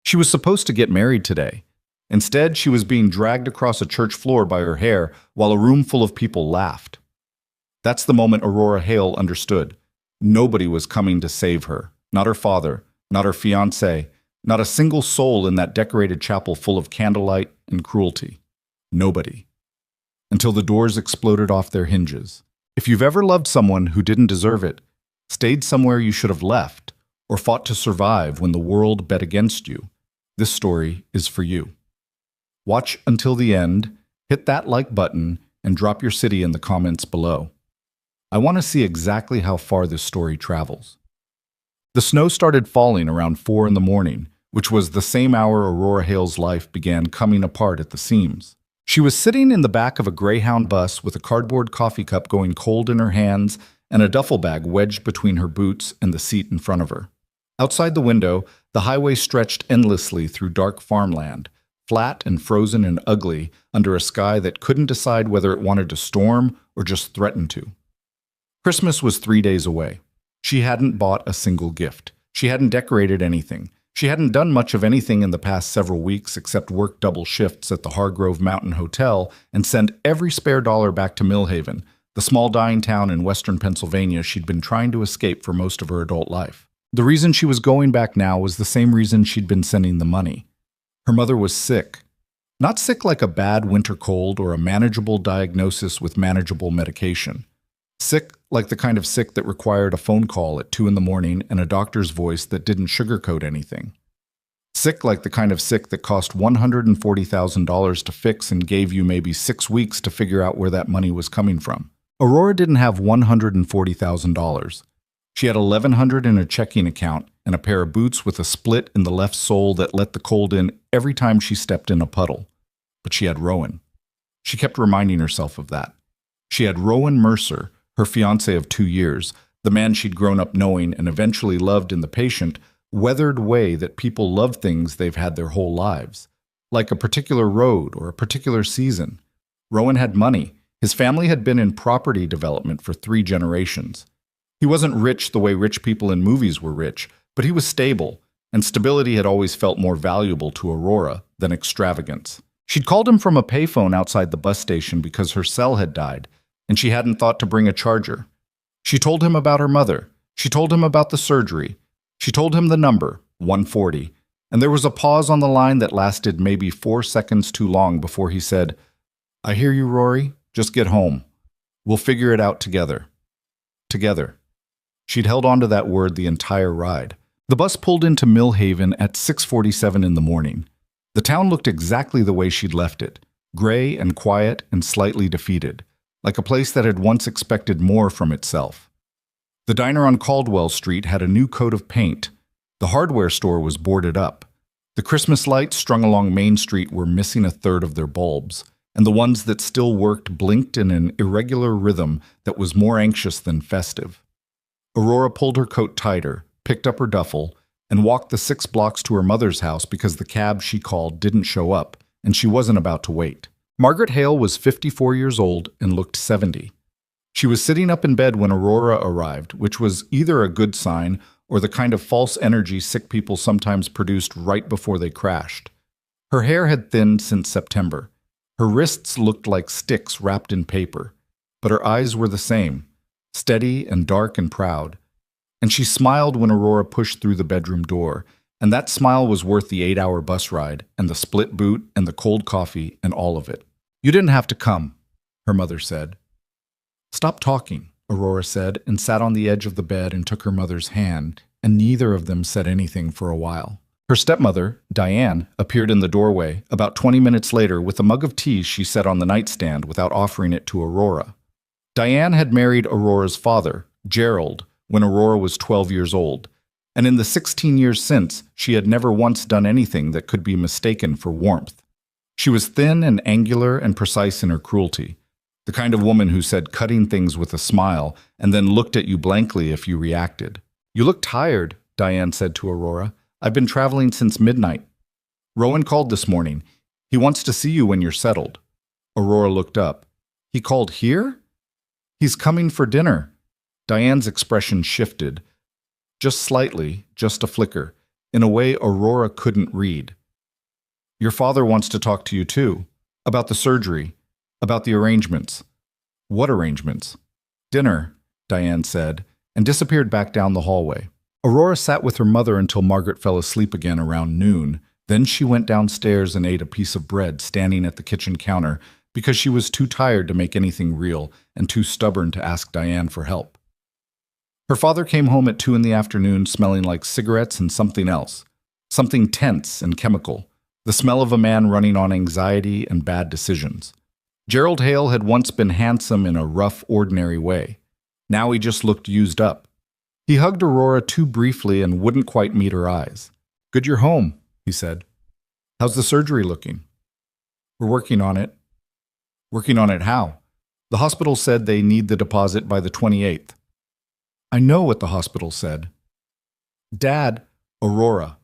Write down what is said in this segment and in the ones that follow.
She was supposed to get married today. Instead, she was being dragged across a church floor by her hair while a room full of people laughed. That's the moment Aurora Hale understood. Nobody was coming to save her. Not her father, not her fiancé, not a single soul in that decorated chapel full of candlelight and cruelty. Nobody. Until the doors exploded off their hinges. If you've ever loved someone who didn't deserve it, stayed somewhere you should have left, or fought to survive when the world bet against you, this story is for you. Watch until the end, hit that like button, and drop your city in the comments below. I want to see exactly how far this story travels. The snow started falling around 4 in the morning, which was the same hour Aurora Hale's life began coming apart at the seams. She was sitting in the back of a Greyhound bus with a cardboard coffee cup going cold in her hands and a duffel bag wedged between her boots and the seat in front of her. Outside the window, the highway stretched endlessly through dark farmland, flat and frozen and ugly under a sky that couldn't decide whether it wanted to storm or just threaten to. Christmas was 3 days away. She hadn't bought a single gift. She hadn't decorated anything. She hadn't done much of anything in the past several weeks except work double shifts at the Hargrove Mountain Hotel and send every spare dollar back to Millhaven, the small dying town in western Pennsylvania she'd been trying to escape for most of her adult life. The reason she was going back now was the same reason she'd been sending the money. Her mother was sick. Not sick like a bad winter cold or a manageable diagnosis with manageable medication. Sick like the kind of sick that required a phone call at 2 in the morning and a doctor's voice that didn't sugarcoat anything. Sick like the kind of sick that cost $140,000 to fix and gave you maybe 6 weeks to figure out where that money was coming from. Aurora didn't have $140,000. She had $1,100 in a checking account and a pair of boots with a split in the left sole that let the cold in every time she stepped in a puddle. But she had Rowan. She kept reminding herself of that. She had Rowan Mercer, her fiancé of 2 years, the man she'd grown up knowing and eventually loved in the patient, weathered way that people love things they've had their whole lives, like a particular road or a particular season. Rowan had money. His family had been in property development for 3 generations. He wasn't rich the way rich people in movies were rich, but he was stable, and stability had always felt more valuable to Aurora than extravagance. She'd called him from a payphone outside the bus station because her cell had died, and she hadn't thought to bring a charger. She told him about her mother. She told him about the surgery. She told him the number, 140, and there was a pause on the line that lasted maybe 4 seconds too long before he said, "I hear you, Rory. Just get home. We'll figure it out together." Together. She'd held on to that word the entire ride. The bus pulled into Millhaven at 6:47 in the morning. The town looked exactly the way she'd left it, gray and quiet and slightly defeated, like a place that had once expected more from itself. The diner on Caldwell Street had a new coat of paint. The hardware store was boarded up. The Christmas lights strung along Main Street were missing a third of their bulbs, and the ones that still worked blinked in an irregular rhythm that was more anxious than festive. Aurora pulled her coat tighter, picked up her duffel, and walked the 6 blocks to her mother's house because the cab she called didn't show up, and she wasn't about to wait. Margaret Hale was 54 years old and looked 70. She was sitting up in bed when Aurora arrived, which was either a good sign or the kind of false energy sick people sometimes produced right before they crashed. Her hair had thinned since September. Her wrists looked like sticks wrapped in paper, but her eyes were the same, steady and dark and proud. And she smiled when Aurora pushed through the bedroom door, and that smile was worth the 8-hour bus ride, and the split boot, and the cold coffee, and all of it. "You didn't have to come," her mother said. "Stop talking," Aurora said, and sat on the edge of the bed and took her mother's hand, and neither of them said anything for a while. Her stepmother, Diane, appeared in the doorway about 20 minutes later with a mug of tea she set on the nightstand without offering it to Aurora. Diane had married Aurora's father, Gerald, when Aurora was 12 years old, and in the 16 years since, she had never once done anything that could be mistaken for warmth. She was thin and angular and precise in her cruelty, the kind of woman who said cutting things with a smile and then looked at you blankly if you reacted. "You look tired," Diane said to Aurora. "I've been traveling since midnight. Rowan called this morning. He wants to see you when you're settled." Aurora looked up. "He called here?" "He's coming for dinner." Diane's expression shifted. Just slightly, just a flicker. in a way Aurora couldn't read. Your father wants to talk to you too, about the surgery, about the arrangements. What arrangements? Dinner, Diane said, and disappeared back down the hallway. Aurora sat with her mother until Margaret fell asleep again around noon. Then she went downstairs and ate a piece of bread standing at the kitchen counter because she was too tired to make anything real and too stubborn to ask Diane for help. Her father came home at 2 in the afternoon smelling like cigarettes and something else, something tense and chemical, the smell of a man running on anxiety and bad decisions. Gerald Hale had once been handsome in a rough, ordinary way. Now he just looked used up. He hugged Aurora too briefly and wouldn't quite meet her eyes. "Good you're home," he said. "How's the surgery looking?" "We're working on it." "Working on it how?" "The hospital said they need the deposit by the 28th. "I know what the hospital said." "Dad," Aurora.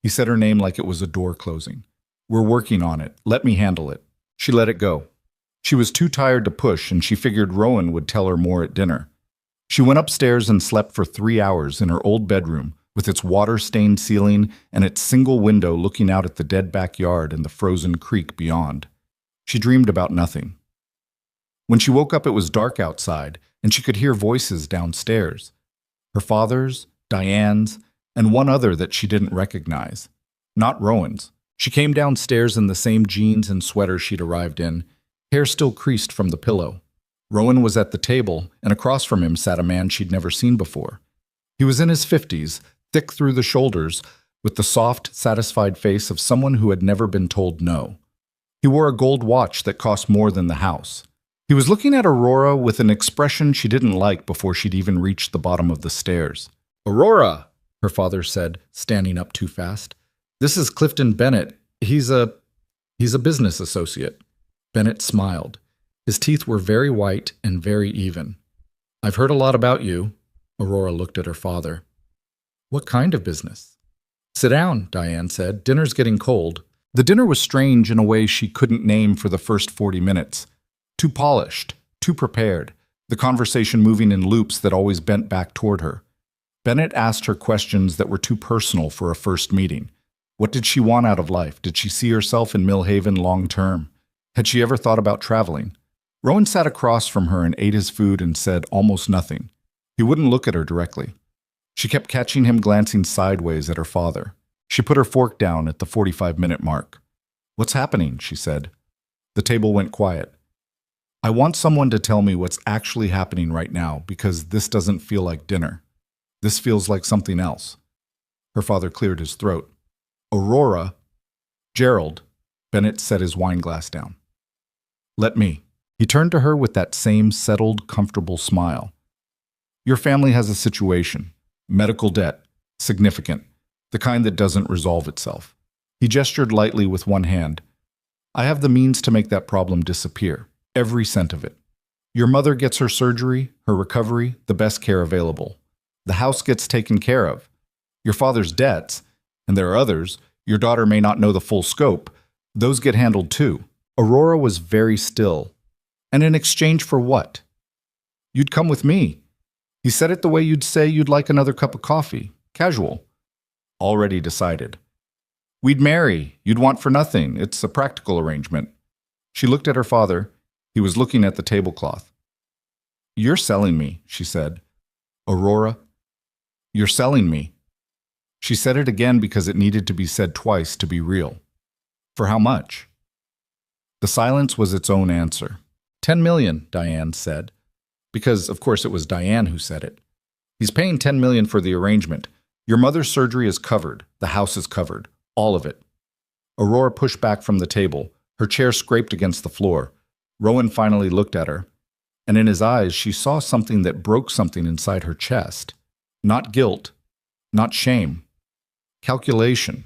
He said her name like it was a door closing. "We're working on it. Let me handle it." She let it go. She was too tired to push, and she figured Rowan would tell her more at dinner. She went upstairs and slept for 3 hours in her old bedroom, with its water-stained ceiling and its single window looking out at the dead backyard and the frozen creek beyond. She dreamed about nothing. When she woke up, it was dark outside, and she could hear voices downstairs. Her father's, Diane's, and one other that she didn't recognize. Not Rowan's. She came downstairs in the same jeans and sweater she'd arrived in, hair still creased from the pillow. Rowan was at the table, and across from him sat a man she'd never seen before. He was in his 50s, thick through the shoulders, with the soft, satisfied face of someone who had never been told no. He wore a gold watch that cost more than the house. He was looking at Aurora with an expression she didn't like before she'd even reached the bottom of the stairs. "Aurora," her father said, standing up too fast. "This is Clifton Bennett. He's a business associate." Bennett smiled. His teeth were very white and very even. "I've heard a lot about you." Aurora looked at her father. "What kind of business?" "Sit down," Diane said. "Dinner's getting cold." The dinner was strange in a way she couldn't name for the first 40 minutes. Too polished, too prepared, the conversation moving in loops that always bent back toward her. Bennett asked her questions that were too personal for a first meeting. What did she want out of life? Did she see herself in Millhaven long term? Had she ever thought about traveling? Rowan sat across from her and ate his food and said almost nothing. He wouldn't look at her directly. She kept catching him glancing sideways at her father. She put her fork down at the 45-minute mark. "What's happening?" she said. The table went quiet. "I want someone to tell me what's actually happening right now, because this doesn't feel like dinner. This feels like something else." Her father cleared his throat. "Aurora." "Gerald." Bennett set his wine glass down. "Let me." He turned to her with that same settled, comfortable smile. "Your family has a situation. Medical debt. Significant. The kind that doesn't resolve itself." He gestured lightly with one hand. "I have the means to make that problem disappear. Every cent of it. Your mother gets her surgery, her recovery, the best care available. The house gets taken care of. Your father's debts, and there are others, your daughter may not know the full scope, those get handled too." Aurora was very still. "And in exchange for what?" "You'd come with me." He said it the way you'd say you'd like another cup of coffee. Casual. Already decided. "We'd marry. You'd want for nothing. It's a practical arrangement." She looked at her father. He was looking at the tablecloth. "You're selling me," she said. "Aurora, you're selling me." She said it again because it needed to be said twice to be real. "For how much?" The silence was its own answer. 10 million, Diane said. Because, of course, it was Diane who said it. "He's paying 10 million for the arrangement. Your mother's surgery is covered. The house is covered. All of it." Aurora pushed back from the table. Her chair scraped against the floor. Rowan finally looked at her, and in his eyes she saw something that broke something inside her chest. Not guilt, not shame. Calculation.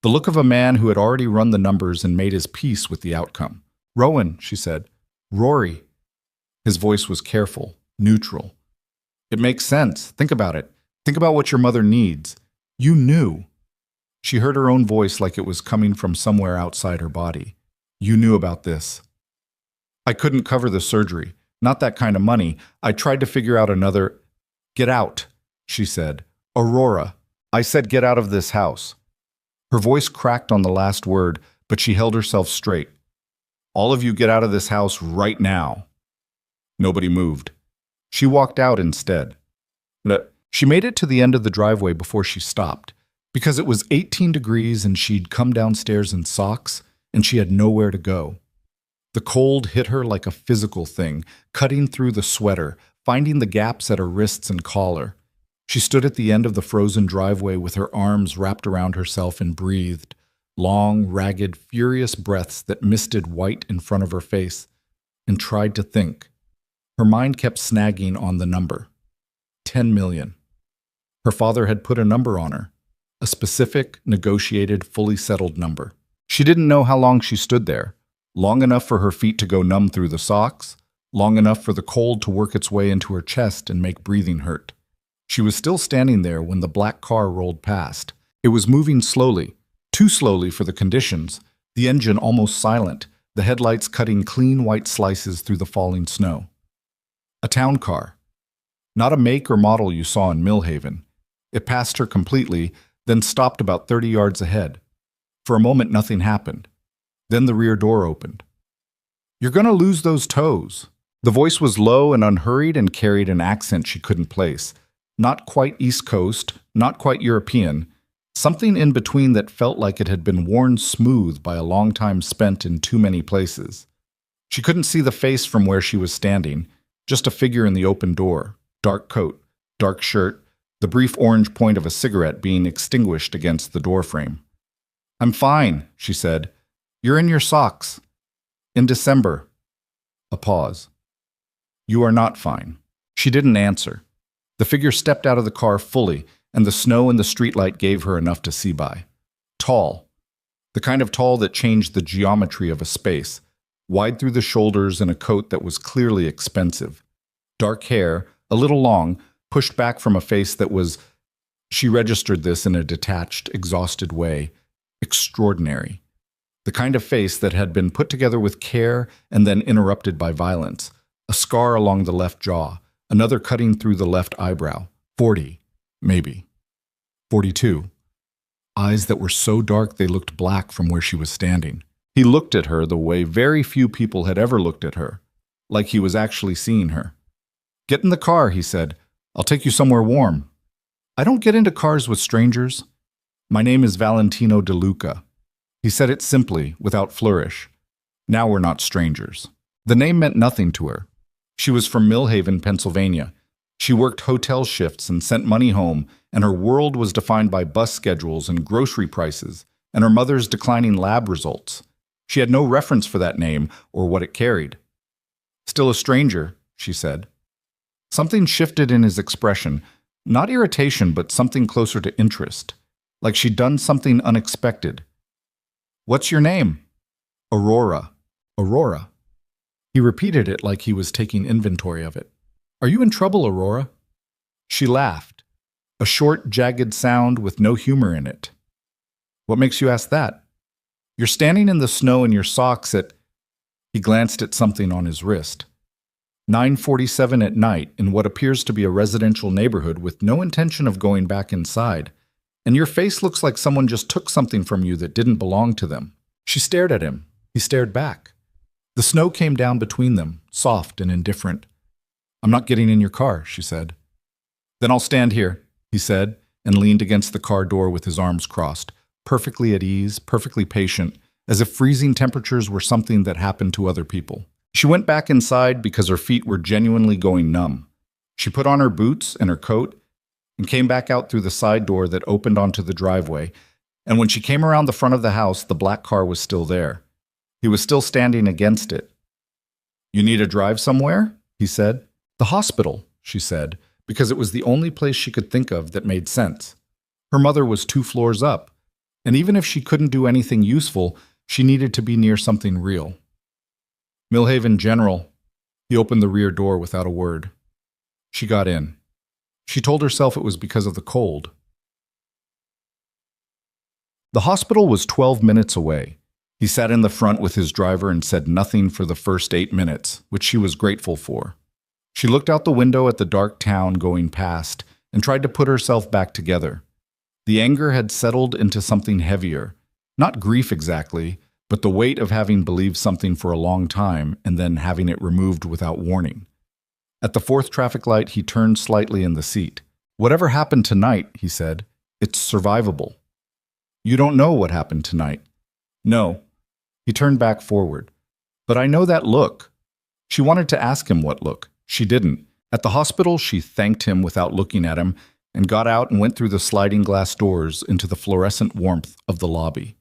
The look of a man who had already run the numbers and made his peace with the outcome. "Rowan," she said. "Rory." His voice was careful, neutral. "It makes sense. Think about it. Think about what your mother needs. You knew." She heard her own voice like it was coming from somewhere outside her body. "You knew about this." "I couldn't cover the surgery. Not that kind of money. I tried to figure out another—" "Get out," she said. "Aurora." I said get out of this house. Her voice cracked on the last word, but she held herself straight. All of you get out of this house right now. Nobody moved. She walked out instead. She made it to the end of the driveway before she stopped, because it was 18 degrees and she'd come downstairs in socks and she had nowhere to go. The cold hit her like a physical thing, cutting through the sweater, finding the gaps at her wrists and collar. She stood at the end of the frozen driveway with her arms wrapped around herself and breathed, long, ragged, furious breaths that misted white in front of her face, and tried to think. Her mind kept snagging on the number. 10 million. Her father had put a number on her, a specific, negotiated, fully settled number. She didn't know how long she stood there. Long enough for her feet to go numb through the socks, long enough for the cold to work its way into her chest and make breathing hurt. She was still standing there when the black car rolled past. It was moving slowly, too slowly for the conditions, the engine almost silent, the headlights cutting clean white slices through the falling snow. A town car. Not a make or model you saw in Millhaven. It passed her completely, then stopped about 30 yards ahead. For a moment, nothing happened. Then the rear door opened. "You're going to lose those toes." The voice was low and unhurried and carried an accent she couldn't place. Not quite East Coast, not quite European, something in between that felt like it had been worn smooth by a long time spent in too many places. She couldn't see the face from where she was standing, just a figure in the open door, dark coat, dark shirt, the brief orange point of a cigarette being extinguished against the doorframe. "I'm fine," she said. "You're in your socks. In December." A pause. "You are not fine." She didn't answer. The figure stepped out of the car fully, and the snow and the streetlight gave her enough to see by. Tall. The kind of tall that changed the geometry of a space. Wide through the shoulders in a coat that was clearly expensive. Dark hair, a little long, pushed back from a face that was, she registered this in a detached, exhausted way, extraordinary. The kind of face that had been put together with care and then interrupted by violence. A scar along the left jaw, another cutting through the left eyebrow. 40, maybe. 42. Eyes that were so dark they looked black from where she was standing. He looked at her the way very few people had ever looked at her, like he was actually seeing her. "Get in the car," he said. "I'll take you somewhere warm." "I don't get into cars with strangers. My name is Valentino De Luca." He said it simply, without flourish. Now we're not strangers. The name meant nothing to her. She was from Millhaven, Pennsylvania. She worked hotel shifts and sent money home, and her world was defined by bus schedules and grocery prices, and her mother's declining lab results. She had no reference for that name or what it carried. "Still a stranger," she said. Something shifted in his expression, not irritation, but something closer to interest, like she'd done something unexpected. "What's your name?" "Aurora." "Aurora." He repeated it like he was taking inventory of it. "Are you in trouble, Aurora?" She laughed, a short, jagged sound with no humor in it. "What makes you ask that?" "You're standing in the snow in your socks at—" He glanced at something on his wrist. 9:47 at night in what appears to be a residential neighborhood with no intention of going back inside, and your face looks like someone just took something from you that didn't belong to them. She stared at him. He stared back. The snow came down between them, soft and indifferent. "I'm not getting in your car," she said. "Then I'll stand here," he said, and leaned against the car door with his arms crossed, perfectly at ease, perfectly patient, as if freezing temperatures were something that happened to other people. She went back inside because her feet were genuinely going numb. She put on her boots and her coat and came back out through the side door that opened onto the driveway, and when she came around the front of the house, the black car was still there. He was still standing against it. "You need a drive somewhere?" he said. "The hospital," she said, because it was the only place she could think of that made sense. Her mother was 2 floors up, and even if she couldn't do anything useful, she needed to be near something real. "Millhaven General." He opened the rear door without a word. She got in. She told herself it was because of the cold. The hospital was 12 minutes away. He sat in the front with his driver and said nothing for the first 8 minutes, which she was grateful for. She looked out the window at the dark town going past and tried to put herself back together. The anger had settled into something heavier. Not grief exactly, but the weight of having believed something for a long time and then having it removed without warning. At the fourth traffic light, he turned slightly in the seat. "Whatever happened tonight," he said, "it's survivable." "You don't know what happened tonight." "No." He turned back forward. "But I know that look." She wanted to ask him what look. She didn't. At the hospital, she thanked him without looking at him and got out and went through the sliding glass doors into the fluorescent warmth of the lobby.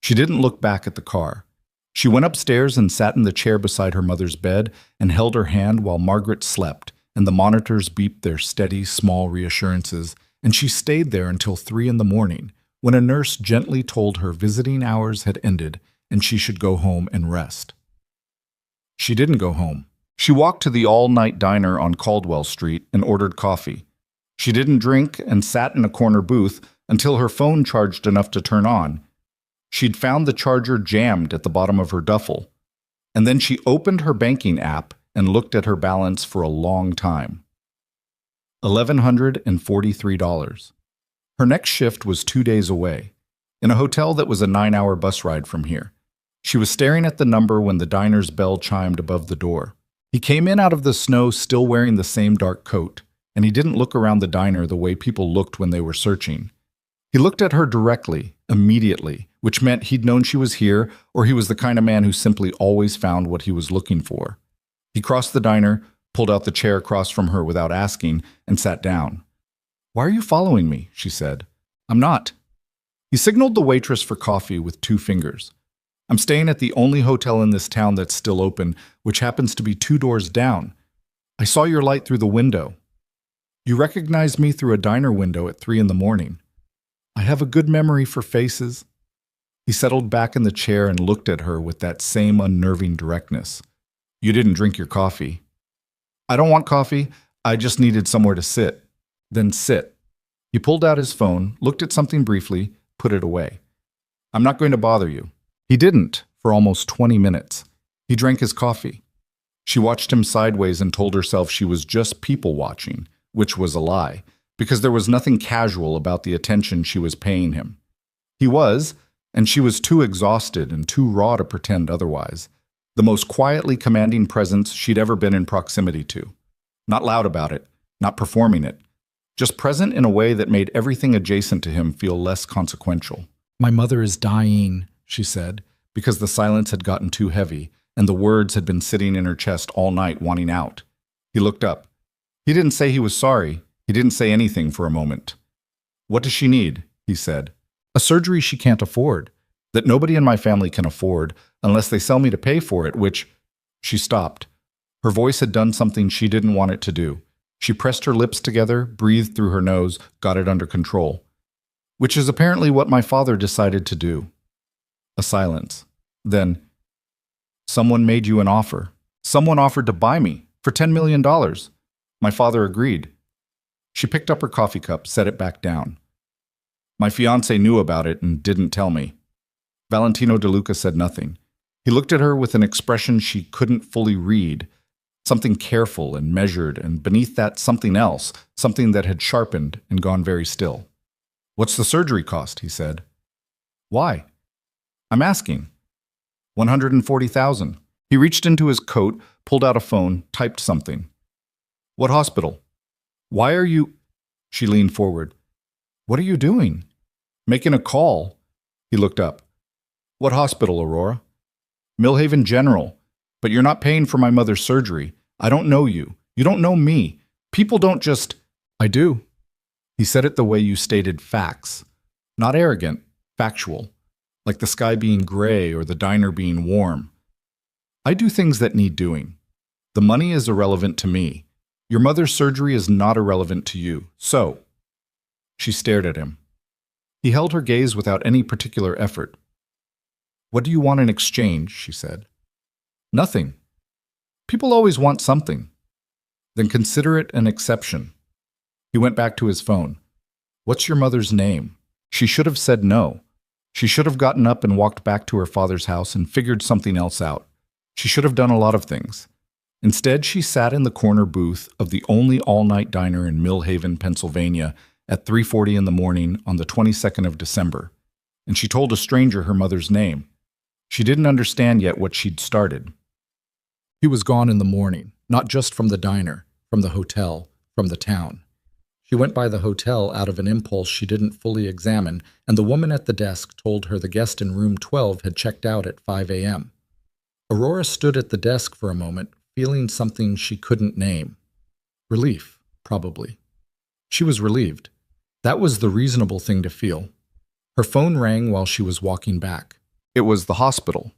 She didn't look back at the car. She went upstairs and sat in the chair beside her mother's bed and held her hand while Margaret slept, and the monitors beeped their steady, small reassurances, and she stayed there until 3 in the morning, when a nurse gently told her visiting hours had ended and she should go home and rest. She didn't go home. She walked to the all-night diner on Caldwell Street and ordered coffee. She didn't drink and sat in a corner booth until her phone charged enough to turn on. She'd found the charger jammed at the bottom of her duffel. And then she opened her banking app and looked at her balance for a long time. $1,143. Her next shift was 2 days away, in a hotel that was a 9-hour bus ride from here. She was staring at the number when the diner's bell chimed above the door. He came in out of the snow still wearing the same dark coat, and he didn't look around the diner the way people looked when they were searching. He looked at her directly, immediately, which meant he'd known she was here, or he was the kind of man who simply always found what he was looking for. He crossed the diner, pulled out the chair across from her without asking, and sat down. "Why are you following me?" she said. "I'm not." He signaled the waitress for coffee with 2 fingers. "I'm staying at the only hotel in this town that's still open, which happens to be 2 doors down. I saw your light through the window. You recognized me through a diner window at 3 in the morning. I have a good memory for faces." He settled back in the chair and looked at her with that same unnerving directness. "You didn't drink your coffee." "I don't want coffee. I just needed somewhere to sit." "Then sit." He pulled out his phone, looked at something briefly, put it away. "I'm not going to bother you." He didn't for almost 20 minutes. He drank his coffee. She watched him sideways and told herself she was just people watching, which was a lie, because there was nothing casual about the attention she was paying him. He was, and she was too exhausted and too raw to pretend otherwise, the most quietly commanding presence she'd ever been in proximity to. Not loud about it, not performing it, just present in a way that made everything adjacent to him feel less consequential. "My mother is dying," she said, because the silence had gotten too heavy, and the words had been sitting in her chest all night wanting out. He looked up. He didn't say he was sorry. He didn't say anything for a moment. "What does she need?" he said. "A surgery she can't afford, that nobody in my family can afford unless they sell me to pay for it, which—" She stopped. Her voice had done something she didn't want it to do. She pressed her lips together, breathed through her nose, got it under control. "Which is apparently what my father decided to do." A silence. Then, "Someone made you an offer. Someone offered to buy me for $10 million. My father agreed." She picked up her coffee cup, set it back down. "My fiancé knew about it and didn't tell me." Valentino De Luca said nothing. He looked at her with an expression she couldn't fully read, something careful and measured, and beneath that something else, something that had sharpened and gone very still. "What's the surgery cost?" he said. "Why?" "I'm asking." $140,000. He reached into his coat, pulled out a phone, typed something. "What hospital?" "Why are you—" She leaned forward. "What are you doing?" "Making a call." He looked up. "What hospital, Aurora?" "Millhaven General. But you're not paying for my mother's surgery. I don't know you. You don't know me. People don't just—" "I do." He said it the way you stated facts. Not arrogant, factual. Like the sky being gray or the diner being warm. "I do things that need doing. The money is irrelevant to me. Your mother's surgery is not irrelevant to you. So—" She stared at him. He held her gaze without any particular effort. "What do you want in exchange?" she said. "Nothing. People always want something." "Then consider it an exception." He went back to his phone. "What's your mother's name?" She should have said no. She should have gotten up and walked back to her father's house and figured something else out. She should have done a lot of things. Instead, she sat in the corner booth of the only all-night diner in Millhaven, Pennsylvania, at 3:40 in the morning on the 22nd of December, and she told a stranger her mother's name. She didn't understand yet what she'd started. He was gone in the morning, not just from the diner, from the hotel, from the town. She went by the hotel out of an impulse she didn't fully examine, and the woman at the desk told her the guest in room 12 had checked out at 5 a.m. Aurora stood at the desk for a moment, feeling something she couldn't name. Relief, probably. She was relieved. That was the reasonable thing to feel. Her phone rang while she was walking back. It was the hospital,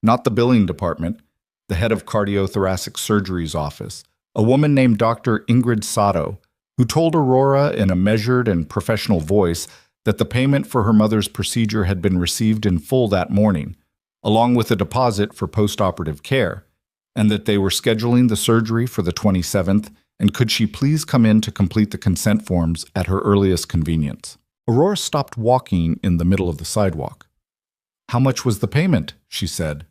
not the billing department, the head of cardiothoracic surgery's office, a woman named Dr. Ingrid Sato, who told Aurora in a measured and professional voice that the payment for her mother's procedure had been received in full that morning, along with a deposit for post-operative care, and that they were scheduling the surgery for the 27th, and could she please come in to complete the consent forms at her earliest convenience. Aurora stopped walking in the middle of the sidewalk. "How much was the payment?" she said.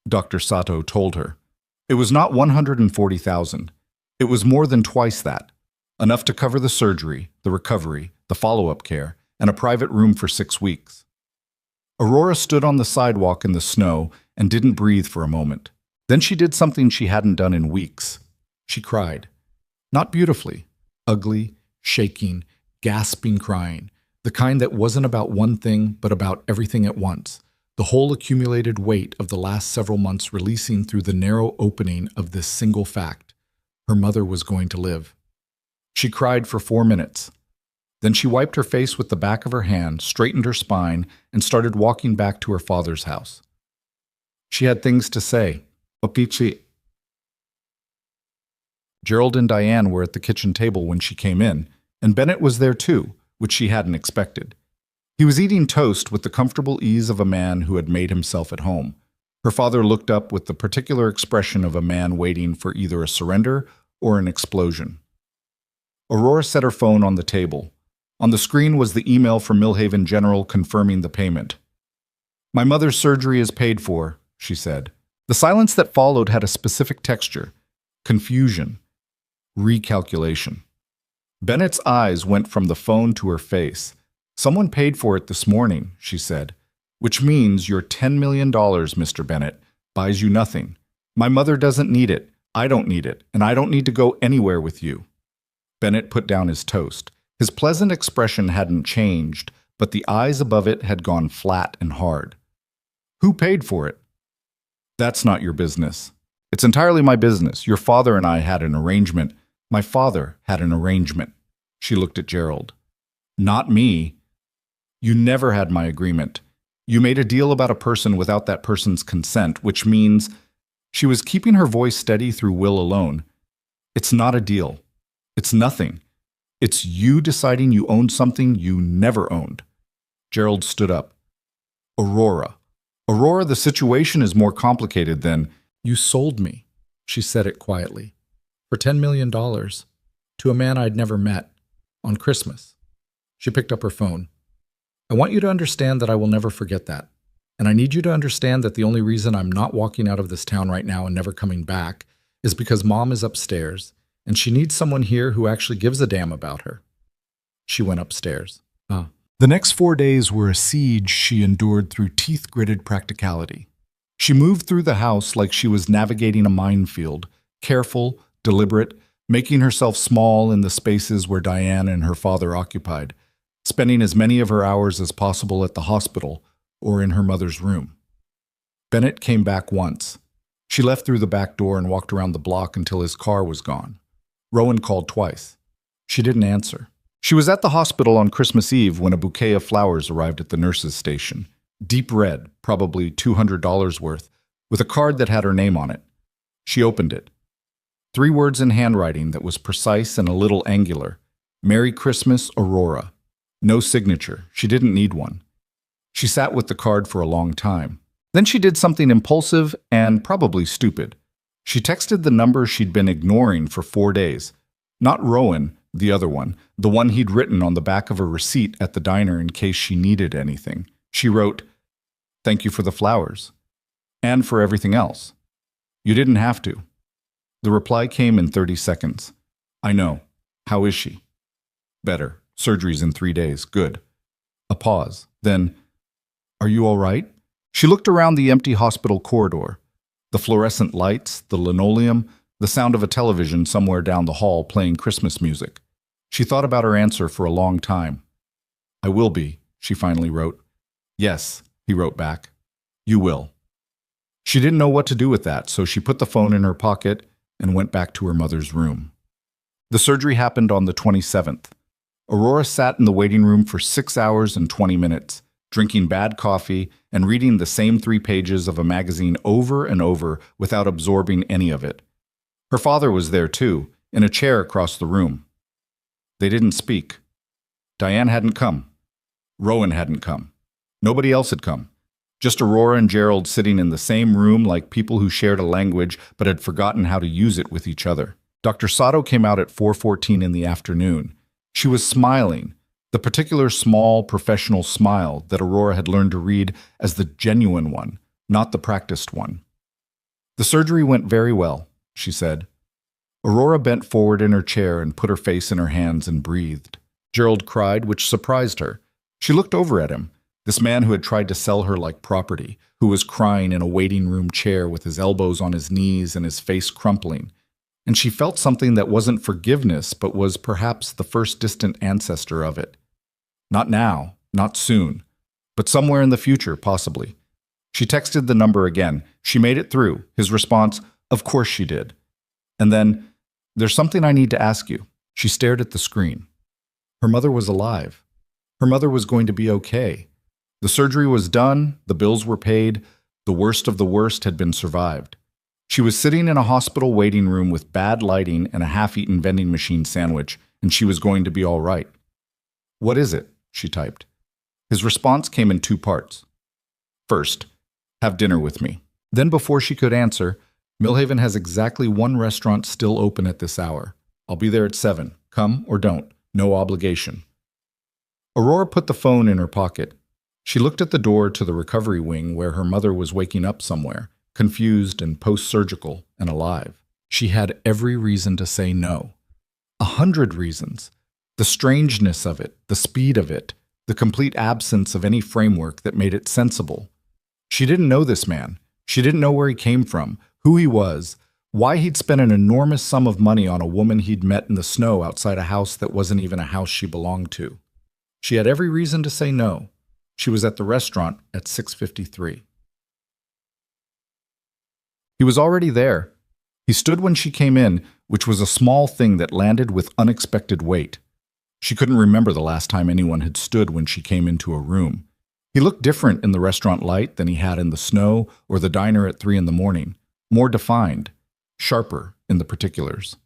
Dr. Sato told her. It was not $140,000. It was more than twice that, enough to cover the surgery, the recovery, the follow-up care, and a private room for 6 weeks. Aurora stood on the sidewalk in the snow and didn't breathe for a moment. Then she did something she hadn't done in weeks. She cried. Not beautifully, ugly, shaking, gasping crying, the kind that wasn't about one thing but about everything at once, the whole accumulated weight of the last several months releasing through the narrow opening of this single fact. Her mother was going to live. She cried for 4 minutes. Then she wiped her face with the back of her hand, straightened her spine, and started walking back to her father's house. She had things to say. Opichi. Gerald and Diane were at the kitchen table when she came in, and Bennett was there too, which she hadn't expected. He was eating toast with the comfortable ease of a man who had made himself at home. Her father looked up with the particular expression of a man waiting for either a surrender or an explosion. Aurora set her phone on the table. On the screen was the email from Millhaven General confirming the payment. "My mother's surgery is paid for," she said. The silence that followed had a specific texture. Confusion. Recalculation. Bennett's eyes went from the phone to her face. "Someone paid for it this morning," she said. "Which means your $10 million, Mr. Bennett, buys you nothing. My mother doesn't need it. I don't need it. And I don't need to go anywhere with you." Bennett put down his toast. His pleasant expression hadn't changed, but the eyes above it had gone flat and hard. "Who paid for it?" "That's not your business." "It's entirely my business. Your father and I had an arrangement." "My father had an arrangement." She looked at Gerald. "Not me." "You never had my agreement. You made a deal about a person without that person's consent, which means—" She was keeping her voice steady through will alone. "It's not a deal. It's nothing. It's you deciding you owned something you never owned." Gerald stood up. "Aurora. Aurora, the situation is more complicated than—" "You sold me," she said it quietly, "for $10 million to a man I'd never met, on Christmas." She picked up her phone. "I want you to understand that I will never forget that. And I need you to understand that the only reason I'm not walking out of this town right now and never coming back is because Mom is upstairs, and she needs someone here who actually gives a damn about her." She went upstairs. The next 4 days were a siege she endured through teeth-gritted practicality. She moved through the house like she was navigating a minefield, careful, deliberate, making herself small in the spaces where Diane and her father occupied, spending as many of her hours as possible at the hospital or in her mother's room. Bennett came back once. She left through the back door and walked around the block until his car was gone. Rowan called twice. She didn't answer. She was at the hospital on Christmas Eve when a bouquet of flowers arrived at the nurse's station. Deep red, probably $200 worth, with a card that had her name on it. She opened it. 3 words in handwriting that was precise and a little angular. "Merry Christmas, Aurora." No signature. She didn't need one. She sat with the card for a long time. Then she did something impulsive and probably stupid. She texted the number she'd been ignoring for 4 days. Not Rowan, the other one, the one he'd written on the back of a receipt at the diner in case she needed anything. She wrote, "Thank you for the flowers. And for everything else. You didn't have to." The reply came in 30 seconds. "I know. How is she?" "Better. Surgery's in 3 days. Good. A pause. Then, are you all right? She looked around the empty hospital corridor. The fluorescent lights, the linoleum, the sound of a television somewhere down the hall playing Christmas music. She thought about her answer for a long time. I will be, she finally wrote. Yes, he wrote back. You will. She didn't know what to do with that, so she put the phone in her pocket and went back to her mother's room. The surgery happened on the 27th. Aurora sat in the waiting room for 6 hours and 20 minutes, drinking bad coffee and reading the same 3 pages of a magazine over and over without absorbing any of it. Her father was there too, in a chair across the room. They didn't speak. Diane hadn't come. Rowan hadn't come. Nobody else had come. Just Aurora and Gerald sitting in the same room like people who shared a language but had forgotten how to use it with each other. Dr. Sato came out at 4:14 in the afternoon. She was smiling, the particular small, professional smile that Aurora had learned to read as the genuine one, not the practiced one. The surgery went very well, she said. Aurora bent forward in her chair and put her face in her hands and breathed. Gerald cried, which surprised her. She looked over at him, this man who had tried to sell her like property, who was crying in a waiting room chair with his elbows on his knees and his face crumpling. And she felt something that wasn't forgiveness, but was perhaps the first distant ancestor of it. Not now, not soon, but somewhere in the future, possibly. She texted the number again. She made it through. His response, of course she did. And then, there's something I need to ask you. She stared at the screen. Her mother was alive. Her mother was going to be okay. The surgery was done, the bills were paid, the worst of the worst had been survived. She was sitting in a hospital waiting room with bad lighting and a half-eaten vending machine sandwich, and she was going to be all right. What is it? She typed. His response came in 2 parts. First, have dinner with me. Then before she could answer, Millhaven has exactly 1 restaurant still open at this hour. I'll be there at 7. Come or don't. No obligation. Aurora put the phone in her pocket. She looked at the door to the recovery wing where her mother was waking up somewhere, confused and post-surgical and alive. She had every reason to say no. 100 reasons. The strangeness of it, the speed of it, the complete absence of any framework that made it sensible. She didn't know this man. She didn't know where he came from, who he was, why he'd spent an enormous sum of money on a woman he'd met in the snow outside a house that wasn't even a house she belonged to. She had every reason to say no. She was at the restaurant at 6:53. He was already there. He stood when she came in, which was a small thing that landed with unexpected weight. She couldn't remember the last time anyone had stood when she came into a room. He looked different in the restaurant light than he had in the snow or the diner at 3 in the morning, more defined, sharper in the particulars.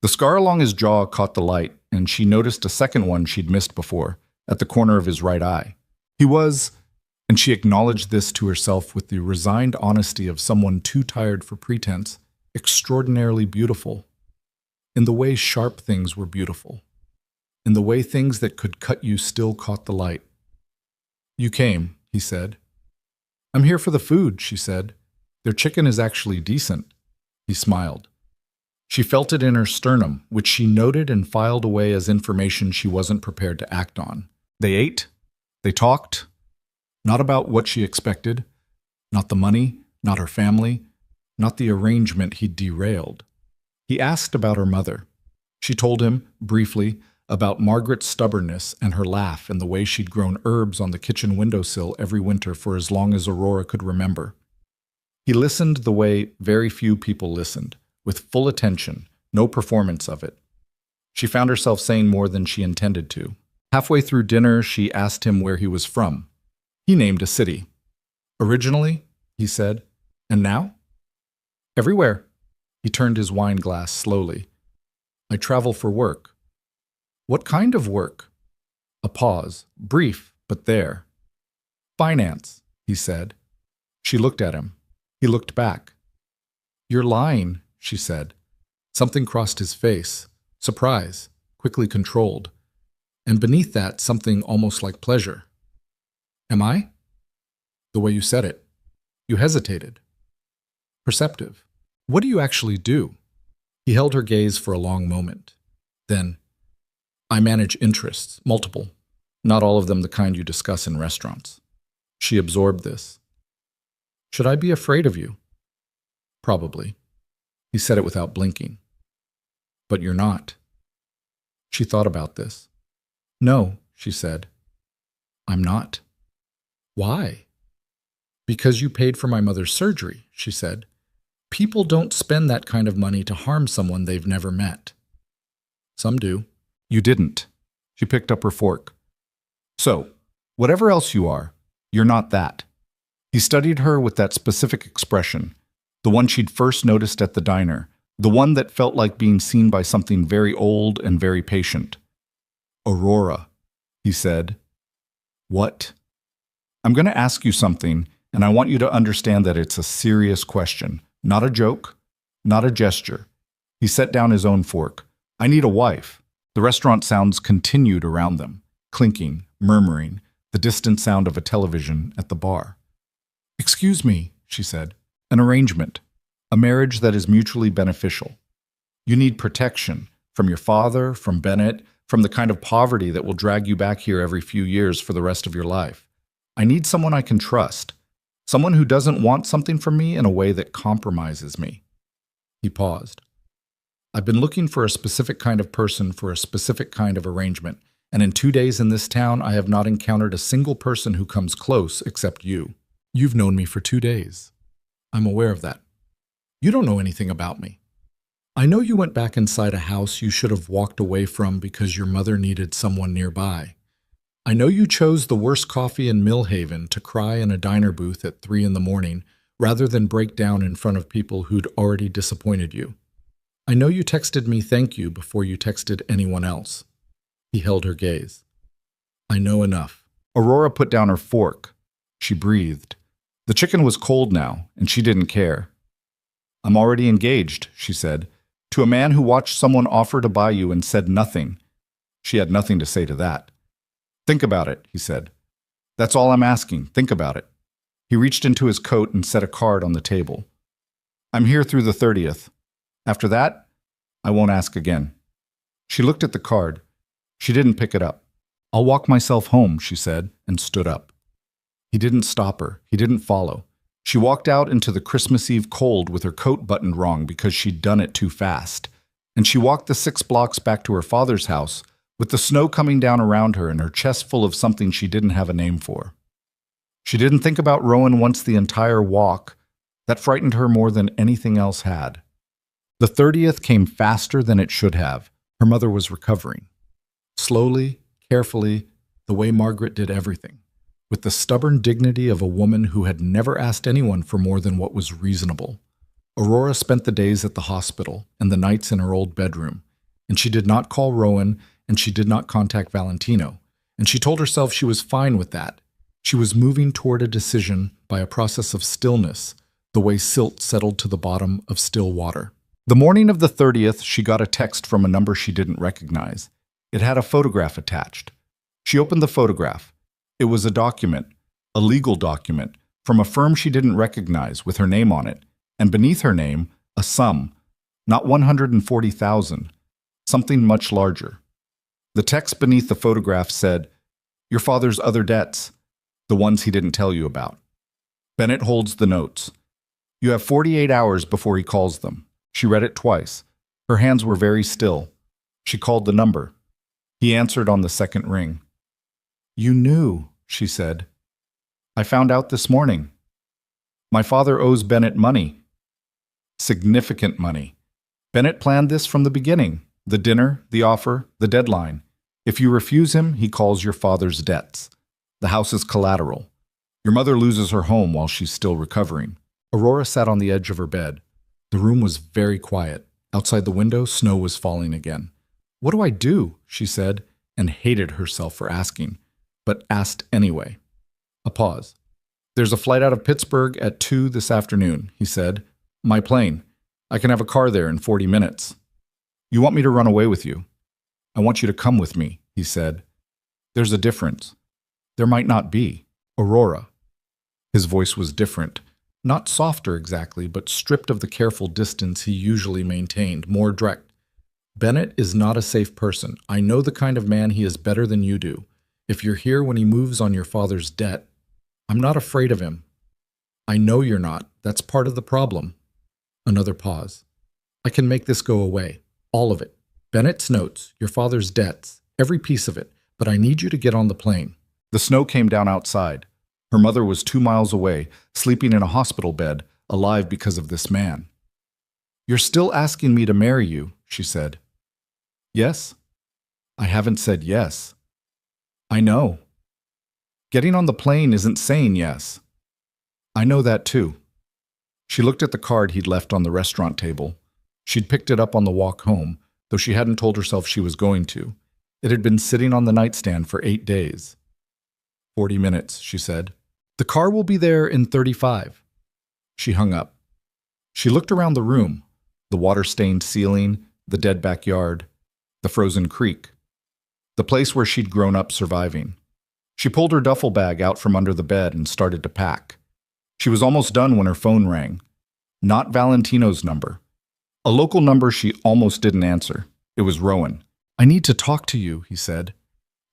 The scar along his jaw caught the light, and she noticed a second one she'd missed before, at the corner of his right eye. He was, and she acknowledged this to herself with the resigned honesty of someone too tired for pretense, extraordinarily beautiful. In the way sharp things were beautiful. In the way things that could cut you still caught the light. You came, he said. I'm here for the food, she said. Their chicken is actually decent. He smiled. She felt it in her sternum, which she noted and filed away as information she wasn't prepared to act on. They ate. They talked. Not about what she expected. Not the money. Not her family. Not the arrangement he'd derailed. He asked about her mother. She told him, briefly, about Margaret's stubbornness and her laugh and the way she'd grown herbs on the kitchen windowsill every winter for as long as Aurora could remember. He listened the way very few people listened, with full attention, no performance of it. She found herself saying more than she intended to. Halfway through dinner, she asked him where he was from. He named a city. Originally, he said, and now? Everywhere. He turned his wine glass slowly. I travel for work. What kind of work? A pause, brief, but there. Finance, he said. She looked at him. He looked back. You're lying, she said. Something crossed his face. Surprise, quickly controlled. And beneath that, something almost like pleasure. Am I? The way you said it. You hesitated. Perceptive. What do you actually do? He held her gaze for a long moment. Then, I manage interests, multiple. Not all of them the kind you discuss in restaurants. She absorbed this. Should I be afraid of you? Probably. He said it without blinking. But you're not. She thought about this. No, she said. I'm not. Why? Because you paid for my mother's surgery, she said. People don't spend that kind of money to harm someone they've never met. Some do. You didn't. She picked up her fork. So, whatever else you are, you're not that. He studied her with that specific expression, the one she'd first noticed at the diner, the one that felt like being seen by something very old and very patient. Aurora, he said. What? I'm going to ask you something, and I want you to understand that it's a serious question, not a joke, not a gesture. He set down his own fork. I need a wife. The restaurant sounds continued around them, clinking, murmuring, the distant sound of a television at the bar. Excuse me, she said. An arrangement. A marriage that is mutually beneficial. You need protection from your father, from Bennett, from the kind of poverty that will drag you back here every few years for the rest of your life. I need someone I can trust. Someone who doesn't want something from me in a way that compromises me. He paused. I've been looking for a specific kind of person for a specific kind of arrangement, and in 2 days in this town, I have not encountered a single person who comes close except you. You've known me for 2 days. I'm aware of that. You don't know anything about me. I know you went back inside a house you should have walked away from because your mother needed someone nearby. I know you chose the worst coffee in Millhaven to cry in a diner booth at 3 in the morning rather than break down in front of people who'd already disappointed you. I know you texted me thank you before you texted anyone else. He held her gaze. I know enough. Aurora put down her fork. She breathed. The chicken was cold now, and she didn't care. I'm already engaged, she said, to a man who watched someone offer to buy you and said nothing. She had nothing to say to that. Think about it, he said. That's all I'm asking. Think about it. He reached into his coat and set a card on the table. I'm here through the 30th. After that, I won't ask again. She looked at the card. She didn't pick it up. I'll walk myself home, she said, and stood up. He didn't stop her. He didn't follow. She walked out into the Christmas Eve cold with her coat buttoned wrong because she'd done it too fast. And she walked the 6 blocks back to her father's house with the snow coming down around her and her chest full of something she didn't have a name for. She didn't think about Rowan once the entire walk. That frightened her more than anything else had. The 30th came faster than it should have. Her mother was recovering. Slowly, carefully, the way Margaret did everything, with the stubborn dignity of a woman who had never asked anyone for more than what was reasonable. Aurora spent the days at the hospital and the nights in her old bedroom, and she did not call Rowan, and she did not contact Valentino, and she told herself she was fine with that. She was moving toward a decision by a process of stillness, the way silt settled to the bottom of still water. The morning of the 30th, she got a text from a number she didn't recognize. It had a photograph attached. She opened the photograph. It was a document, a legal document, from a firm she didn't recognize with her name on it, and beneath her name, a sum, not 140,000, something much larger. The text beneath the photograph said, "Your father's other debts, the ones he didn't tell you about. Bennett holds the notes. You have 48 hours before he calls them." She read it twice. Her hands were very still. She called the number. He answered on the second ring. "You knew," she said. "I found out this morning. My father owes Bennett money. Significant money. Bennett planned this from the beginning. The dinner, the offer, the deadline. If you refuse him, he calls your father's debts. The house is collateral. Your mother loses her home while she's still recovering." Aurora sat on the edge of her bed. The room was very quiet. Outside the window, snow was falling again. "What do I do?" she said, and hated herself for asking, but asked anyway. A pause. "There's a flight out of Pittsburgh at 2 this afternoon," he said. "My plane. I can have a car there in 40 minutes. You want me to run away with you? I want you to come with me," he said. "There's a difference." "There might not be. Aurora." His voice was different. Not softer exactly, but stripped of the careful distance he usually maintained, more direct. Bennett is not a safe person. I know the kind of man he is better than you do. If you're here when he moves on your father's debt, I'm not afraid of him. I know you're not. That's part of the problem. Another pause. I can make this go away. All of it. Bennett's notes, your father's debts, every piece of it. But I need you to get on the plane. The snow came down outside. Her mother was 2 miles away, sleeping in a hospital bed, alive because of this man. You're still asking me to marry you, she said. Yes? I haven't said yes. I know. Getting on the plane isn't saying yes. I know that too. She looked at the card he'd left on the restaurant table. She'd picked it up on the walk home, though she hadn't told herself she was going to. It had been sitting on the nightstand for 8 days. 40 minutes, she said. The car will be there in 35. She hung up. She looked around the room, the water-stained ceiling, the dead backyard, the frozen creek, the place where she'd grown up surviving. She pulled her duffel bag out from under the bed and started to pack. She was almost done when her phone rang. Not Valentino's number. A local number she almost didn't answer. It was Rowan. I need to talk to you, he said.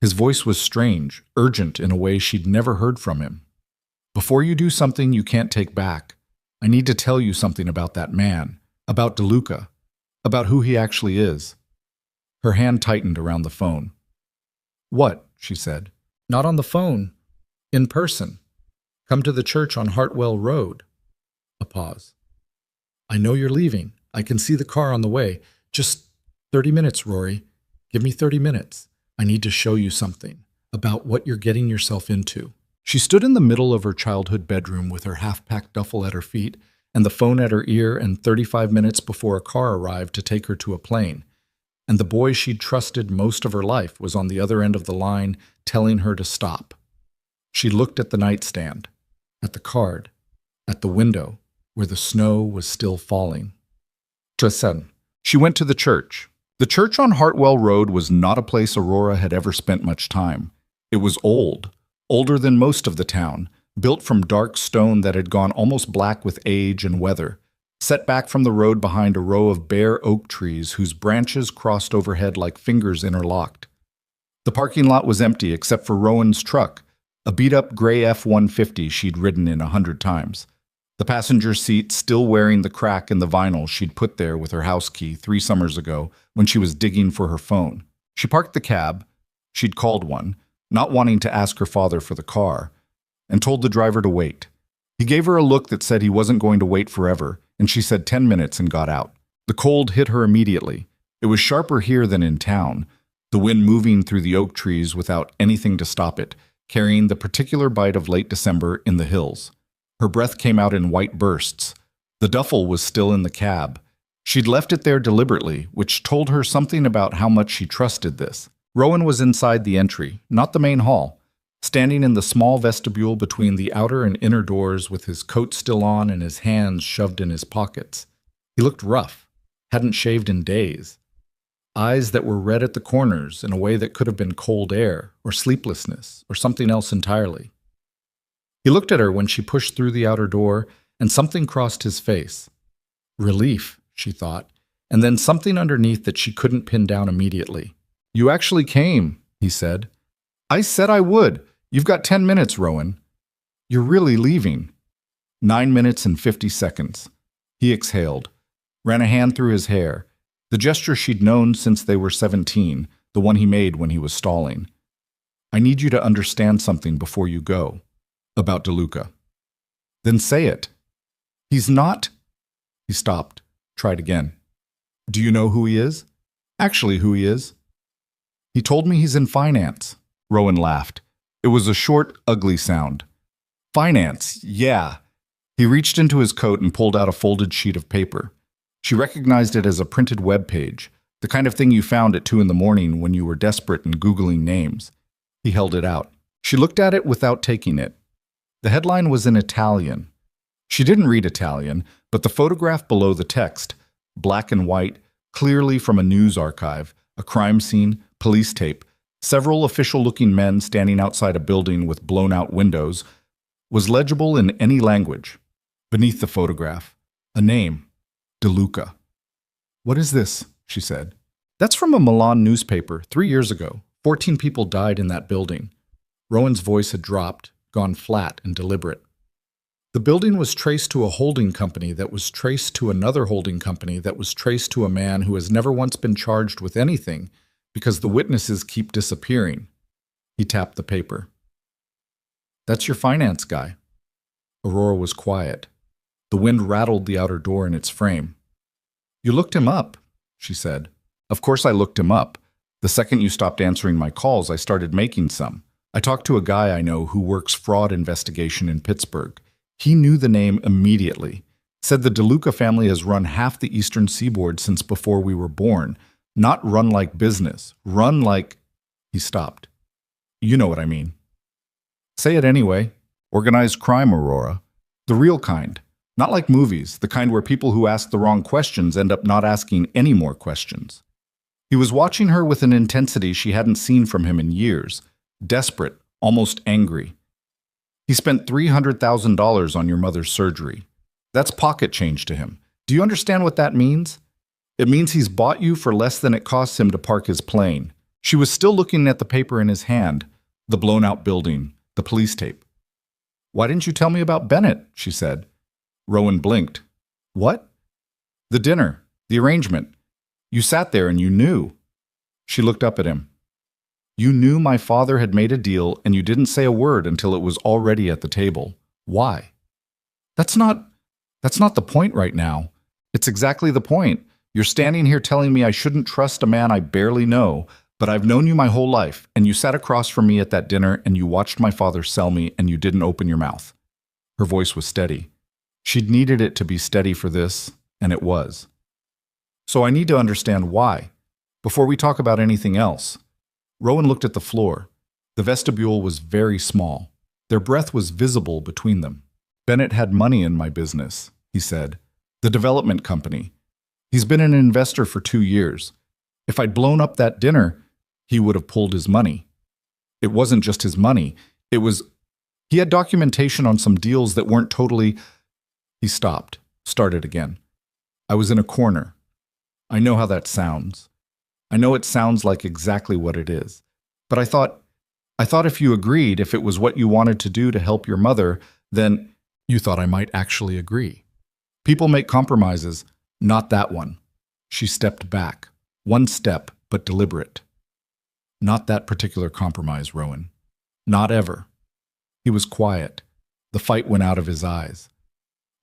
His voice was strange, urgent in a way she'd never heard from him. Before you do something you can't take back, I need to tell you something about that man, about DeLuca, about who he actually is. Her hand tightened around the phone. What? She said. Not on the phone. In person. Come to the church on Hartwell Road. A pause. I know you're leaving. I can see the car on the way. Just 30 minutes, Rory. Give me 30 minutes. I need to show you something about what you're getting yourself into. She stood in the middle of her childhood bedroom with her half-packed duffel at her feet and the phone at her ear, and 35 minutes before a car arrived to take her to a plane. And the boy she'd trusted most of her life was on the other end of the line, telling her to stop. She looked at the nightstand, at the card, at the window, where the snow was still falling. She went to the church. The church on Hartwell Road was not a place Aurora had ever spent much time. It was old, older than most of the town, built from dark stone that had gone almost black with age and weather, set back from the road behind a row of bare oak trees whose branches crossed overhead like fingers interlocked. The parking lot was empty except for Rowan's truck, a beat-up gray F-150 she'd ridden in 100 times. The passenger seat still wearing the crack in the vinyl she'd put there with her house key 3 summers ago when she was digging for her phone. She parked the cab, she'd called one, not wanting to ask her father for the car, and told the driver to wait. He gave her a look that said he wasn't going to wait forever, and she said 10 minutes and got out. The cold hit her immediately. It was sharper here than in town, the wind moving through the oak trees without anything to stop it, carrying the particular bite of late December in the hills. Her breath came out in white bursts. The duffel was still in the cab. She'd left it there deliberately, which told her something about how much she trusted this. Rowan was inside the entry, not the main hall, standing in the small vestibule between the outer and inner doors with his coat still on and his hands shoved in his pockets. He looked rough, hadn't shaved in days. Eyes that were red at the corners in a way that could have been cold air or sleeplessness or something else entirely. He looked at her when she pushed through the outer door, and something crossed his face. Relief, she thought, and then something underneath that she couldn't pin down immediately. You actually came, he said. I said I would. You've got 10 minutes, Rowan. You're really leaving. 9 minutes and 50 seconds. He exhaled, ran a hand through his hair, the gesture she'd known since they were 17, the one he made when he was stalling. I need you to understand something before you go. About DeLuca. Then say it. He's not... He stopped, tried again. Do you know who he is? Actually, who he is? He told me he's in finance. Rowan laughed. It was a short, ugly sound. Finance, yeah. He reached into his coat and pulled out a folded sheet of paper. She recognized it as a printed web page, the kind of thing you found at 2 a.m. when you were desperate and Googling names. He held it out. She looked at it without taking it. The headline was in Italian. She didn't read Italian, but the photograph below the text, black and white, clearly from a news archive, a crime scene, police tape, several official-looking men standing outside a building with blown-out windows, was legible in any language. Beneath the photograph, a name, DeLuca. What is this? She said. That's from a Milan newspaper 3 years ago. 14 people died in that building. Rowan's voice had dropped, gone flat and deliberate. The building was traced to a holding company that was traced to another holding company that was traced to a man who has never once been charged with anything because the witnesses keep disappearing. He tapped the paper. That's your finance guy. Aurora was quiet. The wind rattled the outer door in its frame. You looked him up, she said. Of course I looked him up. The second you stopped answering my calls, I started making some. I talked to a guy I know who works fraud investigation in Pittsburgh. He knew the name immediately. Said the DeLuca family has run half the eastern seaboard since before we were born. Not run like business. Run like... He stopped. You know what I mean. Say it anyway. Organized crime, Aurora. The real kind. Not like movies, the kind where people who ask the wrong questions end up not asking any more questions. He was watching her with an intensity she hadn't seen from him in years. Desperate, almost angry. He spent $300,000 on your mother's surgery. That's pocket change to him. Do you understand what that means? It means he's bought you for less than it costs him to park his plane. She was still looking at the paper in his hand, the blown-out building, the police tape. Why didn't you tell me about Bennett? She said. Rowan blinked. What? The dinner, the arrangement. You sat there and you knew. She looked up at him. You knew my father had made a deal and you didn't say a word until it was already at the table. Why? That's not the point right now. It's exactly the point. You're standing here telling me I shouldn't trust a man I barely know, but I've known you my whole life, and you sat across from me at that dinner and you watched my father sell me and you didn't open your mouth. Her voice was steady. She'd needed it to be steady for this, and it was. So I need to understand why, before we talk about anything else. Rowan looked at the floor. The vestibule was very small. Their breath was visible between them. Bennett had money in my business, he said. The development company. He's been an investor for 2 years. If I'd blown up that dinner, he would have pulled his money. It wasn't just his money. He had documentation on some deals that weren't totally... He stopped, started again. I was in a corner. I know how that sounds. I know it sounds like exactly what it is. But I thought if you agreed, if it was what you wanted to do to help your mother, then you thought I might actually agree. People make compromises, not that one. She stepped back. One step, but deliberate. Not that particular compromise, Rowan. Not ever. He was quiet. The fight went out of his eyes.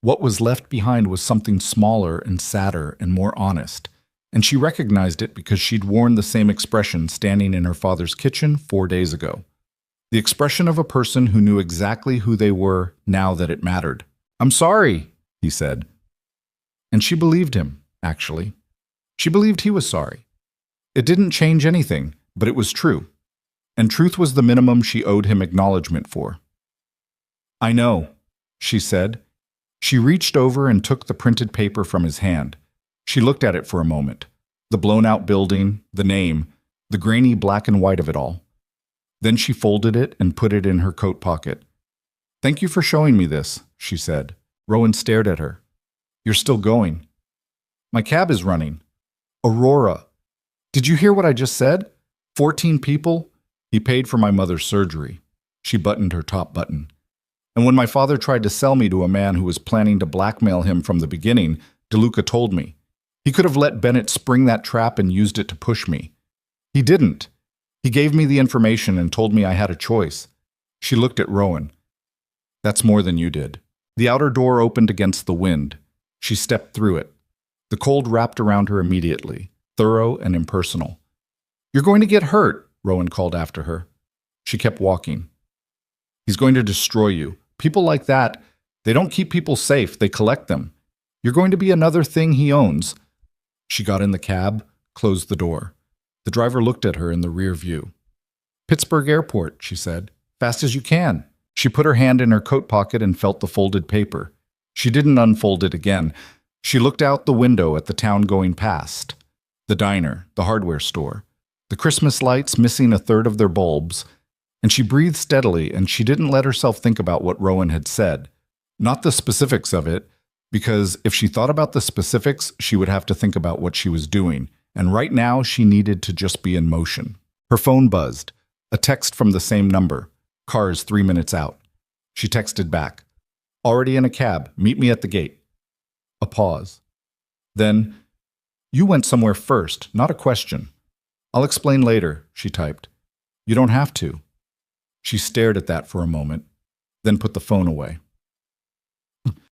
What was left behind was something smaller and sadder and more honest. And she recognized it because she'd worn the same expression standing in her father's kitchen 4 days ago. The expression of a person who knew exactly who they were now that it mattered. I'm sorry, he said. And she believed him, actually. She believed he was sorry. It didn't change anything, but it was true. And truth was the minimum she owed him acknowledgement for. I know, she said. She reached over and took the printed paper from his hand. She looked at it for a moment. The blown-out building, the name, the grainy black and white of it all. Then she folded it and put it in her coat pocket. Thank you for showing me this, she said. Rowan stared at her. You're still going. My cab is running. Aurora. Did you hear what I just said? 14 people? He paid for my mother's surgery. She buttoned her top button. And when my father tried to sell me to a man who was planning to blackmail him from the beginning, DeLuca told me. He could have let Bennett spring that trap and used it to push me. He didn't. He gave me the information and told me I had a choice. She looked at Rowan. That's more than you did. The outer door opened against the wind. She stepped through it. The cold wrapped around her immediately, thorough and impersonal. You're going to get hurt, Rowan called after her. She kept walking. He's going to destroy you. People like that, they don't keep people safe, they collect them. You're going to be another thing he owns. She got in the cab, closed the door. The driver looked at her in the rear view. Pittsburgh Airport, she said. Fast as you can. She put her hand in her coat pocket and felt the folded paper. She didn't unfold it again. She looked out the window at the town going past. The diner, the hardware store, the Christmas lights missing a third of their bulbs, and she breathed steadily, and she didn't let herself think about what Rowan had said. Not the specifics of it, because if she thought about the specifics, she would have to think about what she was doing, and right now she needed to just be in motion. Her phone buzzed. A text from the same number. Cars 3 minutes out. She texted back. Already in a cab. Meet me at the gate. A pause. Then, you went somewhere first, not a question. I'll explain later, she typed. You don't have to. She stared at that for a moment, then put the phone away.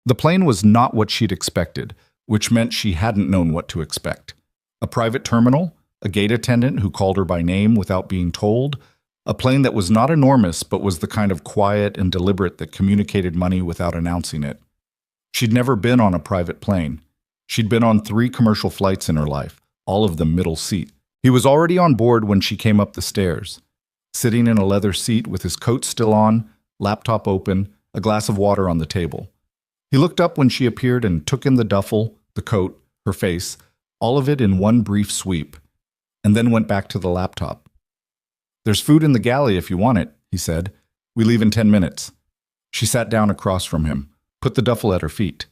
The plane was not what she'd expected, which meant she hadn't known what to expect. A private terminal, a gate attendant who called her by name without being told, a plane that was not enormous but was the kind of quiet and deliberate that communicated money without announcing it. She'd never been on a private plane. She'd been on 3 commercial flights in her life, all of them middle seat. He was already on board when she came up the stairs, sitting in a leather seat with his coat still on, laptop open, a glass of water on the table. He looked up when she appeared and took in the duffel, the coat, her face, all of it in one brief sweep, and then went back to the laptop. There's food in the galley if you want it, he said. We leave in 10 minutes. She sat down across from him, put the duffel at her feet.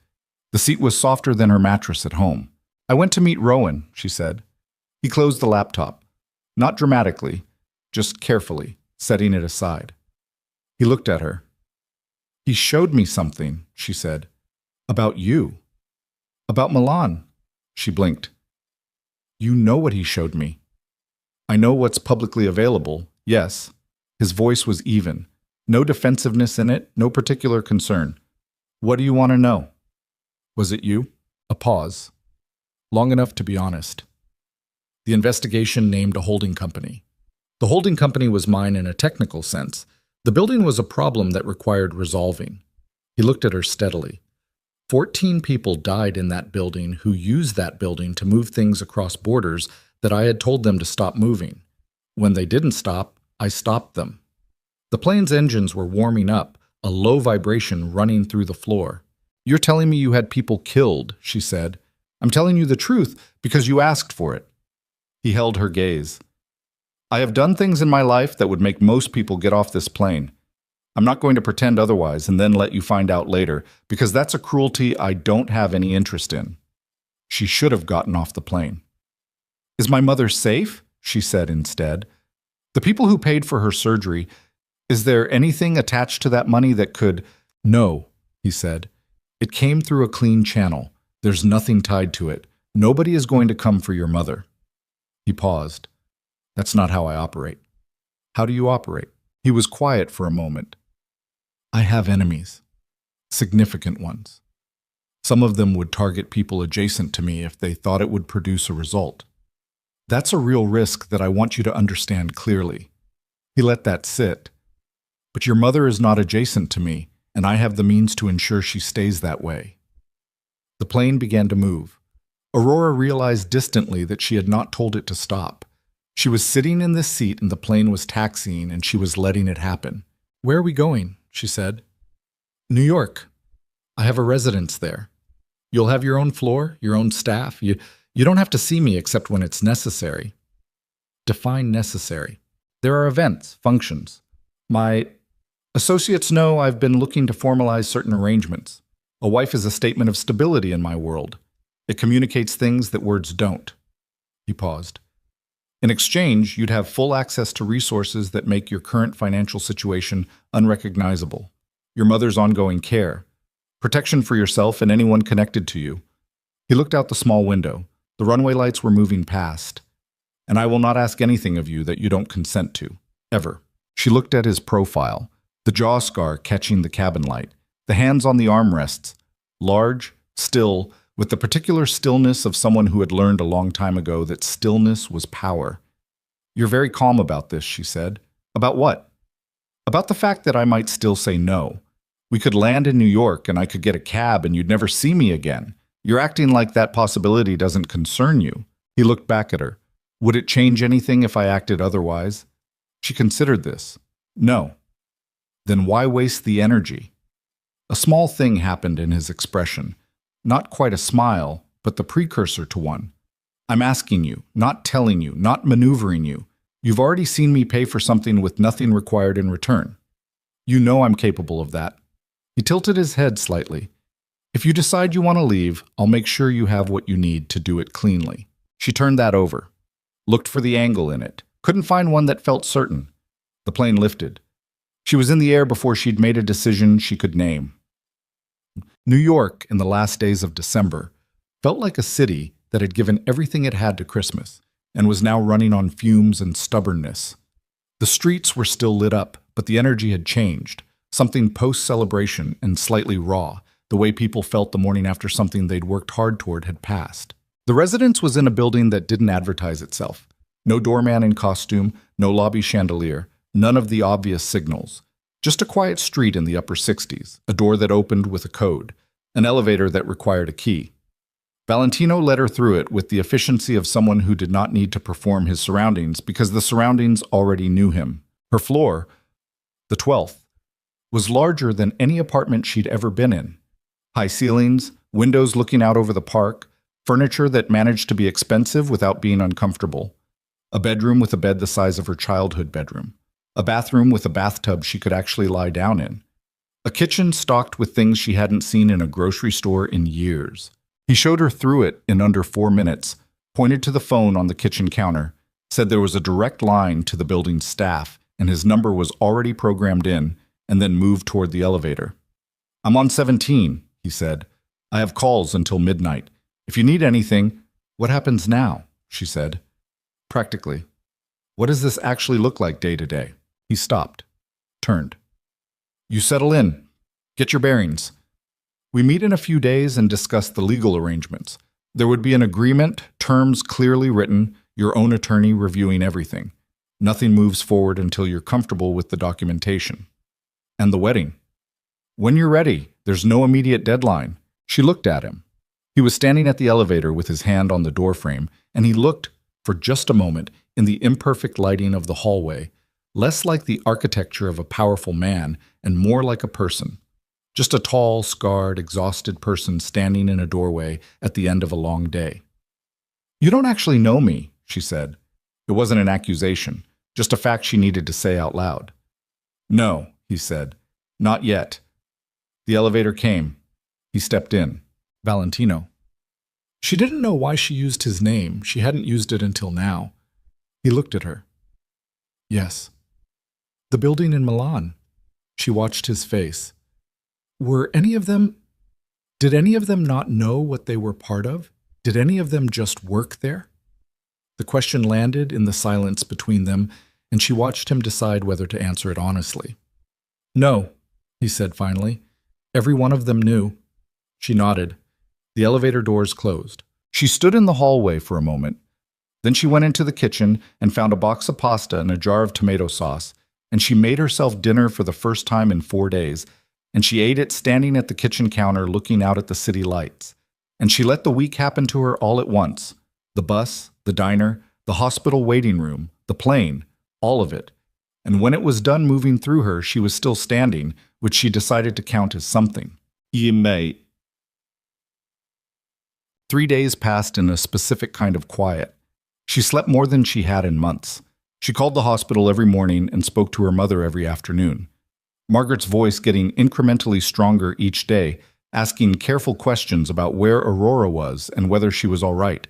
The seat was softer than her mattress at home. I went to meet Rowan, she said. He closed the laptop, not dramatically, just carefully, setting it aside. He looked at her. He showed me something, she said. About you. About Milan. She blinked. You know what he showed me. I know what's publicly available, yes. His voice was even. No defensiveness in it, no particular concern. What do you want to know? Was it you? A pause. Long enough to be honest. The investigation named a holding company. The holding company was mine in a technical sense. The building was a problem that required resolving. He looked at her steadily. 14 people died in that building who used that building to move things across borders that I had told them to stop moving. When they didn't stop, I stopped them. The plane's engines were warming up, a low vibration running through the floor. You're telling me you had people killed, she said. I'm telling you the truth because you asked for it. He held her gaze. I have done things in my life that would make most people get off this plane. I'm not going to pretend otherwise and then let you find out later, because that's a cruelty I don't have any interest in. She should have gotten off the plane. Is my mother safe? She said instead. The people who paid for her surgery, is there anything attached to that money that could… No, he said. It came through a clean channel. There's nothing tied to it. Nobody is going to come for your mother. He paused. That's not how I operate. How do you operate? He was quiet for a moment. I have enemies. Significant ones. Some of them would target people adjacent to me if they thought it would produce a result. That's a real risk that I want you to understand clearly. He let that sit. But your mother is not adjacent to me, and I have the means to ensure she stays that way. The plane began to move. Aurora realized distantly that she had not told it to stop. She was sitting in this seat and the plane was taxiing and she was letting it happen. Where are we going? She said. New York. I have a residence there. You'll have your own floor, your own staff. You don't have to see me except when it's necessary. Define necessary. There are events, functions. My associates know I've been looking to formalize certain arrangements. A wife is a statement of stability in my world. It communicates things that words don't. He paused. In exchange, you'd have full access to resources that make your current financial situation unrecognizable. Your mother's ongoing care. Protection for yourself and anyone connected to you. He looked out the small window. The runway lights were moving past. And I will not ask anything of you that you don't consent to. Ever. She looked at his profile, the jaw scar catching the cabin light, the hands on the armrests, large, still, with the particular stillness of someone who had learned a long time ago that stillness was power. You're very calm about this, she said. About what? About the fact that I might still say no. We could land in New York and I could get a cab and you'd never see me again. You're acting like that possibility doesn't concern you. He looked back at her. Would it change anything if I acted otherwise? She considered this. No. Then why waste the energy? A small thing happened in his expression. Not quite a smile, but the precursor to one. I'm asking you, not telling you, not maneuvering you. You've already seen me pay for something with nothing required in return. You know I'm capable of that. He tilted his head slightly. If you decide you want to leave, I'll make sure you have what you need to do it cleanly. She turned that over, looked for the angle in it, couldn't find one that felt certain. The plane lifted. She was in the air before she'd made a decision she could name. New York, in the last days of December, felt like a city that had given everything it had to Christmas and was now running on fumes and stubbornness. The streets were still lit up, but the energy had changed, something post-celebration and slightly raw, the way people felt the morning after something they'd worked hard toward had passed. The residence was in a building that didn't advertise itself. No doorman in costume, no lobby chandelier, none of the obvious signals. Just a quiet street in the upper 60s, a door that opened with a code, an elevator that required a key. Valentino led her through it with the efficiency of someone who did not need to perform his surroundings because the surroundings already knew him. Her floor, the 12th, was larger than any apartment she'd ever been in. High ceilings, windows looking out over the park, furniture that managed to be expensive without being uncomfortable. A bedroom with a bed the size of her childhood bedroom. A bathroom with a bathtub she could actually lie down in. A kitchen stocked with things she hadn't seen in a grocery store in years. He showed her through it in under 4 minutes, pointed to the phone on the kitchen counter, said there was a direct line to the building's staff and his number was already programmed in, and then moved toward the elevator. "I'm on 17, he said. "I have calls until midnight. If you need anything..." "What happens now?" she said. "Practically. What does this actually look like day to day?" He stopped, turned. "You settle in. Get your bearings. We meet in a few days and discuss the legal arrangements. There would be an agreement, terms clearly written, your own attorney reviewing everything. Nothing moves forward until you're comfortable with the documentation. And the wedding. When you're ready, there's no immediate deadline." She looked at him. He was standing at the elevator with his hand on the doorframe, and he looked, for just a moment, in the imperfect lighting of the hallway, less like the architecture of a powerful man and more like a person. Just a tall, scarred, exhausted person standing in a doorway at the end of a long day. "You don't actually know me," she said. It wasn't an accusation, just a fact she needed to say out loud. "No," he said. "Not yet." The elevator came. He stepped in. Valentino. She didn't know why she used his name. She hadn't used it until now. He looked at her. "Yes." "The building in Milan." She watched his face. Did any of them not know what they were part of? Did any of them just work there? The question landed in the silence between them, and she watched him decide whether to answer it honestly. "No," he said finally. "Every one of them knew." She nodded. The elevator doors closed. She stood in the hallway for a moment. Then she went into the kitchen and found a box of pasta and a jar of tomato sauce, and she made herself dinner for the first time in 4 days, and she ate it standing at the kitchen counter looking out at the city lights. And she let the week happen to her all at once. The bus, the diner, the hospital waiting room, the plane, all of it. And when it was done moving through her, she was still standing, which she decided to count as something. 3 days passed in a specific kind of quiet. She slept more than she had in months. She called the hospital every morning and spoke to her mother every afternoon. Margaret's voice getting incrementally stronger each day, asking careful questions about where Aurora was and whether she was all right.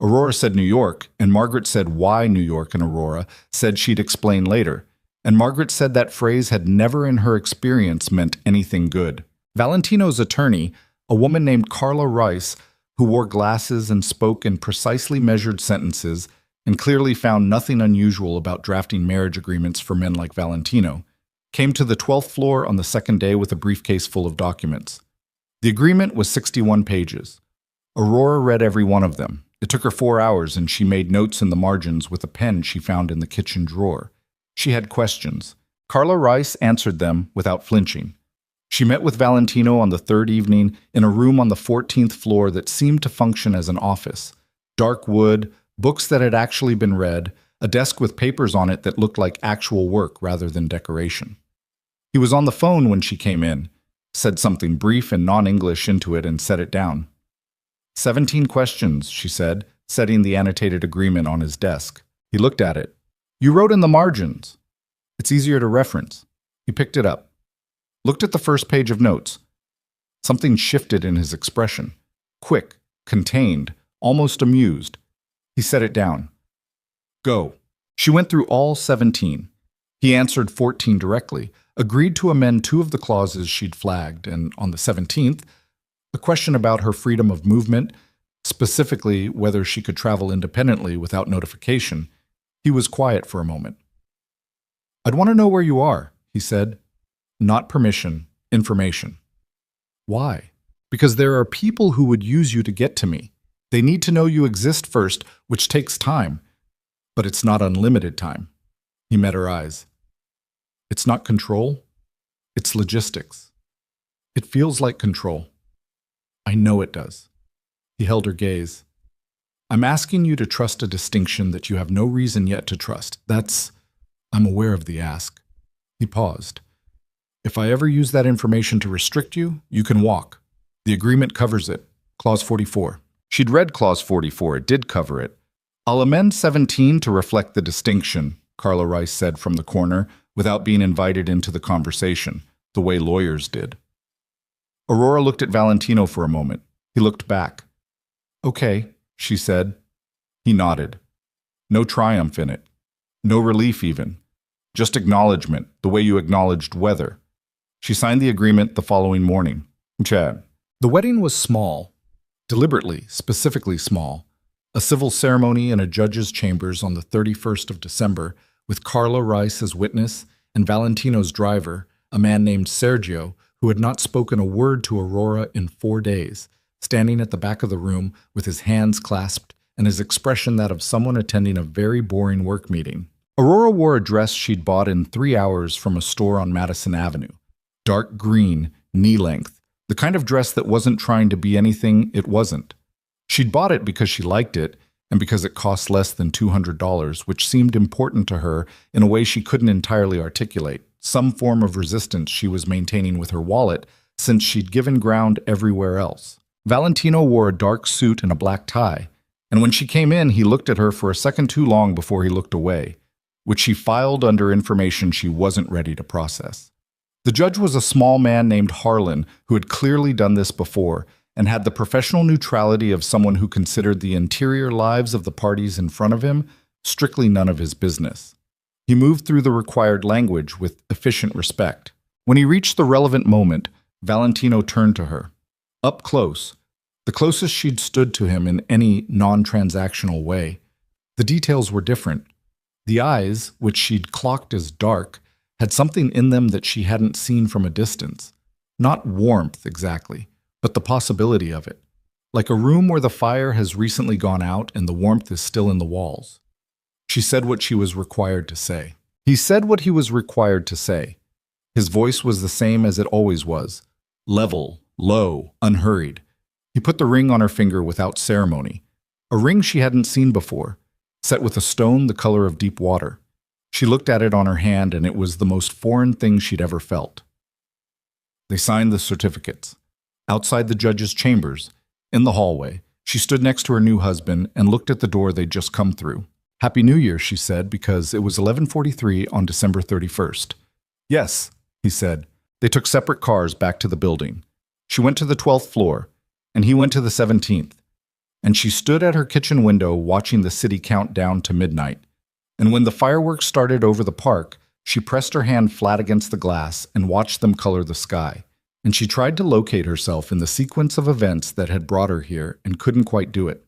Aurora said New York, and Margaret said why New York, and Aurora said she'd explain later. And Margaret said that phrase had never in her experience meant anything good. Valentino's attorney, a woman named Carla Rice, who wore glasses and spoke in precisely measured sentences and clearly found nothing unusual about drafting marriage agreements for men like Valentino, came to the 12th floor on the second day with a briefcase full of documents. The agreement was 61 pages. Aurora read every one of them. It took her 4 hours, and she made notes in the margins with a pen she found in the kitchen drawer. She had questions. Carla Rice answered them without flinching. She met with Valentino on the 3rd evening in a room on the 14th floor that seemed to function as an office. Dark wood, books that had actually been read, a desk with papers on it that looked like actual work rather than decoration. He was on the phone when she came in, said something brief and non-English into it and set it down. 17 questions, she said, setting the annotated agreement on his desk. He looked at it. "You wrote in the margins. It's easier to reference." He picked it up. Looked at the first page of notes. Something shifted in his expression. Quick, contained, almost amused. He set it down. Go. She went through all 17. He answered 14 directly, agreed to amend 2 of the clauses she'd flagged, and on the 17th, a question about her freedom of movement, specifically whether she could travel independently without notification, he was quiet for a moment. I'd want to know where you are, he said. Not permission, information. Why? Because there are people who would use you to get to me. They need to know you exist first, which takes time. But it's not unlimited time. He met her eyes. It's not control. It's logistics. It feels like control. I know it does. He held her gaze. I'm asking you to trust a distinction that you have no reason yet to trust. I'm aware of the ask. He paused. If I ever use that information to restrict you, you can walk. The agreement covers it. Clause 44. She'd read Clause 44. It did cover it. I'll amend 17 to reflect the distinction, Carla Rice said from the corner, without being invited into the conversation, the way lawyers did. Aurora looked at Valentino for a moment. He looked back. Okay, she said. He nodded. No triumph in it. No relief even. Just acknowledgement, the way you acknowledged weather. She signed the agreement the following morning. Chad. The wedding was small. Deliberately, specifically small. A civil ceremony in a judge's chambers on the 31st of December, with Carla Rice as witness and Valentino's driver, a man named Sergio, who had not spoken a word to Aurora in 4 days, standing at the back of the room with his hands clasped and his expression that of someone attending a very boring work meeting. Aurora wore a dress she'd bought in 3 hours from a store on Madison Avenue. Dark green, knee-length, the kind of dress that wasn't trying to be anything it wasn't. She'd bought it because she liked it and because it cost less than $200, which seemed important to her in a way she couldn't entirely articulate, some form of resistance she was maintaining with her wallet since she'd given ground everywhere else. Valentino wore a dark suit and a black tie, and when she came in, he looked at her for a second too long before he looked away, which she filed under information she wasn't ready to process. The judge was a small man named Harlan who had clearly done this before and had the professional neutrality of someone who considered the interior lives of the parties in front of him strictly none of his business. He moved through the required language with efficient respect. When he reached the relevant moment, Valentino turned to her. Up close, the closest she'd stood to him in any non-transactional way. The details were different. The eyes, which she'd clocked as dark, had something in them that she hadn't seen from a distance. Not warmth, exactly, but the possibility of it. Like a room where the fire has recently gone out and the warmth is still in the walls. She said what she was required to say. He said what he was required to say. His voice was the same as it always was. Level, low, unhurried. He put the ring on her finger without ceremony. A ring she hadn't seen before, set with a stone the color of deep water. She looked at it on her hand, and it was the most foreign thing she'd ever felt. They signed the certificates. Outside the judge's chambers, in the hallway, she stood next to her new husband and looked at the door they'd just come through. Happy New Year, she said, because it was 11:43 on December 31st. Yes, he said. They took separate cars back to the building. She went to the 12th floor, and he went to the 17th. And she stood at her kitchen window watching the city count down to midnight. And when the fireworks started over the park, she pressed her hand flat against the glass and watched them color the sky. And she tried to locate herself in the sequence of events that had brought her here and couldn't quite do it.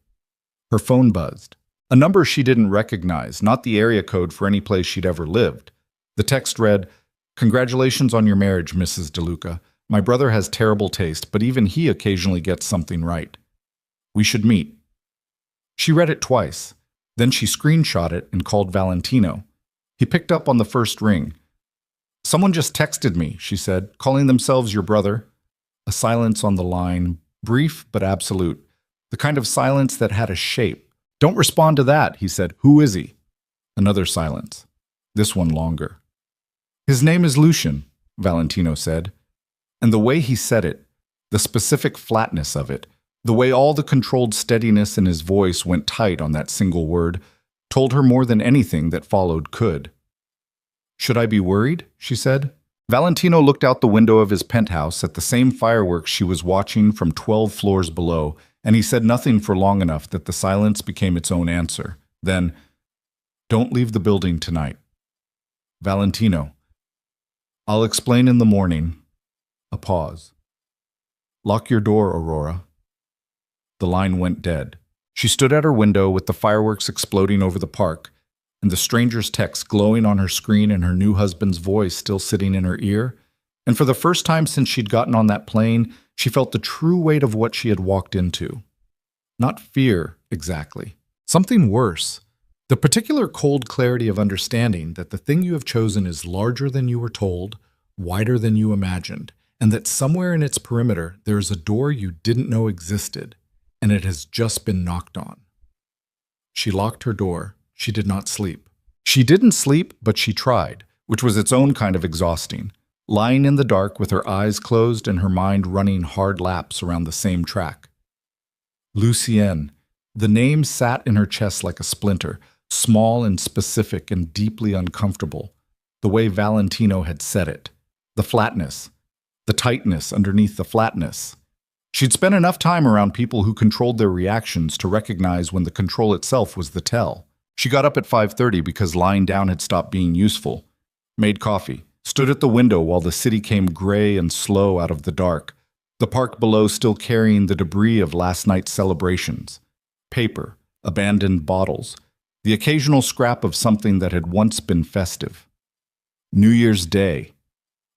Her phone buzzed. A number she didn't recognize, not the area code for any place she'd ever lived. The text read, "Congratulations on your marriage, Mrs. DeLuca. My brother has terrible taste, but even he occasionally gets something right. We should meet." She read it twice. Then she screenshot it and called Valentino. He picked up on the first ring. "Someone just texted me," she said, "calling themselves your brother." A silence on the line, brief but absolute. The kind of silence that had a shape. "Don't respond to that," he said. "Who is he?" Another silence. This one longer. "His name is Lucian," Valentino said. And the way he said it, the specific flatness of it, the way all the controlled steadiness in his voice went tight on that single word, told her more than anything that followed could. "Should I be worried?" she said. Valentino looked out the window of his penthouse at the same fireworks she was watching from 12 floors below and he said nothing for long enough that the silence became its own answer. Then, "Don't leave the building tonight." "Valentino, I'll explain in the morning." A pause. "Lock your door, Aurora." The line went dead. She stood at her window with the fireworks exploding over the park, and the stranger's text glowing on her screen and her new husband's voice still sitting in her ear. And for the first time since she'd gotten on that plane, she felt the true weight of what she had walked into. Not fear, exactly. Something worse. The particular cold clarity of understanding that the thing you have chosen is larger than you were told, wider than you imagined, and that somewhere in its perimeter there is a door you didn't know existed, and it has just been knocked on. She locked her door. She did not sleep. She didn't sleep, but she tried, which was its own kind of exhausting, lying in the dark with her eyes closed and her mind running hard laps around the same track. Lucienne. The name sat in her chest like a splinter, small and specific and deeply uncomfortable, the way Valentino had said it. The flatness, the tightness underneath the flatness. She'd spent enough time around people who controlled their reactions to recognize when the control itself was the tell. She got up at 5:30 because lying down had stopped being useful, made coffee, stood at the window while the city came gray and slow out of the dark, the park below still carrying the debris of last night's celebrations. Paper, abandoned bottles, the occasional scrap of something that had once been festive. New Year's Day.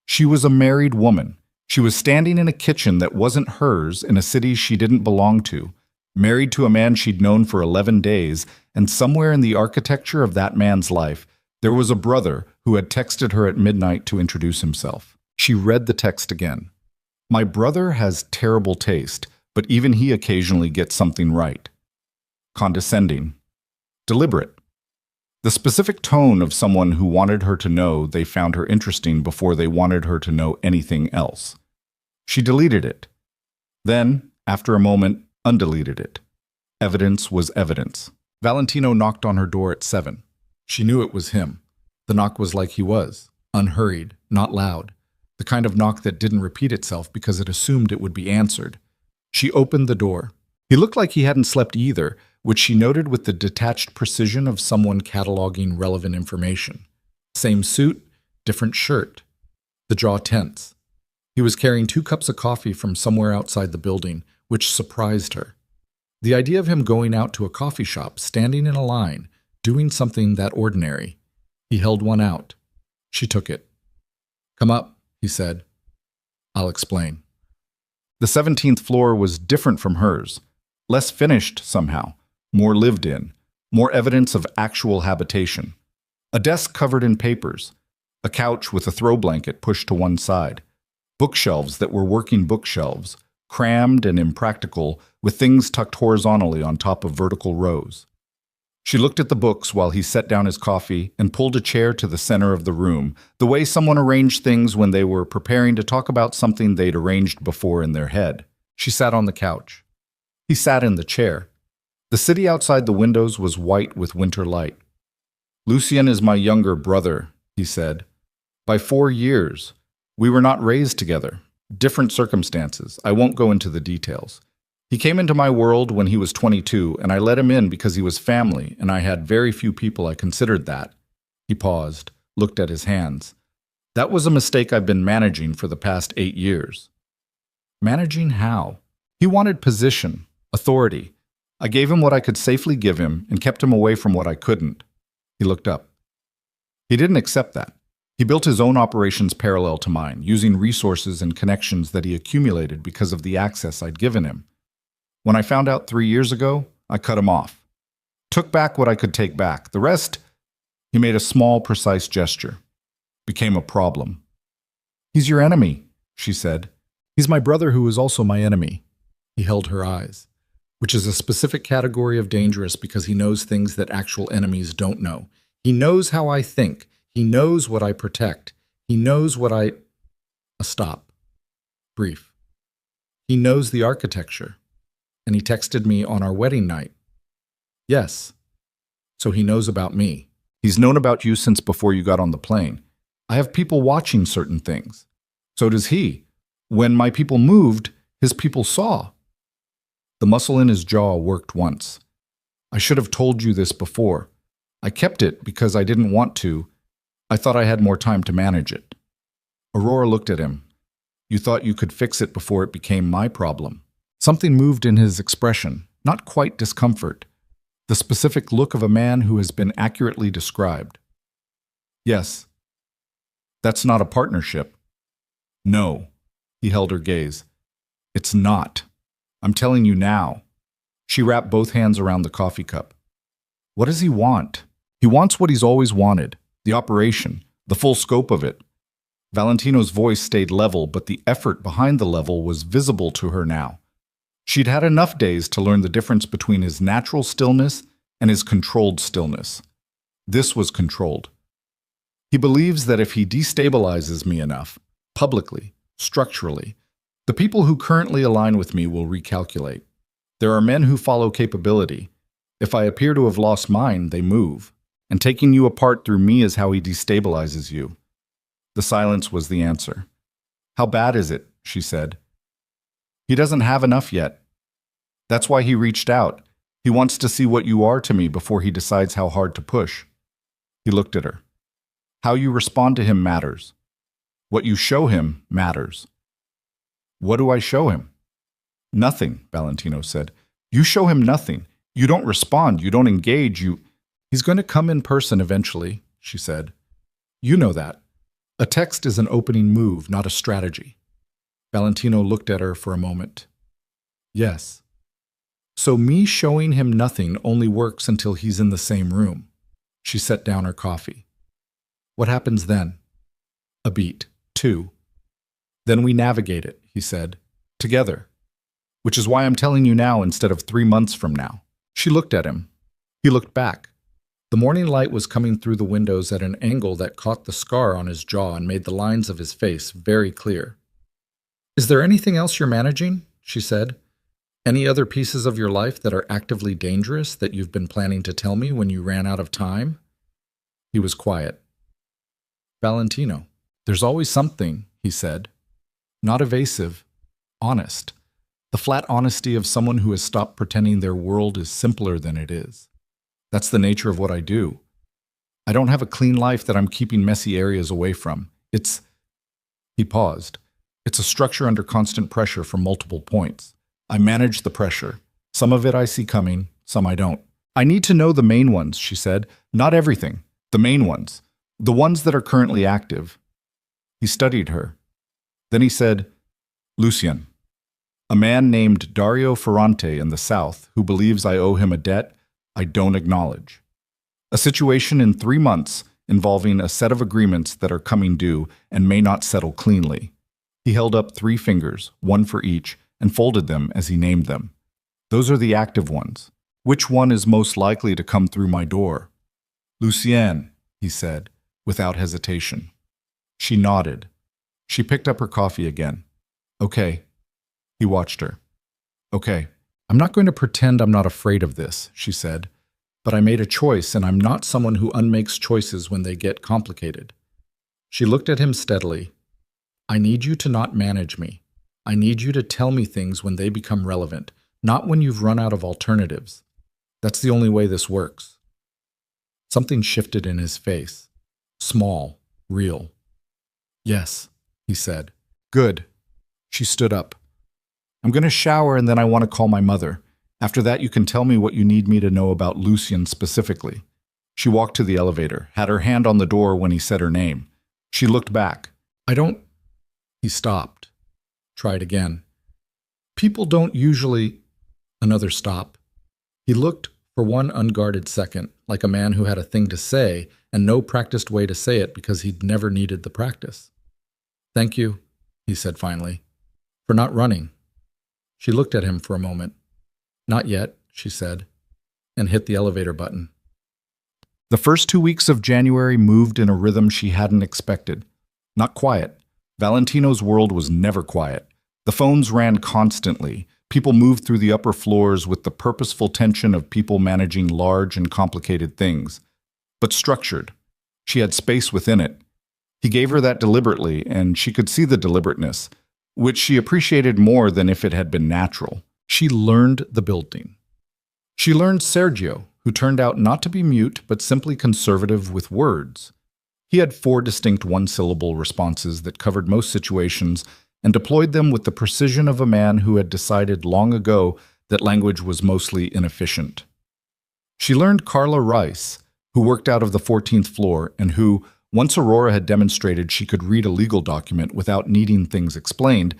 She was a married woman. She was standing in a kitchen that wasn't hers in a city she didn't belong to, married to a man she'd known for 11 days, and somewhere in the architecture of that man's life, there was a brother who had texted her at midnight to introduce himself. She read the text again. "My brother has terrible taste, but even he occasionally gets something right." Condescending. Deliberate. The specific tone of someone who wanted her to know they found her interesting before they wanted her to know anything else. She deleted it. Then, after a moment, undeleted it. Evidence was evidence. Valentino knocked on her door at 7. She knew it was him. The knock was like he was, unhurried, not loud, the kind of knock that didn't repeat itself because it assumed it would be answered. She opened the door. He looked like he hadn't slept either, which she noted with the detached precision of someone cataloging relevant information. Same suit, different shirt. The jaw tense. He was carrying 2 cups of coffee from somewhere outside the building, which surprised her. The idea of him going out to a coffee shop, standing in a line, doing something that ordinary. He held one out. She took it. "Come up," he said. "I'll explain." The 17th floor was different from hers, less finished somehow, more lived in, more evidence of actual habitation. A desk covered in papers, a couch with a throw blanket pushed to one side, bookshelves that were working bookshelves, crammed and impractical, with things tucked horizontally on top of vertical rows. She looked at the books while he set down his coffee and pulled a chair to the center of the room, the way someone arranged things when they were preparing to talk about something they'd arranged before in their head. She sat on the couch. He sat in the chair. The city outside the windows was white with winter light. "Lucien is my younger brother," he said. "By 4 years. We were not raised together. Different circumstances. I won't go into the details. He came into my world when he was 22, and I let him in because he was family, and I had very few people I considered that." He paused, looked at his hands. "That was a mistake I've been managing for the past 8 years." Managing how? He wanted position, authority. I gave him what I could safely give him and kept him away from what I couldn't. He looked up. He didn't accept that. He built his own operations parallel to mine, using resources and connections that he accumulated because of the access I'd given him. When I found out 3 years ago, I cut him off. Took back what I could take back. The rest, he made a small, precise gesture. Became a problem. "He's your enemy," she said. "He's my brother who is also my enemy." He held her eyes, which is a specific category of dangerous because he knows things that actual enemies don't know. He knows how I think. He knows what I protect. He knows what I... A stop. Brief. He knows the architecture. And he texted me on our wedding night. Yes. So he knows about me. He's known about you since before you got on the plane. I have people watching certain things. So does he. When my people moved, his people saw. The muscle in his jaw worked once. I should have told you this before. I kept it because I didn't want to. I thought I had more time to manage it. Aurora looked at him. You thought you could fix it before it became my problem. Something moved in his expression, not quite discomfort. The specific look of a man who has been accurately described. Yes. That's not a partnership. No. He held her gaze. It's not. I'm telling you now. She wrapped both hands around the coffee cup. What does he want? He wants what he's always wanted. The operation. The full scope of it. Valentino's voice stayed level, but the effort behind the level was visible to her now. She'd had enough days to learn the difference between his natural stillness and his controlled stillness. This was controlled. He believes that if he destabilizes me enough, publicly, structurally, the people who currently align with me will recalculate. There are men who follow capability. If I appear to have lost mine, they move. And taking you apart through me is how he destabilizes you. The silence was the answer. How bad is it? She said. He doesn't have enough yet. That's why he reached out. He wants to see what you are to me before he decides how hard to push. He looked at her. How you respond to him matters. What you show him matters. What do I show him? Nothing, Valentino said. You show him nothing. You don't respond. You don't engage. He's going to come in person eventually, she said. You know that. A text is an opening move, not a strategy. Valentino looked at her for a moment. Yes. So me showing him nothing only works until he's in the same room. She set down her coffee. What happens then? A beat. 2. Then we navigate it, he said. Together. Which is why I'm telling you now instead of 3 months from now. She looked at him. He looked back. The morning light was coming through the windows at an angle that caught the scar on his jaw and made the lines of his face very clear. Is there anything else you're managing? She said. Any other pieces of your life that are actively dangerous that you've been planning to tell me when you ran out of time? He was quiet. Valentino, there's always something, he said. Not evasive, honest. The flat honesty of someone who has stopped pretending their world is simpler than it is. That's the nature of what I do. I don't have a clean life that I'm keeping messy areas away from. He paused. It's a structure under constant pressure from multiple points. I manage the pressure. Some of it I see coming, some I don't. I need to know the main ones, she said. Not everything. The main ones. The ones that are currently active. He studied her. Then he said, Lucien, a man named Dario Ferrante in the South who believes I owe him a debt I don't acknowledge. A situation in 3 months involving a set of agreements that are coming due and may not settle cleanly. He held up 3 fingers, one for each, and folded them as he named them. Those are the active ones. Which one is most likely to come through my door? Lucien, he said, without hesitation. She nodded. She picked up her coffee again. Okay. He watched her. Okay. I'm not going to pretend I'm not afraid of this, she said, but I made a choice and I'm not someone who unmakes choices when they get complicated. She looked at him steadily. I need you to not manage me. I need you to tell me things when they become relevant, not when you've run out of alternatives. That's the only way this works. Something shifted in his face. Small, real. Yes, he said. Good. She stood up. I'm going to shower and then I want to call my mother. After that, you can tell me what you need me to know about Lucien specifically. She walked to the elevator, had her hand on the door when he said her name. She looked back. He stopped. Tried again. People don't usually... Another stop. He looked for one unguarded second, like a man who had a thing to say and no practiced way to say it because he'd never needed the practice. Thank you, he said finally, for not running. She looked at him for a moment. Not yet, she said, and hit the elevator button. The first 2 weeks of January moved in a rhythm she hadn't expected. Not quiet. Valentino's world was never quiet. The phones ran constantly. People moved through the upper floors with the purposeful tension of people managing large and complicated things. But structured. She had space within it. He gave her that deliberately, and she could see the deliberateness, which she appreciated more than if it had been natural. She learned the building. She learned Sergio, who turned out not to be mute but simply conservative with words. He had 4 distinct one-syllable responses that covered most situations and deployed them with the precision of a man who had decided long ago that language was mostly inefficient. She learned Carla Rice, who worked out of the 14th floor and who, once Aurora had demonstrated she could read a legal document without needing things explained,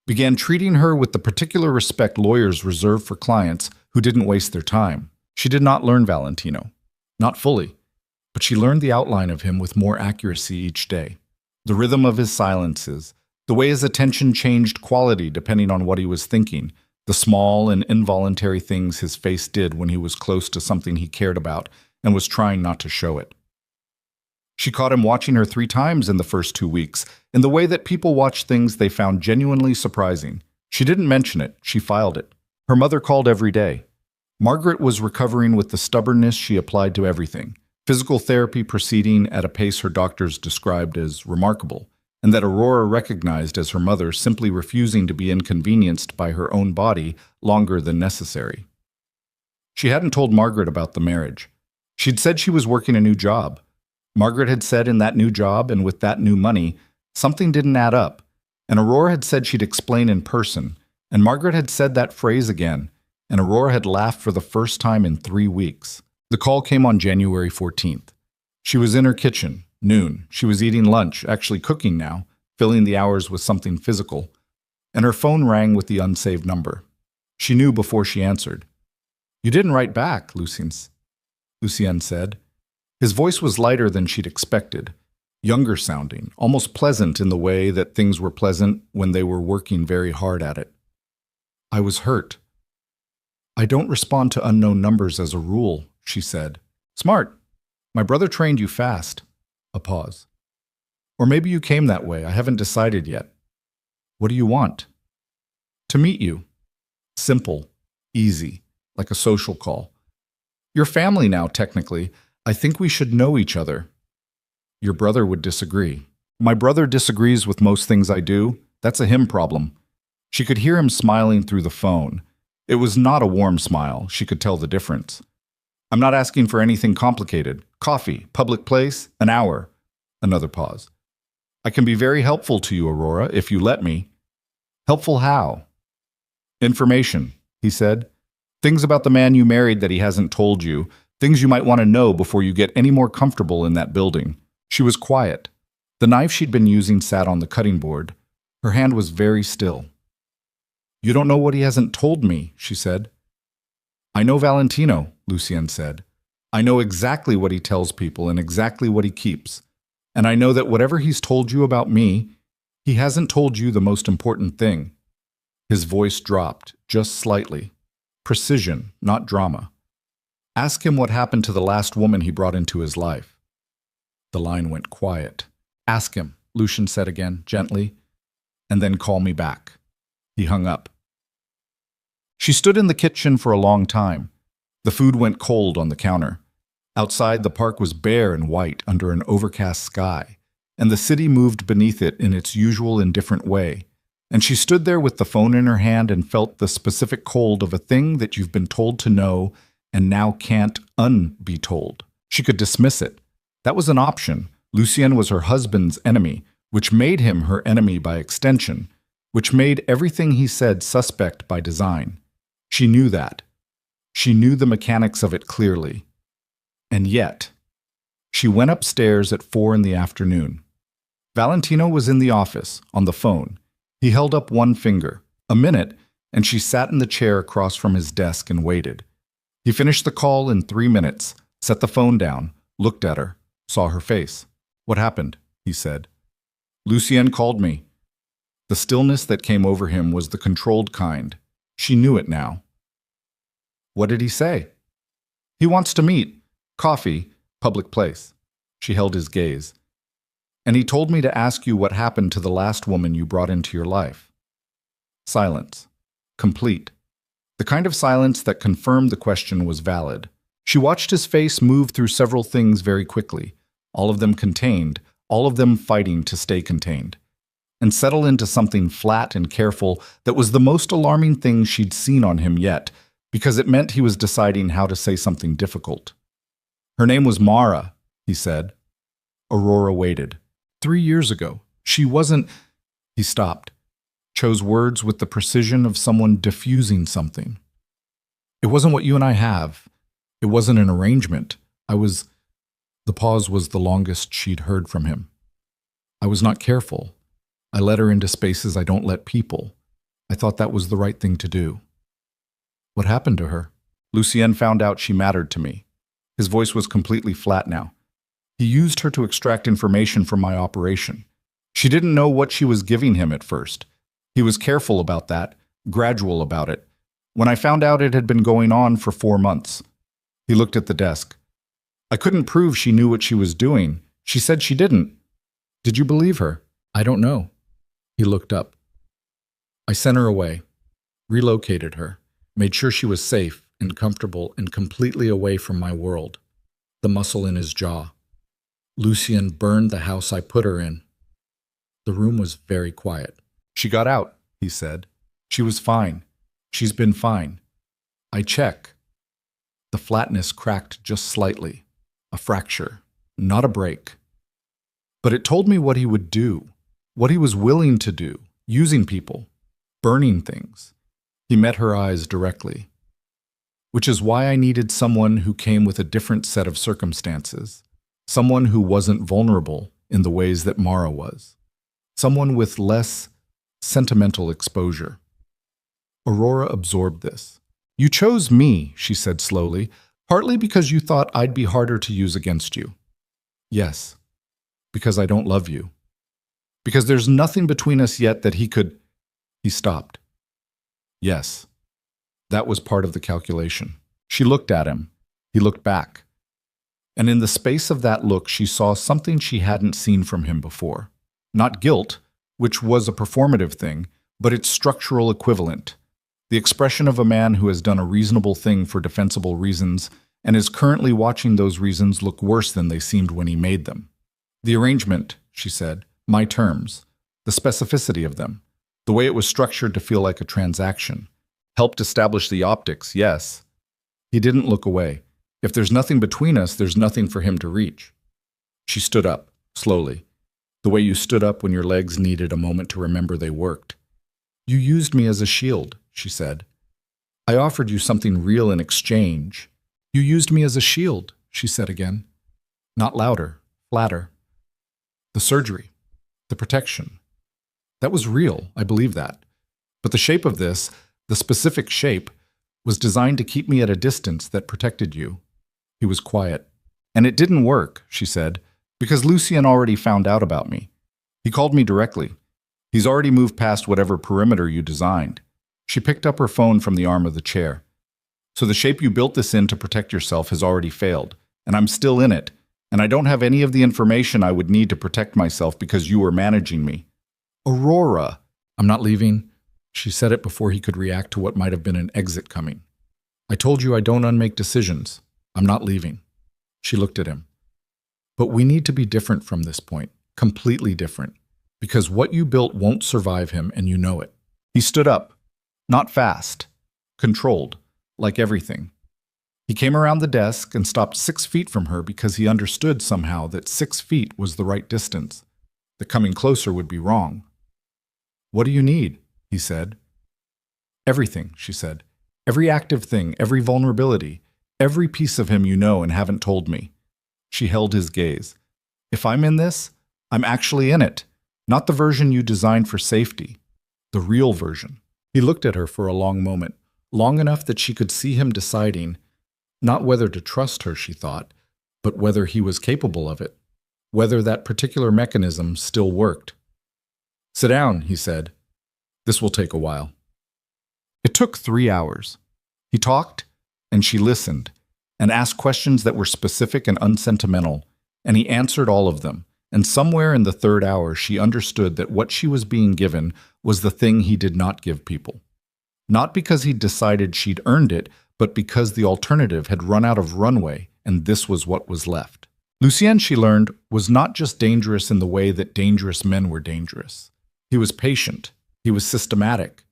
began treating her with the particular respect lawyers reserve for clients who didn't waste their time. She did not learn Valentino. Not fully. But she learned the outline of him with more accuracy each day. The rhythm of his silences, the way his attention changed quality depending on what he was thinking, the small and involuntary things his face did when he was close to something he cared about and was trying not to show it. She caught him watching her 3 times in the first 2 weeks, in the way that people watch things they found genuinely surprising. She didn't mention it, she filed it. Her mother called every day. Margaret was recovering with the stubbornness she applied to everything. Physical therapy proceeding at a pace her doctors described as remarkable, and that Aurora recognized as her mother simply refusing to be inconvenienced by her own body longer than necessary. She hadn't told Margaret about the marriage. She'd said she was working a new job. Margaret had said in that new job and with that new money, something didn't add up, and Aurora had said she'd explain in person, and Margaret had said that phrase again, and Aurora had laughed for the first time in 3 weeks. The call came on January 14th. She was in her kitchen, noon. She was eating lunch, actually cooking now, filling the hours with something physical. And her phone rang with the unsaved number. She knew before she answered. "You didn't write back," Lucien said. His voice was lighter than she'd expected, younger sounding, almost pleasant in the way that things were pleasant when they were working very hard at it. "I was hurt." "I don't respond to unknown numbers as a rule," she said. "Smart. My brother trained you fast." A pause. "Or maybe you came that way. I haven't decided yet." "What do you want?" "To meet you." Simple, easy, like a social call. "You're family now, technically. I think we should know each other." "Your brother would disagree." "My brother disagrees with most things I do. That's a him problem." She could hear him smiling through the phone. It was not a warm smile. She could tell the difference. "I'm not asking for anything complicated. Coffee, public place, an hour." Another pause. "I can be very helpful to you, Aurora, if you let me." "Helpful how?" "Information," he said. "Things about the man you married that he hasn't told you. Things you might want to know before you get any more comfortable in that building." She was quiet. The knife she'd been using sat on the cutting board. Her hand was very still. "You don't know what he hasn't told me," she said. "I know Valentino," Lucien said. "I know exactly what he tells people and exactly what he keeps. And I know that whatever he's told you about me, he hasn't told you the most important thing." His voice dropped, just slightly. Precision, not drama. "Ask him what happened to the last woman he brought into his life." The line went quiet. "Ask him," Lucien said again, gently. "And then call me back." He hung up. She stood in the kitchen for a long time. The food went cold on the counter. Outside, the park was bare and white under an overcast sky, and the city moved beneath it in its usual indifferent way. And she stood there with the phone in her hand and felt the specific cold of a thing that you've been told to know and now can't be told. She could dismiss it. That was an option. Lucien was her husband's enemy, which made him her enemy by extension, which made everything he said suspect by design. She knew that. She knew the mechanics of it clearly. And yet, she went upstairs at 4 in the afternoon. Valentino was in the office, on the phone. He held up one finger. A minute, and she sat in the chair across from his desk and waited. He finished the call in 3 minutes, set the phone down, looked at her, saw her face. "What happened?" he said. "Lucien called me." The stillness that came over him was the controlled kind. She knew it now. "What did he say?" "He wants to meet. Coffee, public place." She held his gaze. "And he told me to ask you what happened to the last woman you brought into your life." Silence. Complete. The kind of silence that confirmed the question was valid. She watched his face move through several things very quickly, all of them contained, all of them fighting to stay contained. and settle into something flat and careful that was the most alarming thing she'd seen on him yet, because it meant he was deciding how to say something difficult. Her name was Mara, he said. Aurora waited. 3 years ago. She wasn't... He stopped, chose words with the precision of someone diffusing something. It wasn't what you and I have. It wasn't an arrangement. The pause was the longest she'd heard from him. I was not careful. I let her into spaces I don't let people. I thought that was the right thing to do. What happened to her? Lucien found out she mattered to me. His voice was completely flat now. He used her to extract information from my operation. She didn't know what she was giving him at first. He was careful about that, gradual about it. When I found out it had been going on for 4 months. He looked at the desk. I couldn't prove she knew what she was doing. She said she didn't. Did you believe her? I don't know. He looked up. I sent her away, relocated her, made sure she was safe and comfortable and completely away from my world. The muscle in his jaw. Lucien burned the house I put her in. The room was very quiet. She got out, he said. She was fine. She's been fine. I check. The flatness cracked just slightly. A fracture, not a break. But it told me what he would do, what he was willing to do, using people, burning things. He met her eyes directly. Which is why I needed someone who came with a different set of circumstances. Someone who wasn't vulnerable in the ways that Mara was. Someone with less sentimental exposure. Aurora absorbed this. You chose me, she said slowly, partly because you thought I'd be harder to use against you. Yes, because I don't love you. Because there's nothing between us yet that he could... He stopped. Yes, that was part of the calculation. She looked at him. He looked back. And in the space of that look, she saw something she hadn't seen from him before. Not guilt, which was a performative thing, but its structural equivalent. The expression of a man who has done a reasonable thing for defensible reasons and is currently watching those reasons look worse than they seemed when he made them. The arrangement, she said, my terms, the specificity of them, the way it was structured to feel like a transaction, helped establish the optics, yes. He didn't look away. If there's nothing between us, there's nothing for him to reach. She stood up, slowly, the way you stood up when your legs needed a moment to remember they worked. You used me as a shield, she said. I offered you something real in exchange. You used me as a shield, she said again. Not louder, flatter. The surgery, the protection. That was real, I believe that. But the shape of this, the specific shape, was designed to keep me at a distance that protected you. He was quiet. And it didn't work, she said, because Lucien already found out about me. He called me directly. He's already moved past whatever perimeter you designed. She picked up her phone from the arm of the chair. So the shape you built this in to protect yourself has already failed, and I'm still in it, and I don't have any of the information I would need to protect myself because you were managing me. Aurora! I'm not leaving. She said it before he could react to what might have been an exit coming. I told you I don't unmake decisions. I'm not leaving. She looked at him. But we need to be different from this point, completely different, because what you built won't survive him and you know it. He stood up, not fast, controlled, like everything. He came around the desk and stopped 6 feet from her because he understood somehow that 6 feet was the right distance, that coming closer would be wrong. What do you need? He said. Everything, she said. Every active thing, every vulnerability, every piece of him you know and haven't told me. She held his gaze. If I'm in this, I'm actually in it. Not the version you designed for safety. The real version. He looked at her for a long moment, long enough that she could see him deciding, not whether to trust her, she thought, but whether he was capable of it, whether that particular mechanism still worked. Sit down, he said. This will take a while. It took 3 hours. He talked, and she listened, and asked questions that were specific and unsentimental, and he answered all of them, and somewhere in the 3rd hour she understood that what she was being given was the thing he did not give people. Not because he decided she'd earned it, but because the alternative had run out of runway, and this was what was left. Lucien, she learned, was not just dangerous in the way that dangerous men were dangerous. He was patient. He was systematic.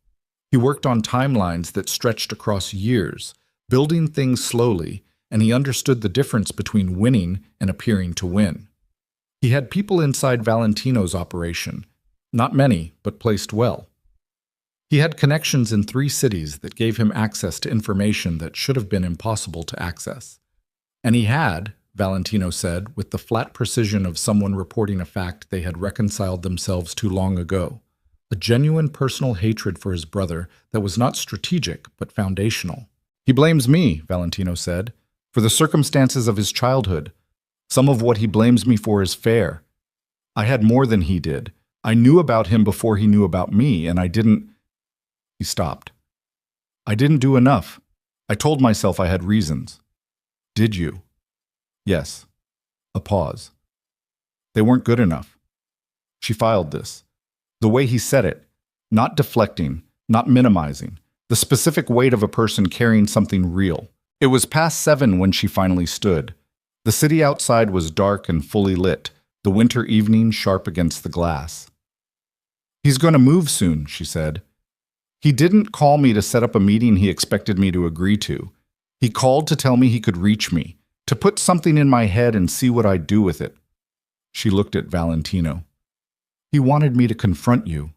He worked on timelines that stretched across years, building things slowly, and he understood the difference between winning and appearing to win. He had people inside Valentino's operation, not many, but placed well. He had connections in 3 cities that gave him access to information that should have been impossible to access. And he had, Valentino said, with the flat precision of someone reporting a fact they had reconciled themselves to long ago, a genuine personal hatred for his brother that was not strategic but foundational. He blames me, Valentino said, for the circumstances of his childhood. Some of what he blames me for is fair. I had more than he did. I knew about him before he knew about me, and I didn't... He stopped. I didn't do enough. I told myself I had reasons. Did you? Yes. A pause. They weren't good enough. She filed this. The way he said it, not deflecting, not minimizing, the specific weight of a person carrying something real. It was past 7 when she finally stood. The city outside was dark and fully lit, the winter evening sharp against the glass. He's going to move soon, she said. He didn't call me to set up a meeting he expected me to agree to. He called to tell me he could reach me, to put something in my head and see what I'd do with it. She looked at Valentino. He wanted me to confront you.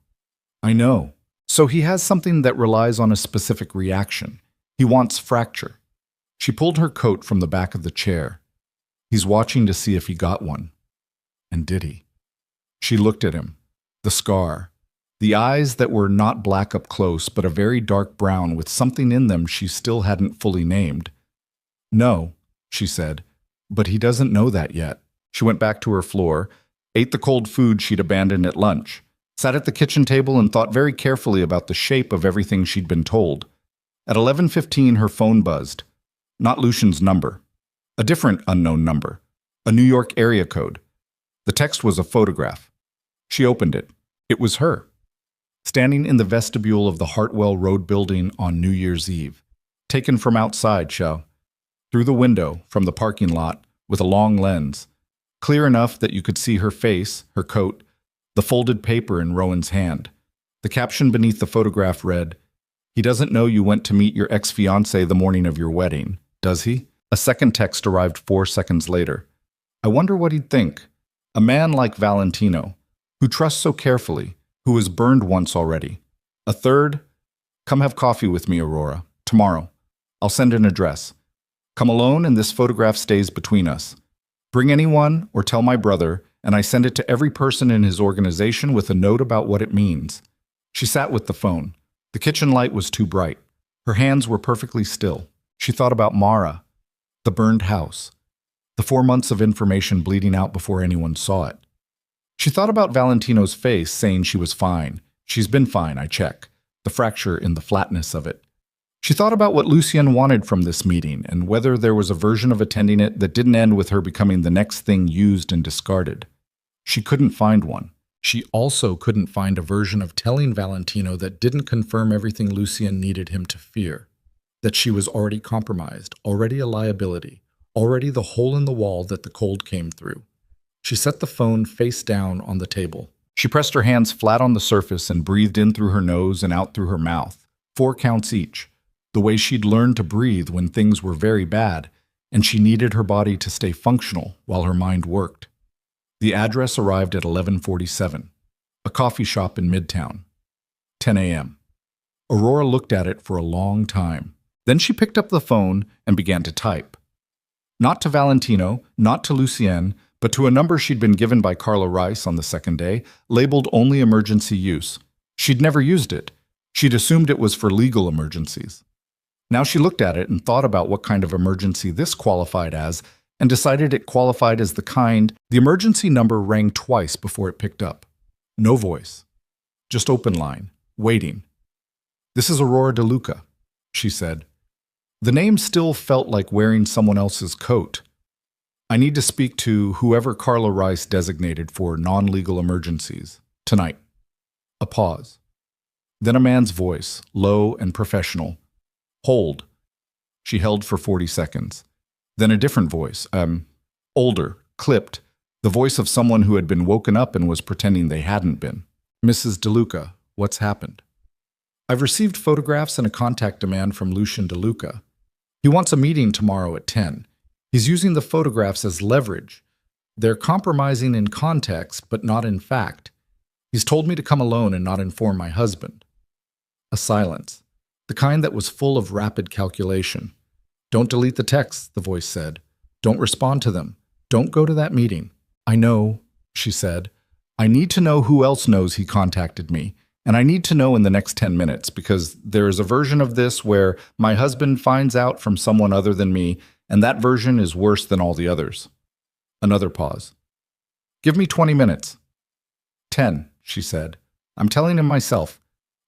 I know. So he has something that relies on a specific reaction. He wants fracture. She pulled her coat from the back of the chair. He's watching to see if he got one. And did he? She looked at him. The scar. The eyes that were not black up close, but a very dark brown with something in them she still hadn't fully named. No, she said, but he doesn't know that yet. She went back to her floor, ate the cold food she'd abandoned at lunch, sat at the kitchen table and thought very carefully about the shape of everything she'd been told. At 11:15, her phone buzzed. Not Lucian's number. A different unknown number. A New York area code. The text was a photograph. She opened it. It was her. Standing in the vestibule of the Hartwell Road building on New Year's Eve. Taken from outside, Xiao. Through the window, from the parking lot, with a long lens. Clear enough that you could see her face, her coat, the folded paper in Rowan's hand. The caption beneath the photograph read, "He doesn't know you went to meet your ex-fiancée the morning of your wedding, does he?" A second text arrived 4 seconds later. I wonder what he'd think. A man like Valentino, who trusts so carefully, who was burned once already. A third, come have coffee with me, Aurora, tomorrow. I'll send an address. Come alone and this photograph stays between us. Bring anyone or tell my brother, and I send it to every person in his organization with a note about what it means. She sat with the phone. The kitchen light was too bright. Her hands were perfectly still. She thought about Mara, the burned house, the 4 months of information bleeding out before anyone saw it. She thought about Valentino's face saying she was fine. She's been fine, I check. The fracture in the flatness of it. She thought about what Lucien wanted from this meeting and whether there was a version of attending it that didn't end with her becoming the next thing used and discarded. She couldn't find one. She also couldn't find a version of telling Valentino that didn't confirm everything Lucien needed him to fear. That she was already compromised, already a liability, already the hole in the wall that the cold came through. She set the phone face down on the table. She pressed her hands flat on the surface and breathed in through her nose and out through her mouth, 4 counts each, the way she'd learned to breathe when things were very bad, and she needed her body to stay functional while her mind worked. The address arrived at 11:47, a coffee shop in Midtown. 10 a.m. Aurora looked at it for a long time. Then she picked up the phone and began to type. Not to Valentino, not to Lucien, but to a number she'd been given by Carla Rice on the second day, labeled only emergency use. She'd never used it. She'd assumed it was for legal emergencies. Now she looked at it and thought about what kind of emergency this qualified as, and decided it qualified as the kind. The emergency number rang twice before it picked up. No voice. Just open line. Waiting. "This is Aurora DeLuca," she said. The name still felt like wearing someone else's coat. "I need to speak to whoever Carla Rice designated for non-legal emergencies. Tonight." A pause. Then a man's voice, low and professional. "Hold." She held for 40 seconds. Then a different voice, older, clipped, the voice of someone who had been woken up and was pretending they hadn't been. Mrs. DeLuca, what's happened? I've received photographs and a contact demand from Lucian DeLuca. He wants a meeting tomorrow at 10. He's using the photographs as leverage. They're compromising in context, but not in fact. He's told me to come alone and not inform my husband. A silence, the kind that was full of rapid calculation. Don't delete the texts, the voice said. Don't respond to them. Don't go to that meeting. I know, she said. I need to know who else knows he contacted me. And I need to know in the next 10 minutes, because there is a version of this where my husband finds out from someone other than me, and that version is worse than all the others. Another pause. Give me 20 minutes. 10, she said. I'm telling him myself.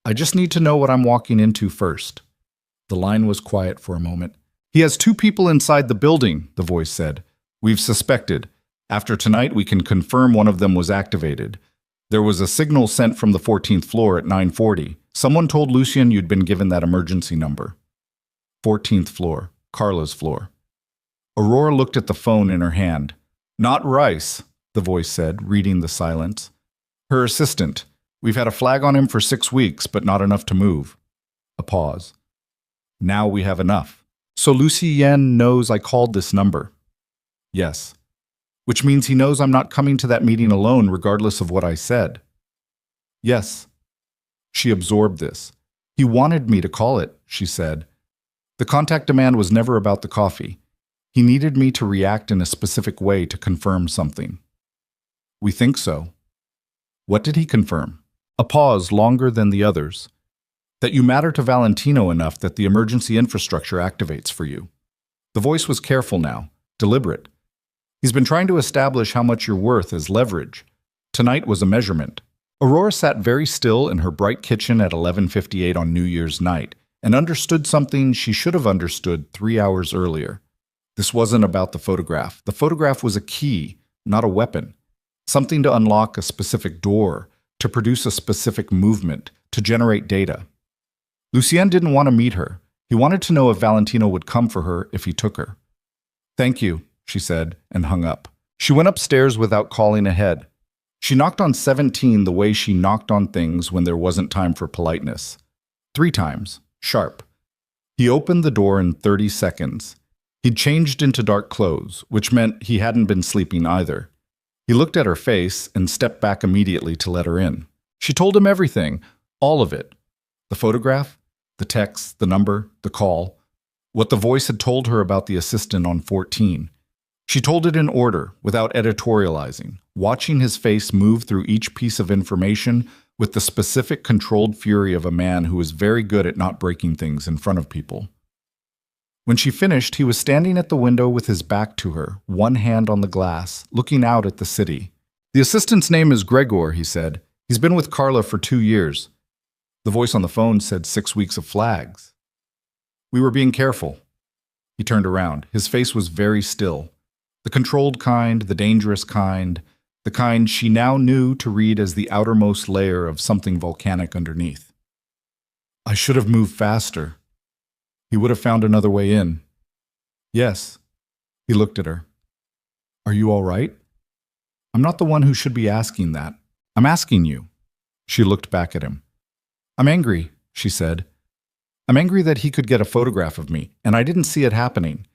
I just need to know what I'm walking into first. The line was quiet for a moment. He has 2 people inside the building, the voice said. We've suspected. After tonight, we can confirm one of them was activated. There was a signal sent from the 14th floor at 9:40. Someone told Lucian you'd been given that emergency number. 14th floor, Carla's floor. Aurora looked at the phone in her hand. Not Rice, the voice said, reading the silence. Her assistant. We've had a flag on him for 6 weeks, but not enough to move. A pause. Now we have enough. So Lucien knows I called this number. Yes. Which means he knows I'm not coming to that meeting alone regardless of what I said. Yes. She absorbed this. He wanted me to call it, she said. The contact demand was never about the coffee. He needed me to react in a specific way to confirm something. We think so. What did he confirm? A pause longer than the others. That you matter to Valentino enough that the emergency infrastructure activates for you. The voice was careful now, deliberate. He's been trying to establish how much you're worth as leverage. Tonight was a measurement. Aurora sat very still in her bright kitchen at 11:58 on New Year's night and understood something she should have understood 3 hours earlier. This wasn't about the photograph. The photograph was a key, not a weapon. Something to unlock a specific door, to produce a specific movement, to generate data. Lucien didn't want to meet her. He wanted to know if Valentino would come for her if he took her. Thank you, she said, and hung up. She went upstairs without calling ahead. She knocked on 17 the way she knocked on things when there wasn't time for politeness. 3 times, sharp. He opened the door in 30 seconds. He'd changed into dark clothes, which meant he hadn't been sleeping either. He looked at her face and stepped back immediately to let her in. She told him everything, all of it. The photograph, the text, the number, the call, what the voice had told her about the assistant on 14. She told it in order, without editorializing, watching his face move through each piece of information with the specific controlled fury of a man who is very good at not breaking things in front of people. When she finished, he was standing at the window with his back to her, one hand on the glass, looking out at the city. The assistant's name is Gregor, he said. He's been with Carla for 2 years. The voice on the phone said 6 weeks of flags. We were being careful. He turned around. His face was very still. The controlled kind, the dangerous kind, the kind she now knew to read as the outermost layer of something volcanic underneath. I should have moved faster. He would have found another way in. Yes. He looked at her. Are you all right? I'm not the one who should be asking that. I'm asking you. She looked back at him. I'm angry, she said. I'm angry that he could get a photograph of me, and I didn't see it happening.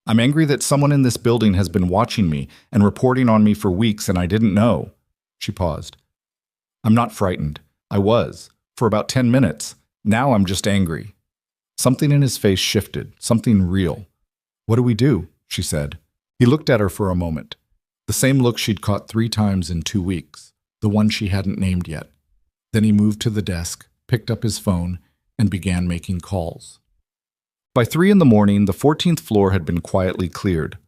I'm angry that someone in this building has been watching me and reporting on me for weeks and I didn't know. She paused. I'm not frightened. I was, for about 10 minutes. Now I'm just angry. Something in his face shifted, something real. What do we do? She said. He looked at her for a moment. The same look she'd caught 3 times in 2 weeks, the one she hadn't named yet. Then he moved to the desk, picked up his phone, and began making calls. By 3 in the morning, the 14th floor had been quietly cleared.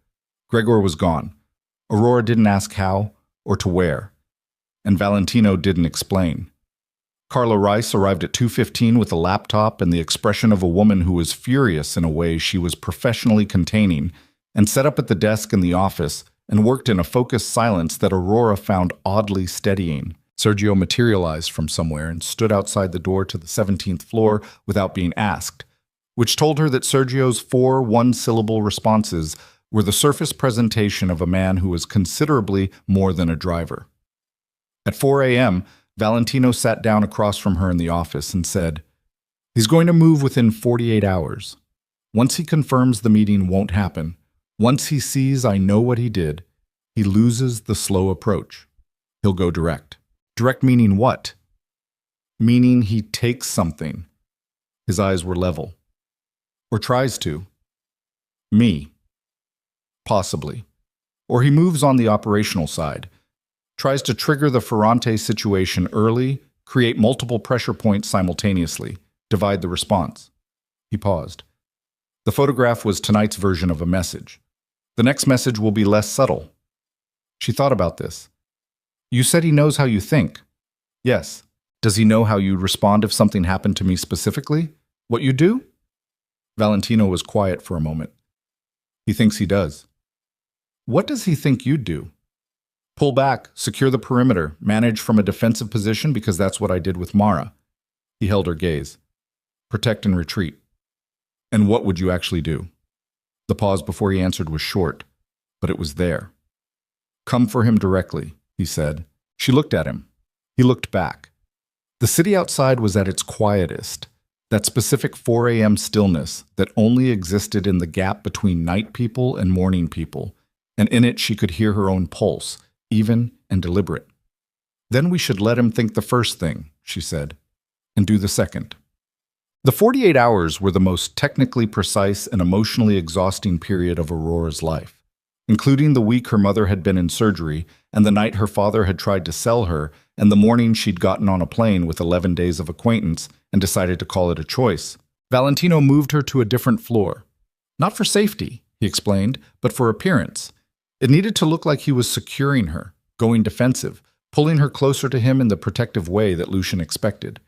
Gregor was gone. Aurora didn't ask how or to where. And Valentino didn't explain. Carla Rice arrived at 2:15 with a laptop and the expression of a woman who was furious in a way she was professionally containing, and sat up at the desk in the office and worked in a focused silence that Aurora found oddly steadying. Sergio materialized from somewhere and stood outside the door to the 17th floor without being asked, which told her that Sergio's 4 one-syllable responses were the surface presentation of a man who was considerably more than a driver. At 4 a.m., Valentino sat down across from her in the office and said, "He's going to move within 48 hours. Once he confirms the meeting won't happen, once he sees I know what he did, he loses the slow approach. He'll go direct." Direct meaning what? Meaning he takes something. His eyes were level. Or tries to. Me. Possibly. Or he moves on the operational side. Tries to trigger the Ferrante situation early, create multiple pressure points simultaneously, divide the response. He paused. The photograph was tonight's version of a message. The next message will be less subtle. She thought about this. You said he knows how you think. Yes. Does he know how you'd respond if something happened to me specifically? What you do? Valentino was quiet for a moment. He thinks he does. What does he think you'd do? Pull back, secure the perimeter, manage from a defensive position because that's what I did with Mara. He held her gaze. Protect and retreat. And what would you actually do? The pause before he answered was short, but it was there. Come for him directly, he said. She looked at him. He looked back. The city outside was at its quietest, that specific 4 a.m. stillness that only existed in the gap between night people and morning people, and in it she could hear her own pulse, even and deliberate. Then we should let him think the first thing, she said, and do the second. The 48 hours were the most technically precise and emotionally exhausting period of Aurora's life, including the week her mother had been in surgery and the night her father had tried to sell her and the morning she'd gotten on a plane with 11 days of acquaintance and decided to call it a choice. Valentino moved her to a different floor. Not for safety, he explained, but for appearance. It needed to look like he was securing her, going defensive, pulling her closer to him in the protective way that Lucien expected.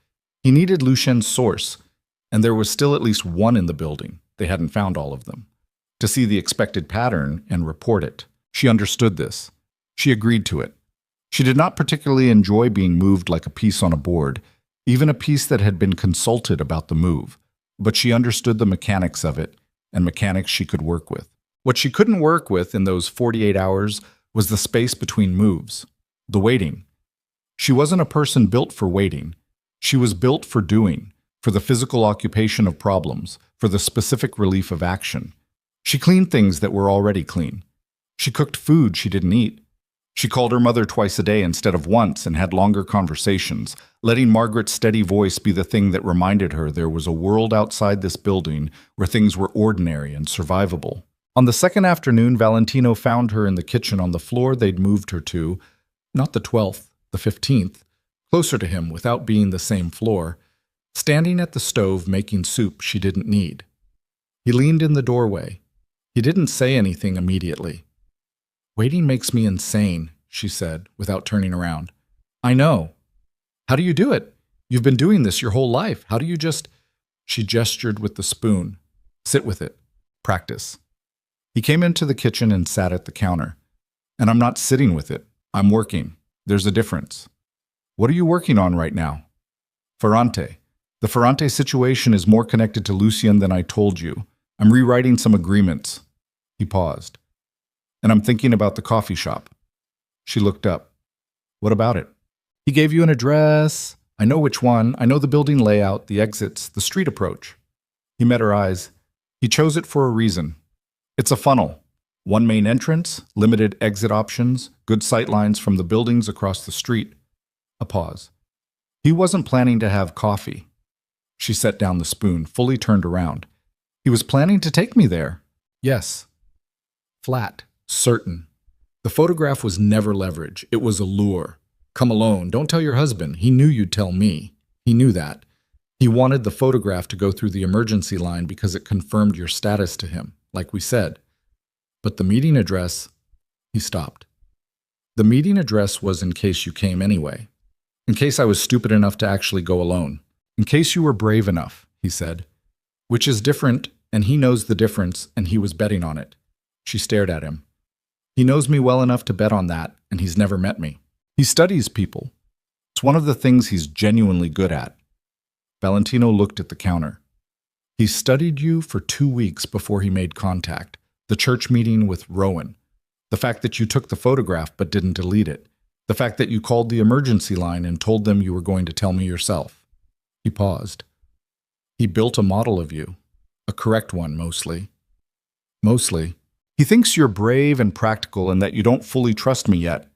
He needed Lucien's source, and there was still at least one in the building. They hadn't found all of them. To see the expected pattern and report it. She understood this. She agreed to it. She did not particularly enjoy being moved like a piece on a board, even a piece that had been consulted about the move, but she understood the mechanics of it, and mechanics she could work with. What she couldn't work with in those 48 hours was the space between moves, the waiting. She wasn't a person built for waiting. She was built for doing, for the physical occupation of problems, for the specific relief of action. She cleaned things that were already clean. She cooked food she didn't eat. She called her mother twice a day instead of once and had longer conversations, letting Margaret's steady voice be the thing that reminded her there was a world outside this building where things were ordinary and survivable. On the second afternoon, Valentino found her in the kitchen on the floor they'd moved her to, not the 12th, the 15th, closer to him without being the same floor, standing at the stove making soup she didn't need. He leaned in the doorway. He didn't say anything immediately. Waiting makes me insane, she said, without turning around. I know. How do you do it? You've been doing this your whole life. How do you just... She gestured with the spoon. Sit with it. Practice. He came into the kitchen and sat at the counter. And I'm not sitting with it. I'm working. There's a difference. What are you working on right now? Ferrante. The Ferrante situation is more connected to Lucien than I told you. I'm rewriting some agreements. He paused. And I'm thinking about the coffee shop. She looked up. What about it? He gave you an address. I know which one. I know the building layout, the exits, the street approach. He met her eyes. He chose it for a reason. It's a funnel. One main entrance, limited exit options, good sight lines from the buildings across the street. A pause. He wasn't planning to have coffee. She set down the spoon, fully turned around. He was planning to take me there. Yes. Flat. Certain. The photograph was never leverage. It was a lure. Come alone. Don't tell your husband. He knew you'd tell me. He knew that. He wanted the photograph to go through the emergency line because it confirmed your status to him, like we said. But the meeting address... He stopped. The meeting address was in case you came anyway. In case I was stupid enough to actually go alone. In case you were brave enough, he said. Which is different, and he knows the difference, and he was betting on it. She stared at him. He knows me well enough to bet on that, and he's never met me. He studies people. It's one of the things he's genuinely good at. Valentino looked at the counter. He studied you for 2 weeks before he made contact. The church meeting with Rowan. The fact that you took the photograph but didn't delete it. The fact that you called the emergency line and told them you were going to tell me yourself. He paused. He built a model of you. A correct one, mostly. Mostly. He thinks you're brave and practical and that you don't fully trust me yet.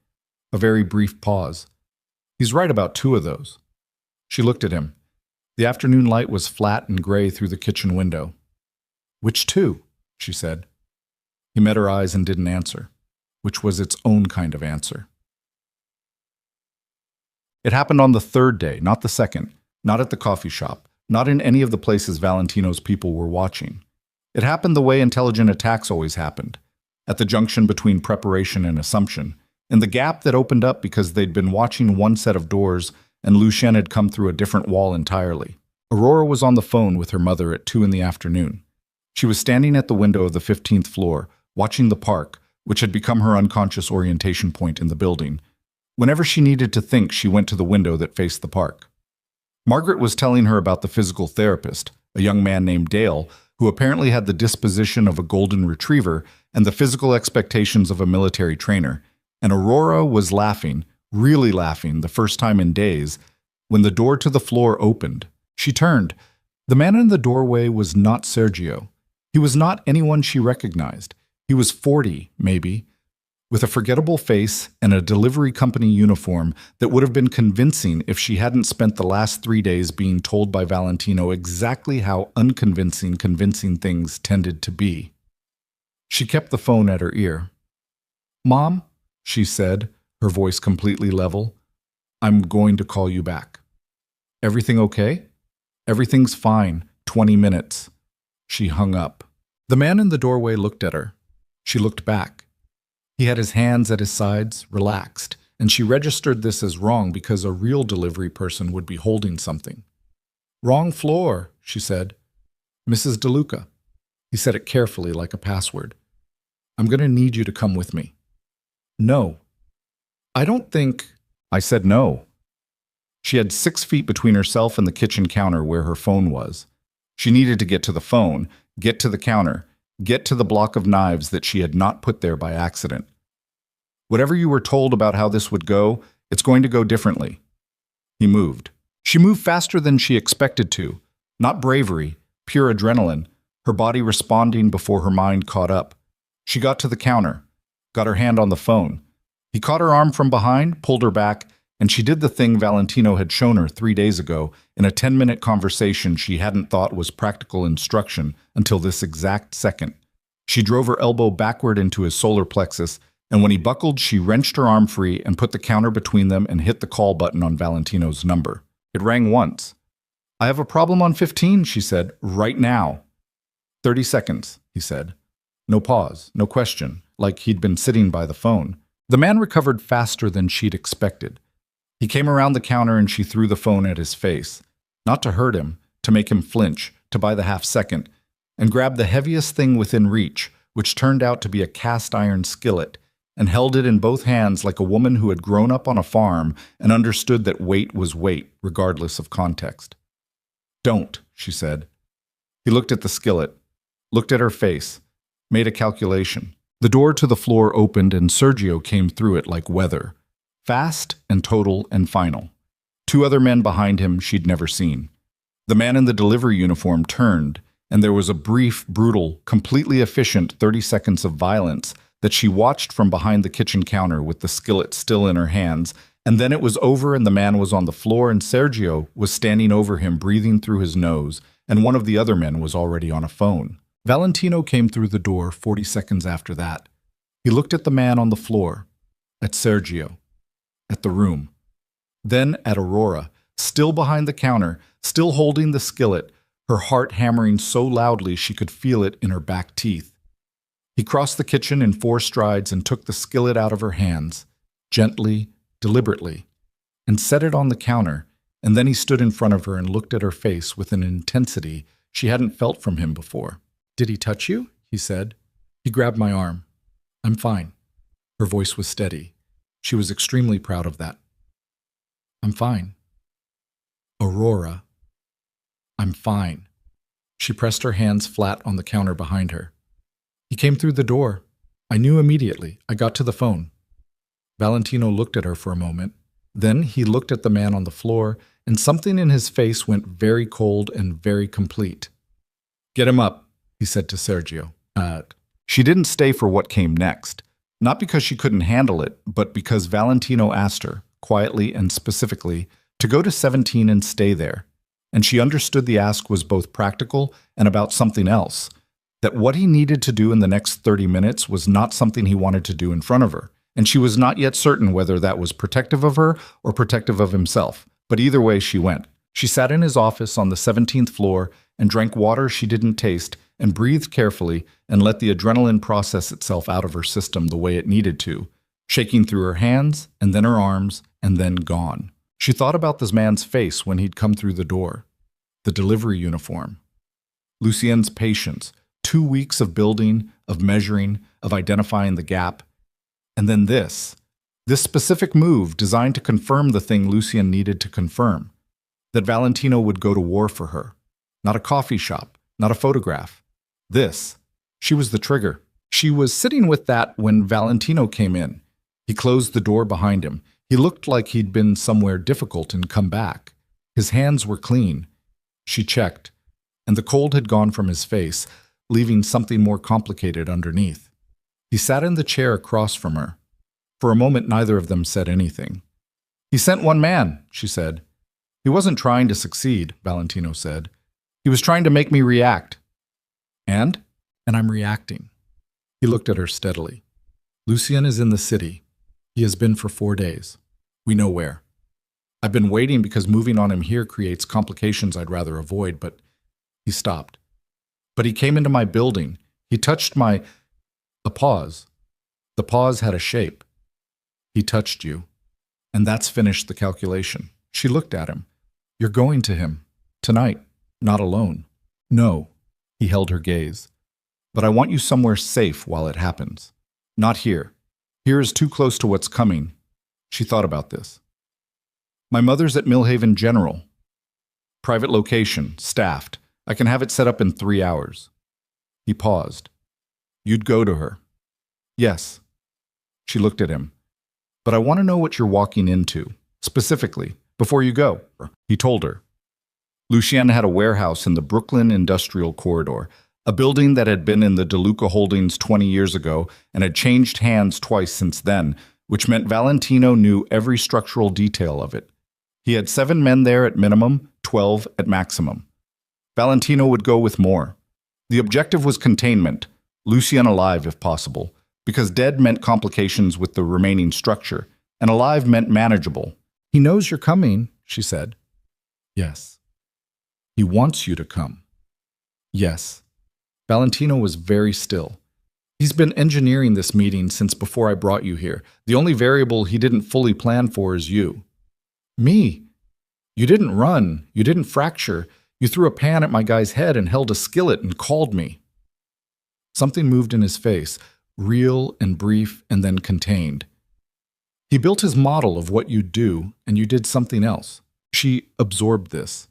A very brief pause. He's right about two of those. She looked at him. The afternoon light was flat and gray through the kitchen window. Which two? She said. He met her eyes and didn't answer, which was its own kind of answer. It happened on the third day, not the second, not at the coffee shop, not in any of the places Valentino's people were watching. It happened the way intelligent attacks always happened, at the junction between preparation and assumption, in the gap that opened up because they'd been watching one set of doors and Lucien had come through a different wall entirely. Aurora was on the phone with her mother at 2 in the afternoon. She was standing at the window of the 15th floor, watching the park, which had become her unconscious orientation point in the building. Whenever she needed to think, she went to the window that faced the park. Margaret was telling her about the physical therapist, a young man named Dale, who apparently had the disposition of a golden retriever and the physical expectations of a military trainer, and Aurora was laughing, really laughing, the first time in days, when the door to the floor opened. She turned. The man in the doorway was not Sergio. He was not anyone she recognized. He was 40, maybe, with a forgettable face and a delivery company uniform that would have been convincing if she hadn't spent the last 3 days being told by Valentino exactly how unconvincing convincing things tended to be. She kept the phone at her ear. "Mom," she said, her voice completely level, "I'm going to call you back." "Everything okay?" "Everything's fine. 20 minutes. She hung up. The man in the doorway looked at her. She looked back. He had his hands at his sides, relaxed, and she registered this as wrong because a real delivery person would be holding something. "Wrong floor," she said. "Mrs. DeLuca." He said it carefully, like a password. "I'm going to need you to come with me." "No." "I don't think—" I said no. She had 6 feet between herself and the kitchen counter where her phone was. She needed to get to the phone, get to the counter, get to the block of knives that she had not put there by accident. "Whatever you were told about how this would go, it's going to go differently." He moved. She moved faster than she expected to. Not bravery, pure adrenaline, her body responding before her mind caught up. She got to the counter, got her hand on the phone. He caught her arm from behind, pulled her back, and she did the thing Valentino had shown her 3 days ago in a 10-minute conversation she hadn't thought was practical instruction until this exact second. She drove her elbow backward into his solar plexus, and when he buckled, she wrenched her arm free and put the counter between them and hit the call button on Valentino's number. It rang once. "I have a problem on 15, she said, "right now." 30 seconds, he said. No pause, no question, like he'd been sitting by the phone. The man recovered faster than she'd expected. He came around the counter and she threw the phone at his face. Not to hurt him, to make him flinch, to buy the half-second, and grabbed the heaviest thing within reach, which turned out to be a cast-iron skillet, and held it in both hands like a woman who had grown up on a farm and understood that weight was weight, regardless of context. "Don't," she said. He looked at the skillet, looked at her face, made a calculation. The door to the floor opened and Sergio came through it like weather. Fast and total and final. 2 other men behind him she'd never seen. The man in the delivery uniform turned, and there was a brief, brutal, completely efficient 30 seconds of violence that she watched from behind the kitchen counter with the skillet still in her hands, and then it was over and the man was on the floor and Sergio was standing over him breathing through his nose, and one of the other men was already on a phone. Valentino came through the door 40 seconds after that. He looked at the man on the floor, at Sergio, at the room, then at Aurora, still behind the counter, still holding the skillet, her heart hammering so loudly she could feel it in her back teeth. He crossed the kitchen in 4 strides and took the skillet out of her hands, gently, deliberately, and set it on the counter, and then he stood in front of her and looked at her face with an intensity she hadn't felt from him before. "Did he touch you?" he said. He grabbed my arm. "I'm fine." Her voice was steady. She was extremely proud of that. "I'm fine." "Aurora." "I'm fine." She pressed her hands flat on the counter behind her. "He came through the door. I knew immediately. I got to the phone." Valentino looked at her for a moment. Then he looked at the man on the floor, and something in his face went very cold and very complete. "Get him up," he said to Sergio. She didn't stay for what came next, not because she couldn't handle it, but because Valentino asked her, quietly and specifically, to go to 17 and stay there. And she understood the ask was both practical and about something else, that what he needed to do in the next 30 minutes was not something he wanted to do in front of her. And she was not yet certain whether that was protective of her or protective of himself. But either way, she went. She sat in his office on the 17th floor and drank water she didn't taste and breathed carefully and let the adrenaline process itself out of her system the way it needed to, shaking through her hands and then her arms and then gone. She thought about this man's face when he'd come through the door, the delivery uniform, Lucien's patience, 2 weeks of building, of measuring, of identifying the gap, and then this specific move designed to confirm the thing Lucien needed to confirm, that Valentino would go to war for her. Not a coffee shop, not a photograph. She was the trigger. She was sitting with that when Valentino came in. He closed the door behind him. He looked like he'd been somewhere difficult and come back. His hands were clean. She checked, and the cold had gone from his face, leaving something more complicated underneath. He sat in the chair across from her. For a moment, neither of them said anything. "He sent one man," she said. "He wasn't trying to succeed," Valentino said. "He was trying to make me react." And I'm reacting." He looked at her steadily. "Lucien is in the city. He has been for 4 days. We know where. I've been waiting because moving on him here creates complications I'd rather avoid, but..." He stopped. "But he came into my building. He touched my..." A pause. The pause had a shape. "He touched you. And that's finished the calculation." She looked at him. "You're going to him. Tonight. Not alone." "No." He held her gaze. "But I want you somewhere safe while it happens. Not here. Here is too close to what's coming." She thought about this. "My mother's at Millhaven General. Private location, staffed. I can have it set up in 3 hours." He paused. "You'd go to her?" "Yes." She looked at him. "But I want to know what you're walking into, specifically, before you go," he told her. Lucien had a warehouse in the Brooklyn Industrial Corridor, a building that had been in the DeLuca Holdings 20 years ago and had changed hands twice since then, which meant Valentino knew every structural detail of it. He had 7 men there at minimum, 12 at maximum. Valentino would go with more. The objective was containment, Lucien alive if possible, because dead meant complications with the remaining structure, and alive meant manageable. "He knows you're coming," she said. "Yes." "He wants you to come." "Yes." Valentino was very still. "He's been engineering this meeting since before I brought you here. The only variable he didn't fully plan for is you." "Me? You didn't run. You didn't fracture. You threw a pan at my guy's head and held a skillet and called me." Something moved in his face, real and brief and then contained. "He built his model of what you'd do, and you did something else." She absorbed this.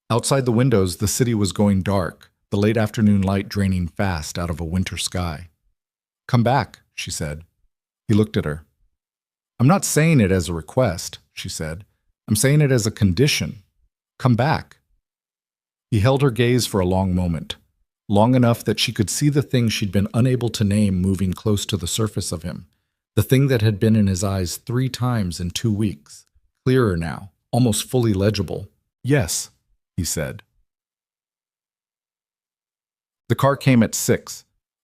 Outside the windows, the city was going dark, the late afternoon light draining fast out of a winter sky. "Come back," she said. He looked at her. "I'm not saying it as a request," she said. "I'm saying it as a condition. Come back." He held her gaze for a long moment, long enough that she could see the thing she'd been unable to name moving close to the surface of him, the thing that had been in his eyes 3 times in 2 weeks, clearer now, almost fully legible. "Yes," he said. The car came at 6.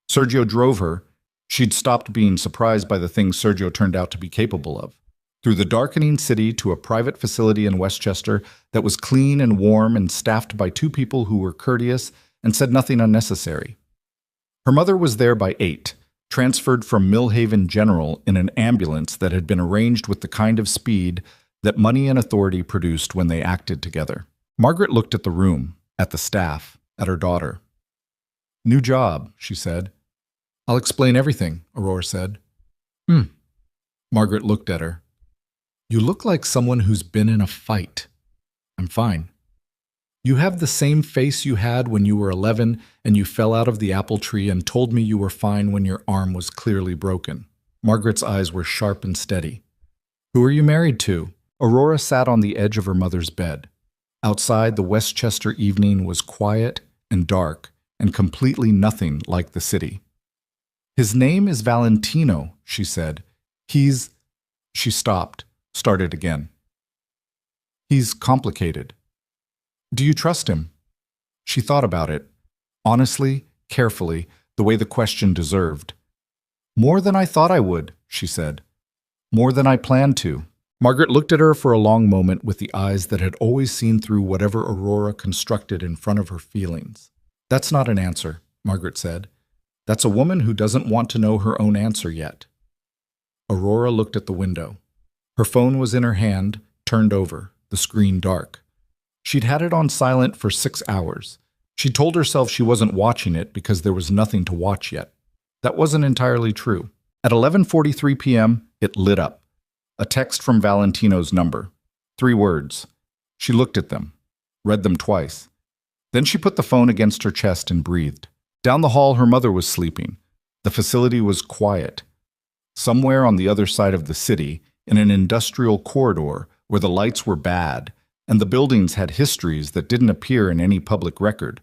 Sergio drove her. She'd stopped being surprised by the things Sergio turned out to be capable of. Through the darkening city to a private facility in Westchester that was clean and warm and staffed by 2 people who were courteous and said nothing unnecessary. Her mother was there by 8, transferred from Millhaven General in an ambulance that had been arranged with the kind of speed that money and authority produced when they acted together. Margaret looked at the room, at the staff, at her daughter. "New job," she said. "I'll explain everything," Aurora said. Margaret looked at her. "You look like someone who's been in a fight." "I'm fine." "You have the same face you had when you were 11 and you fell out of the apple tree and told me you were fine when your arm was clearly broken." Margaret's eyes were sharp and steady. Who are you married to? Aurora sat on the edge of her mother's bed. Outside, the Westchester evening was quiet and dark and completely nothing like the city. His name is Valentino, she said. She stopped, started again. He's complicated. Do you trust him? She thought about it, honestly, carefully, the way the question deserved. More than I thought I would, she said. More than I planned to. Margaret looked at her for a long moment with the eyes that had always seen through whatever Aurora constructed in front of her feelings. That's not an answer, Margaret said. That's a woman who doesn't want to know her own answer yet. Aurora looked at the window. Her phone was in her hand, turned over, the screen dark. She'd had it on silent for 6 hours. She told herself she wasn't watching it because there was nothing to watch yet. That wasn't entirely true. At 11:43 p.m., it lit up. A text from Valentino's number. 3 words. She looked at them, read them twice. Then she put the phone against her chest and breathed. Down the hall, her mother was sleeping. The facility was quiet. Somewhere on the other side of the city, in an industrial corridor where the lights were bad, and the buildings had histories that didn't appear in any public record.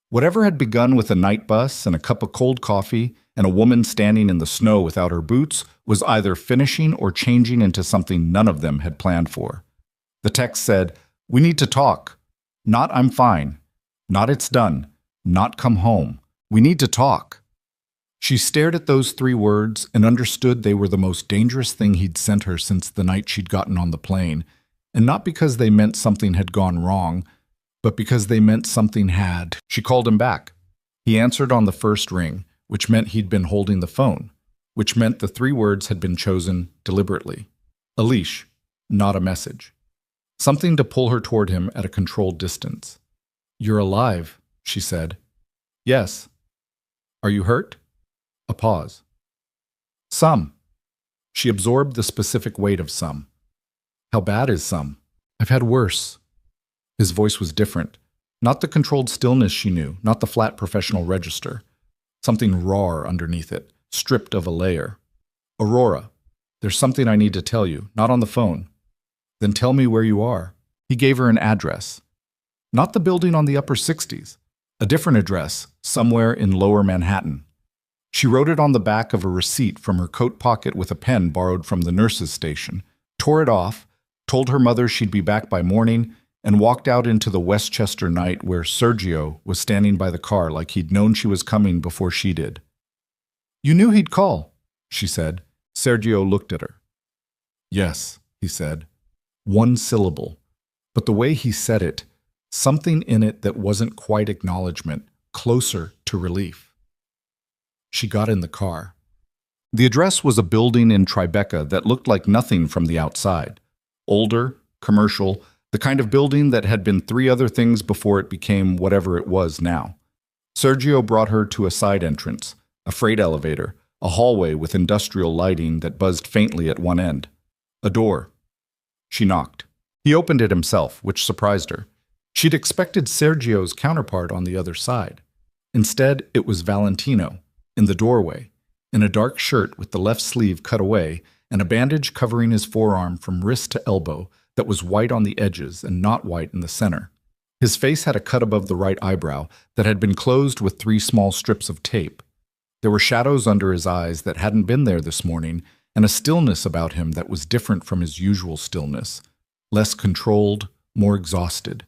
Whatever had begun with a night bus and a cup of cold coffee and a woman standing in the snow without her boots was either finishing or changing into something none of them had planned for. The text said, "We need to talk. Not I'm fine. Not it's done. Not come home. We need to talk." She stared at those 3 words and understood they were the most dangerous thing he'd sent her since the night she'd gotten on the plane, and not because they meant something had gone wrong, but because they meant something had. She called him back. He answered on the first ring, which meant he'd been holding the phone, which meant the 3 words had been chosen deliberately. A leash, not a message. Something to pull her toward him at a controlled distance. "You're alive," she said. "Yes." "Are you hurt?" A pause. "Some." She absorbed the specific weight of some. "How bad is some?" "I've had worse." His voice was different. Not the controlled stillness she knew, not the flat professional register. Something raw underneath it, stripped of a layer. "Aurora, there's something I need to tell you, not on the phone." "Then tell me where you are." He gave her an address. Not the building on the upper 60s. A different address, somewhere in lower Manhattan. She wrote it on the back of a receipt from her coat pocket with a pen borrowed from the nurse's station, tore it off, told her mother she'd be back by morning, and walked out into the Westchester night where Sergio was standing by the car like he'd known she was coming before she did. "You knew he'd call," she said. Sergio looked at her. "Yes," he said. 1 syllable. But the way he said it, something in it that wasn't quite acknowledgement, closer to relief. She got in the car. The address was a building in Tribeca that looked like nothing from the outside. Older, commercial, the kind of building that had been 3 other things before it became whatever it was now. Sergio brought her to a side entrance, a freight elevator, a hallway with industrial lighting that buzzed faintly at one end. A door. She knocked. He opened it himself, which surprised her. She'd expected Sergio's counterpart on the other side. Instead, it was Valentino, in the doorway, in a dark shirt with the left sleeve cut away and a bandage covering his forearm from wrist to elbow that was white on the edges and not white in the center. His face had a cut above the right eyebrow that had been closed with 3 small strips of tape. There were shadows under his eyes that hadn't been there this morning, and a stillness about him that was different from his usual stillness, less controlled, more exhausted.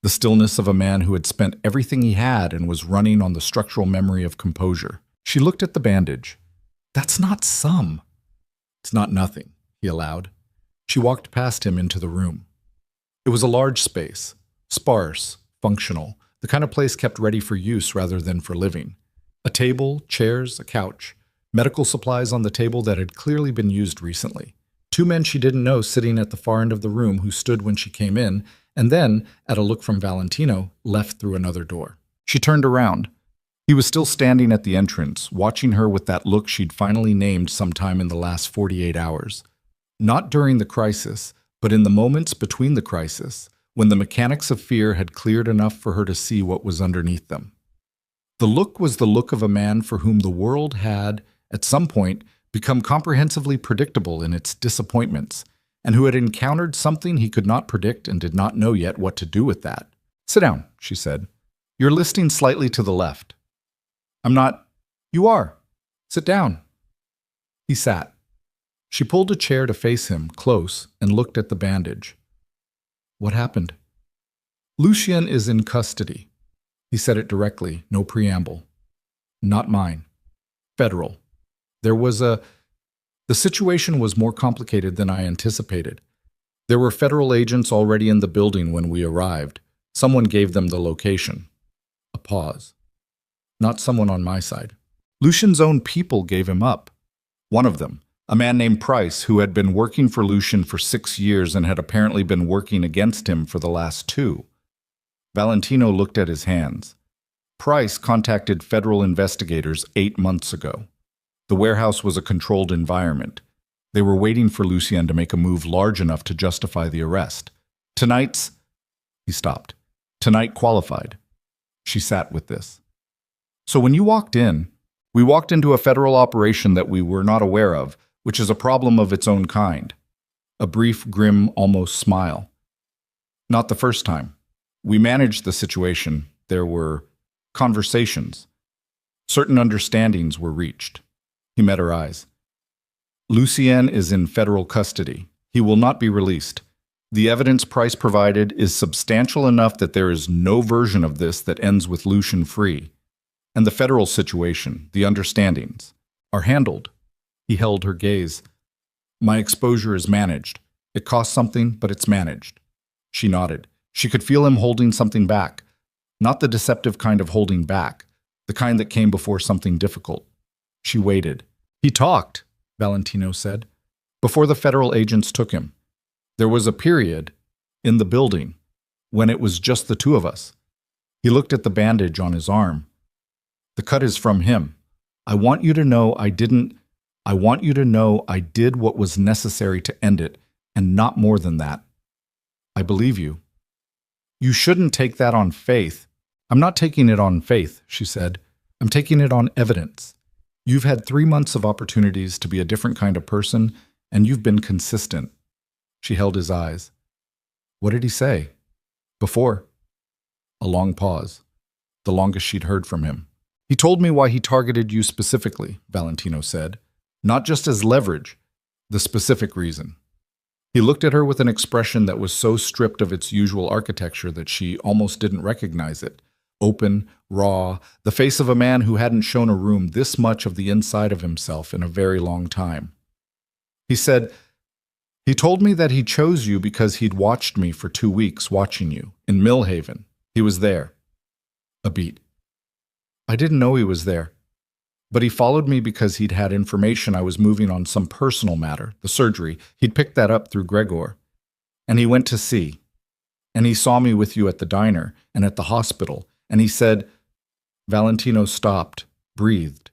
The stillness of a man who had spent everything he had and was running on the structural memory of composure. She looked at the bandage. "That's not some." "It's not nothing," he allowed. She walked past him into the room. It was a large space, sparse, functional, the kind of place kept ready for use rather than for living. A table, chairs, a couch, medical supplies on the table that had clearly been used recently. 2 men she didn't know sitting at the far end of the room who stood when she came in, and then, at a look from Valentino, left through another door. She turned around. He was still standing at the entrance, watching her with that look she'd finally named sometime in the last 48 hours. Not during the crisis, but in the moments between the crisis, when the mechanics of fear had cleared enough for her to see what was underneath them. The look was the look of a man for whom the world had, at some point, become comprehensively predictable in its disappointments, and who had encountered something he could not predict and did not know yet what to do with that. "Sit down," she said. "You're listing slightly to the left." "I'm not." "You are. Sit down." He sat. She pulled a chair to face him, close, and looked at the bandage. "What happened?" "Lucien is in custody." He said it directly, no preamble. "Not mine. Federal. The situation was more complicated than I anticipated. There were federal agents already in the building when we arrived. Someone gave them the location." A pause. "Not someone on my side." "Lucien's own people gave him up. One of them, a man named Price, who had been working for Lucien for 6 years and had apparently been working against him for the last 2. Valentino looked at his hands. "Price contacted federal investigators 8 months ago. The warehouse was a controlled environment. They were waiting for Lucien to make a move large enough to justify the arrest. Tonight's—" He stopped. "Tonight qualified." She sat with this. "So when you walked in, we walked into a federal operation that we were not aware of, which is a problem of its own kind." A brief, grim, almost smile. "Not the first time. We managed the situation. There were conversations. Certain understandings were reached." He met her eyes. "Lucien is in federal custody. He will not be released. The evidence Price provided is substantial enough that there is no version of this that ends with Lucien free. And the federal situation, the understandings, are handled." He held her gaze. "My exposure is managed. It costs something, but it's managed." She nodded. She could feel him holding something back. Not the deceptive kind of holding back, the kind that came before something difficult. She waited. "He talked," Valentino said, "before the federal agents took him. There was a period, in the building, when it was just the 2 of us." He looked at the bandage on his arm. "The cut is from him. I want you to know I did what was necessary to end it, and not more than that." "I believe you." "You shouldn't take that on faith." "I'm not taking it on faith," she said. "I'm taking it on evidence. You've had 3 months of opportunities to be a different kind of person, and you've been consistent." She held his eyes. "What did he say?" "Before." A long pause, the longest she'd heard from him. "He told me why he targeted you specifically," Valentino said. "Not just as leverage, the specific reason." He looked at her with an expression that was so stripped of its usual architecture that she almost didn't recognize it. Open, raw, the face of a man who hadn't shown a room this much of the inside of himself in a very long time. He said, "He told me that he chose you because he'd watched me for 2 weeks watching you, in Millhaven. He was there." A beat. "I didn't know he was there. But he followed me because he'd had information I was moving on some personal matter, the surgery. He'd picked that up through Gregor. And he went to see. And he saw me with you at the diner and at the hospital. And he said—" Valentino stopped, breathed.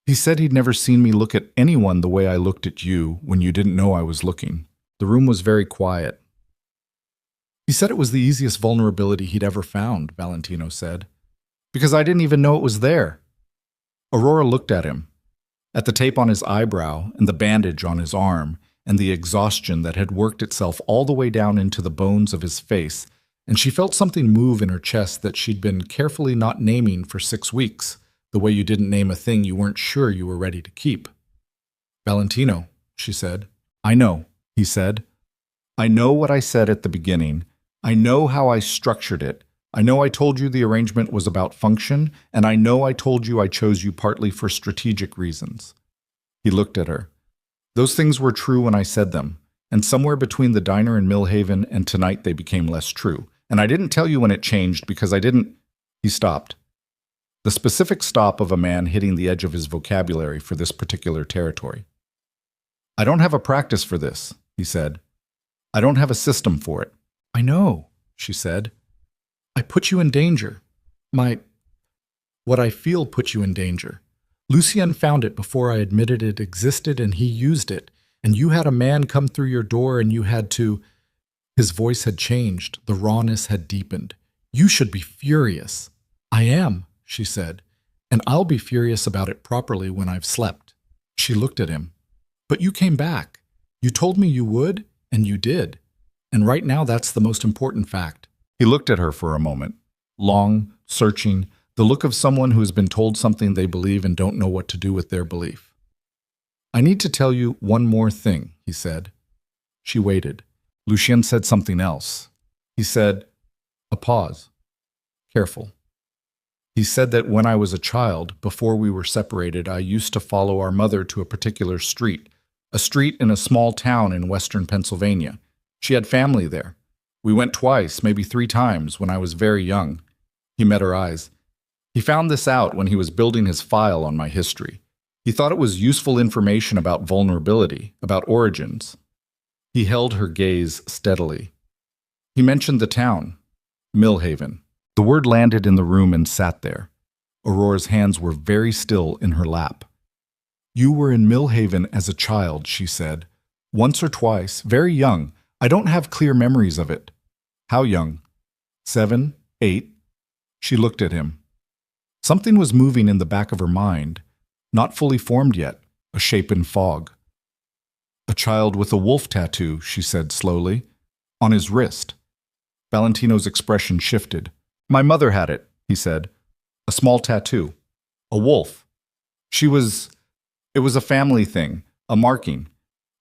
"He said he'd never seen me look at anyone the way I looked at you when you didn't know I was looking." The room was very quiet. "He said it was the easiest vulnerability he'd ever found," Valentino said. "Because I didn't even know it was there." Aurora looked at him, at the tape on his eyebrow and the bandage on his arm and the exhaustion that had worked itself all the way down into the bones of his face, and she felt something move in her chest that she'd been carefully not naming for 6 weeks, the way you didn't name a thing you weren't sure you were ready to keep. "Valentino," she said. "I know," he said. "I know what I said at the beginning. I know how I structured it. I know I told you the arrangement was about function, and I know I told you I chose you partly for strategic reasons." He looked at her. "Those things were true when I said them, and somewhere between the diner in Millhaven and tonight they became less true. And I didn't tell you when it changed because I didn't—" He stopped. The specific stop of a man hitting the edge of his vocabulary for this particular territory. "I don't have a practice for this," he said. "I don't have a system for it." "I know," she said. "I put you in danger. What I feel put you in danger. Lucien found it before I admitted it existed, and he used it. And you had a man come through your door, and you had to—" His voice had changed. The rawness had deepened. "You should be furious." "I am," she said. "And I'll be furious about it properly when I've slept." She looked at him. But you came back. You told me you would, and you did. And right now that's the most important fact. He looked at her for a moment, long, searching, the look of someone who has been told something they believe and don't know what to do with their belief. I need to tell you one more thing, he said. She waited. Lucien said something else. He said, a pause. Careful. He said that when I was a child, before we were separated, I used to follow our mother to a particular street, a street in a small town in western Pennsylvania. She had family there. We went twice, maybe 3 times, when I was very young. He met her eyes. He found this out when he was building his file on my history. He thought it was useful information about vulnerability, about origins. He held her gaze steadily. He mentioned the town, Millhaven. The word landed in the room and sat there. Aurora's hands were very still in her lap. You were in Millhaven as a child, she said. Once or twice, very young. I don't have clear memories of it. How young? 7, 8. She looked at him. Something was moving in the back of her mind, not fully formed yet, a shape in fog. A child with a wolf tattoo, she said slowly, on his wrist. Valentino's expression shifted. My mother had it, he said. A small tattoo. A wolf. It was a family thing, a marking.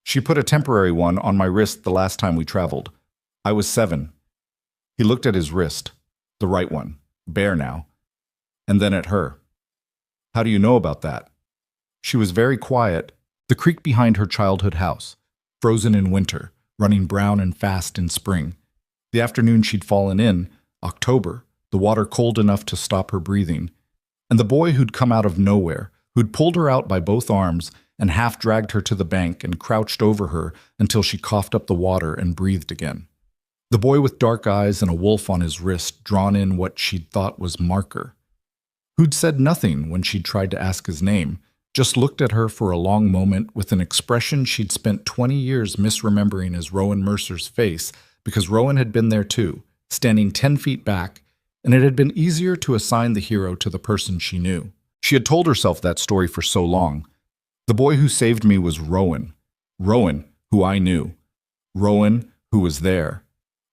She put a temporary one on my wrist the last time we traveled. I was 7. He looked at his wrist, the right one, bare now, and then at her. How do you know about that? She was very quiet. The creek behind her childhood house, frozen in winter, running brown and fast in spring. The afternoon she'd fallen in, October, the water cold enough to stop her breathing. And the boy who'd come out of nowhere, who'd pulled her out by both arms and half dragged her to the bank and crouched over her until she coughed up the water and breathed again. The boy with dark eyes and a wolf on his wrist drawn in what she'd thought was marker. Who'd said nothing when she'd tried to ask his name, just looked at her for a long moment with an expression she'd spent 20 years misremembering as Rowan Mercer's face, because Rowan had been there too, standing 10 feet back, and it had been easier to assign the hero to the person she knew. She had told herself that story for so long. The boy who saved me was Rowan. Rowan, who I knew. Rowan, who was there.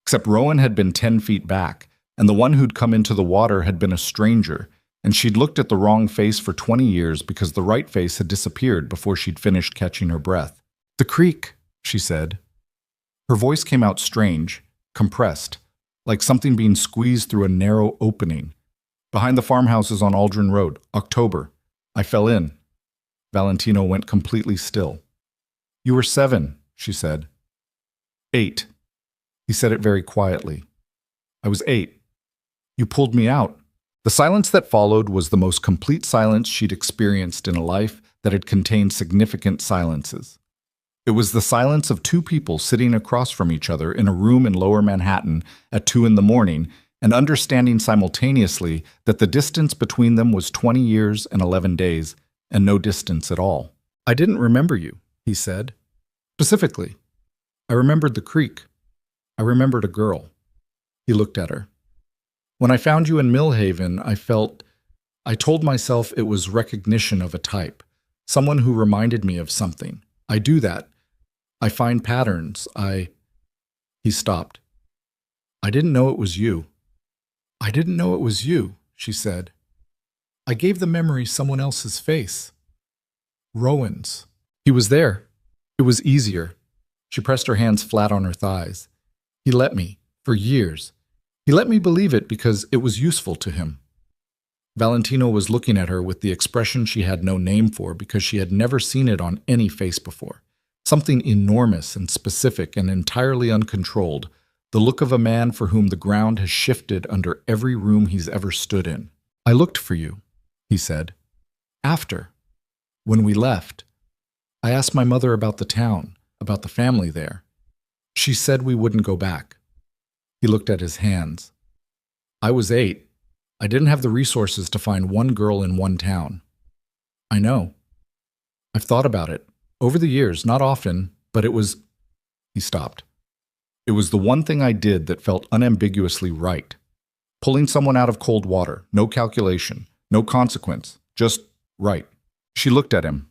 Except Rowan had been 10 feet back, and the one who'd come into the water had been a stranger, and she'd looked at the wrong face for 20 years because the right face had disappeared before she'd finished catching her breath. The creek, she said. Her voice came out strange, compressed, like something being squeezed through a narrow opening. Behind the farmhouses on Aldrin Road, October. I fell in. Valentino went completely still. You were 7, she said. 8. He said it very quietly. I was 8. You pulled me out. The silence that followed was the most complete silence she'd experienced in a life that had contained significant silences. It was the silence of 2 people sitting across from each other in a room in Lower Manhattan at 2 in the morning and understanding simultaneously that the distance between them was 20 years and 11 days, and no distance at all. I didn't remember you, he said. Specifically, I remembered the creek. I remembered a girl. He looked at her. When I found you in Millhaven, I told myself it was recognition of a type, someone who reminded me of something. I do that. I find patterns. He stopped. I didn't know it was you. I didn't know it was you, she said. I gave the memory someone else's face. Rowan's. He was there. It was easier. She pressed her hands flat on her thighs. He let me, for years. He let me believe it because it was useful to him. Valentino was looking at her with the expression she had no name for because she had never seen it on any face before. Something enormous and specific and entirely uncontrolled, the look of a man for whom the ground has shifted under every room he's ever stood in. I looked for you, he said. After, when we left, I asked my mother about the town, about the family there. She said we wouldn't go back. He looked at his hands. I was 8. I didn't have the resources to find one girl in one town. I know. I've thought about it. Over the years, not often, but it was... He stopped. It was the one thing I did that felt unambiguously right. Pulling someone out of cold water, no calculation, no consequence, just right. She looked at him.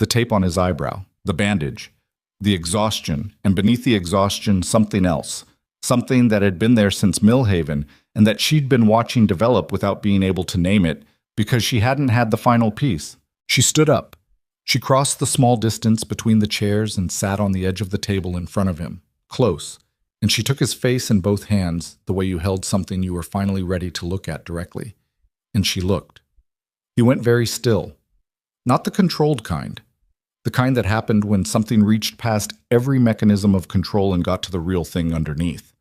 The tape on his eyebrow, the bandage, the exhaustion, and beneath the exhaustion, something else. Something that had been there since Millhaven and that she'd been watching develop without being able to name it because she hadn't had the final piece. She stood up. She crossed the small distance between the chairs and sat on the edge of the table in front of him, close, and she took his face in both hands the way you held something you were finally ready to look at directly. And she looked. He went very still. Not the controlled kind. The kind that happened when something reached past every mechanism of control and got to the real thing underneath.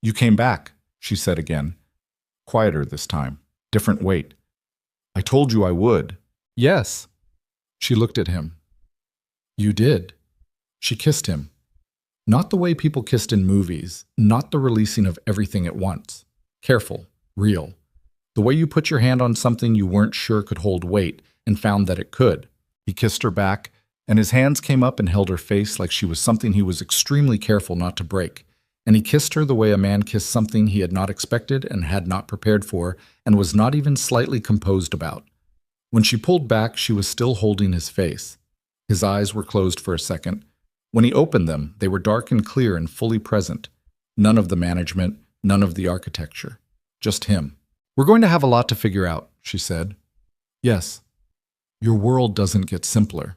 "You came back," she said again. Quieter this time. Different weight. "I told you I would." "Yes." She looked at him. "You did." She kissed him. Not the way people kissed in movies, not the releasing of everything at once. Careful, real. The way you put your hand on something you weren't sure could hold weight and found that it could. He kissed her back, and his hands came up and held her face like she was something he was extremely careful not to break. And he kissed her the way a man kissed something he had not expected and had not prepared for and was not even slightly composed about. When she pulled back, she was still holding his face. His eyes were closed for a second. When he opened them, they were dark and clear and fully present. None of the management, none of the architecture. Just him. "We're going to have a lot to figure out," she said. "Yes." "Your world doesn't get simpler."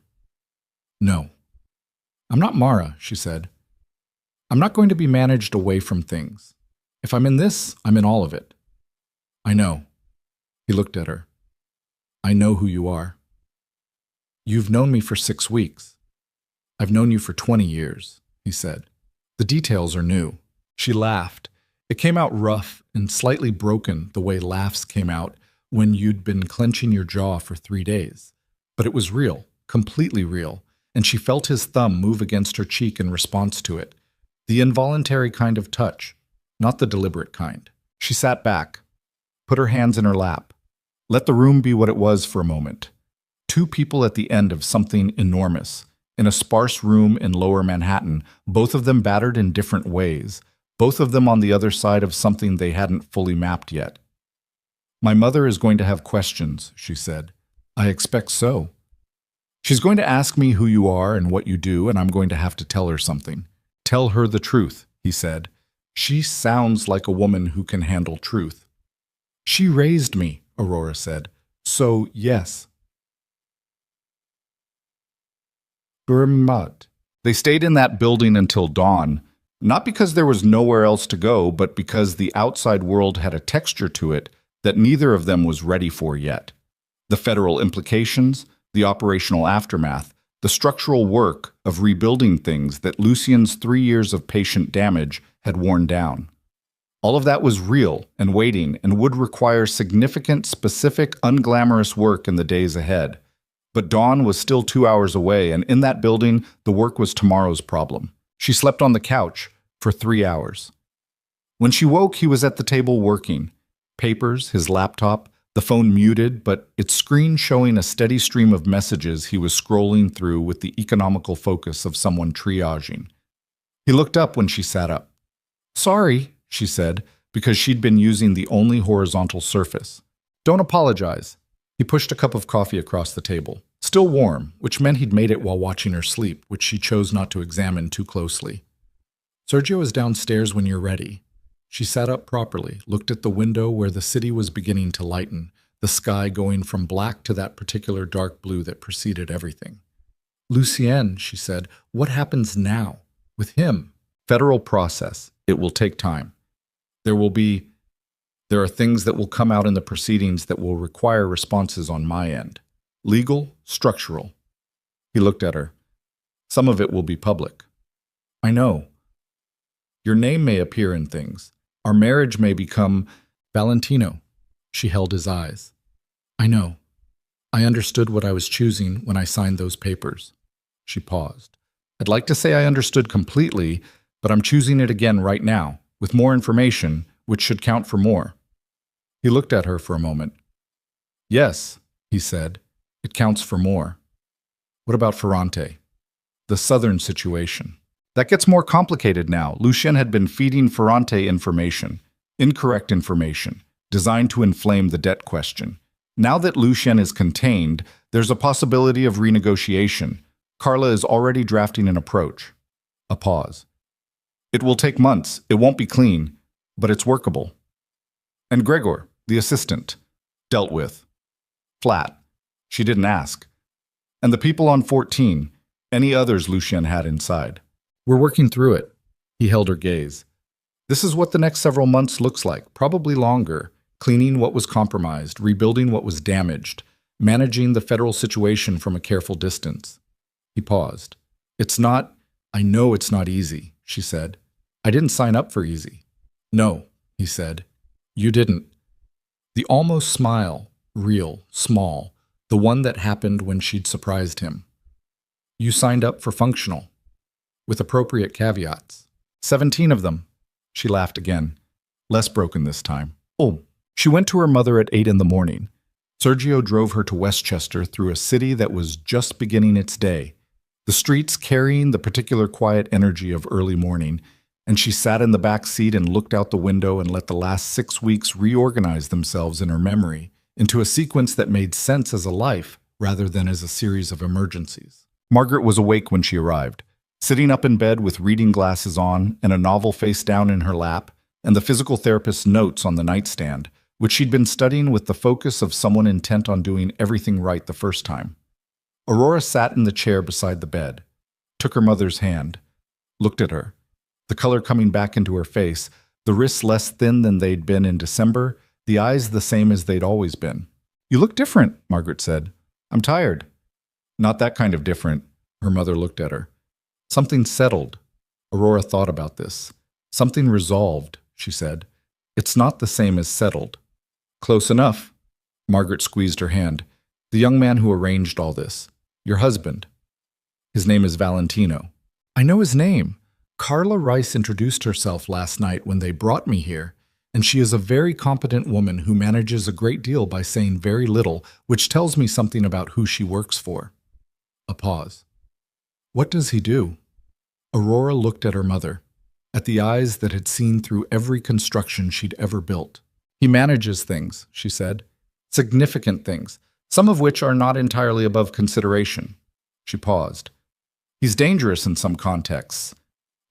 "No." "I'm not Mara," she said. "I'm not going to be managed away from things. If I'm in this, I'm in all of it." "I know." He looked at her. "I know who you are." "You've known me for 6 weeks. I've known you for 20 years, he said. "The details are new." She laughed. It came out rough and slightly broken the way laughs came out when you'd been clenching your jaw for 3 days. But it was real, completely real, and she felt his thumb move against her cheek in response to it. The involuntary kind of touch, not the deliberate kind. She sat back, put her hands in her lap. Let the room be what it was for a moment. 2 people at the end of something enormous, in a sparse room in lower Manhattan, both of them battered in different ways, both of them on the other side of something they hadn't fully mapped yet. "My mother is going to have questions," she said. "I expect so. She's going to ask me who you are and what you do, and I'm going to have to tell her something. Tell her the truth," he said. "She sounds like a woman who can handle truth." "She raised me," Aurora said. "So, yes." Gurmat. They stayed in that building until dawn, not because there was nowhere else to go, but because the outside world had a texture to it that neither of them was ready for yet. The federal implications, the operational aftermath, the structural work of rebuilding things that Lucien's 3 years of patient damage had worn down. All of that was real and waiting and would require significant, specific, unglamorous work in the days ahead. But dawn was still 2 hours away, and in that building, the work was tomorrow's problem. She slept on the couch for 3 hours. When she woke, he was at the table working. Papers, his laptop, the phone muted, but its screen showing a steady stream of messages he was scrolling through with the economical focus of someone triaging. He looked up when she sat up. "Sorry," she said, because she'd been using the only horizontal surface. "Don't apologize." He pushed a cup of coffee across the table. Still warm, which meant he'd made it while watching her sleep, which she chose not to examine too closely. "Sergio is downstairs when you're ready." She sat up properly, looked at the window where the city was beginning to lighten, the sky going from black to that particular dark blue that preceded everything. "Lucien," she said, "what happens now? With him?" "Federal process. It will take time. There are things that will come out in the proceedings that will require responses on my end. Legal, structural." He looked at her. "Some of it will be public." "I know. Your name may appear in things. Our marriage may become Valentino." She held his eyes. "I know. I understood what I was choosing when I signed those papers." She paused. "I'd like to say I understood completely, but I'm choosing it again right now, with more information, which should count for more." He looked at her for a moment. "Yes," he said, "it counts for more." "What about Ferrante? The southern situation?" "That gets more complicated now." Lucien had been feeding Ferrante information, incorrect information, designed to inflame the debt question. Now that Lucien is contained, There's a possibility of renegotiation. Carla is already drafting an approach. A pause. It will take months. It won't be clean, but it's workable. And Gregor, the assistant, dealt with. Flat. She didn't ask. And the people on 14, any others Lucien had inside. We're working through it. He held her gaze. This is what the next several months looks like, probably longer. Cleaning what was compromised, rebuilding what was damaged, managing the federal situation from a careful distance. He paused. I know it's not easy, she said. I didn't sign up for easy. No, he said. You didn't. The almost smile, real, small, the one that happened when she'd surprised him. You signed up for functional, with appropriate caveats. 17 of them. She laughed again, less broken this time. Oh, she went to her mother at 8 in the morning. Sergio drove her to Westchester through a city that was just beginning its day, the streets carrying the particular quiet energy of early morning, and she sat in the back seat and looked out the window and let the last 6 weeks reorganize themselves in her memory into a sequence that made sense as a life rather than as a series of emergencies. Margaret was awake when she arrived, sitting up in bed with reading glasses on and a novel face down in her lap, and the physical therapist's notes on the nightstand, which she'd been studying with the focus of someone intent on doing everything right the first time. Aurora sat in the chair beside the bed, took her mother's hand, looked at her, the color coming back into her face, the wrists less thin than they'd been in December, the eyes the same as they'd always been. You look different, Margaret said. I'm tired. Not that kind of different, her mother looked at her. Something settled. Aurora thought about this. Something resolved, she said. It's not the same as settled. Close enough. Margaret squeezed her hand. The young man who arranged all this. Your husband. His name is Valentino. I know his name. Carla Rice introduced herself last night when they brought me here, and she is a very competent woman who manages a great deal by saying very little, which tells me something about who she works for. A pause. What does he do? Aurora looked at her mother, at the eyes that had seen through every construction she'd ever built. He manages things, she said. Significant things, some of which are not entirely above consideration. She paused. He's dangerous in some contexts.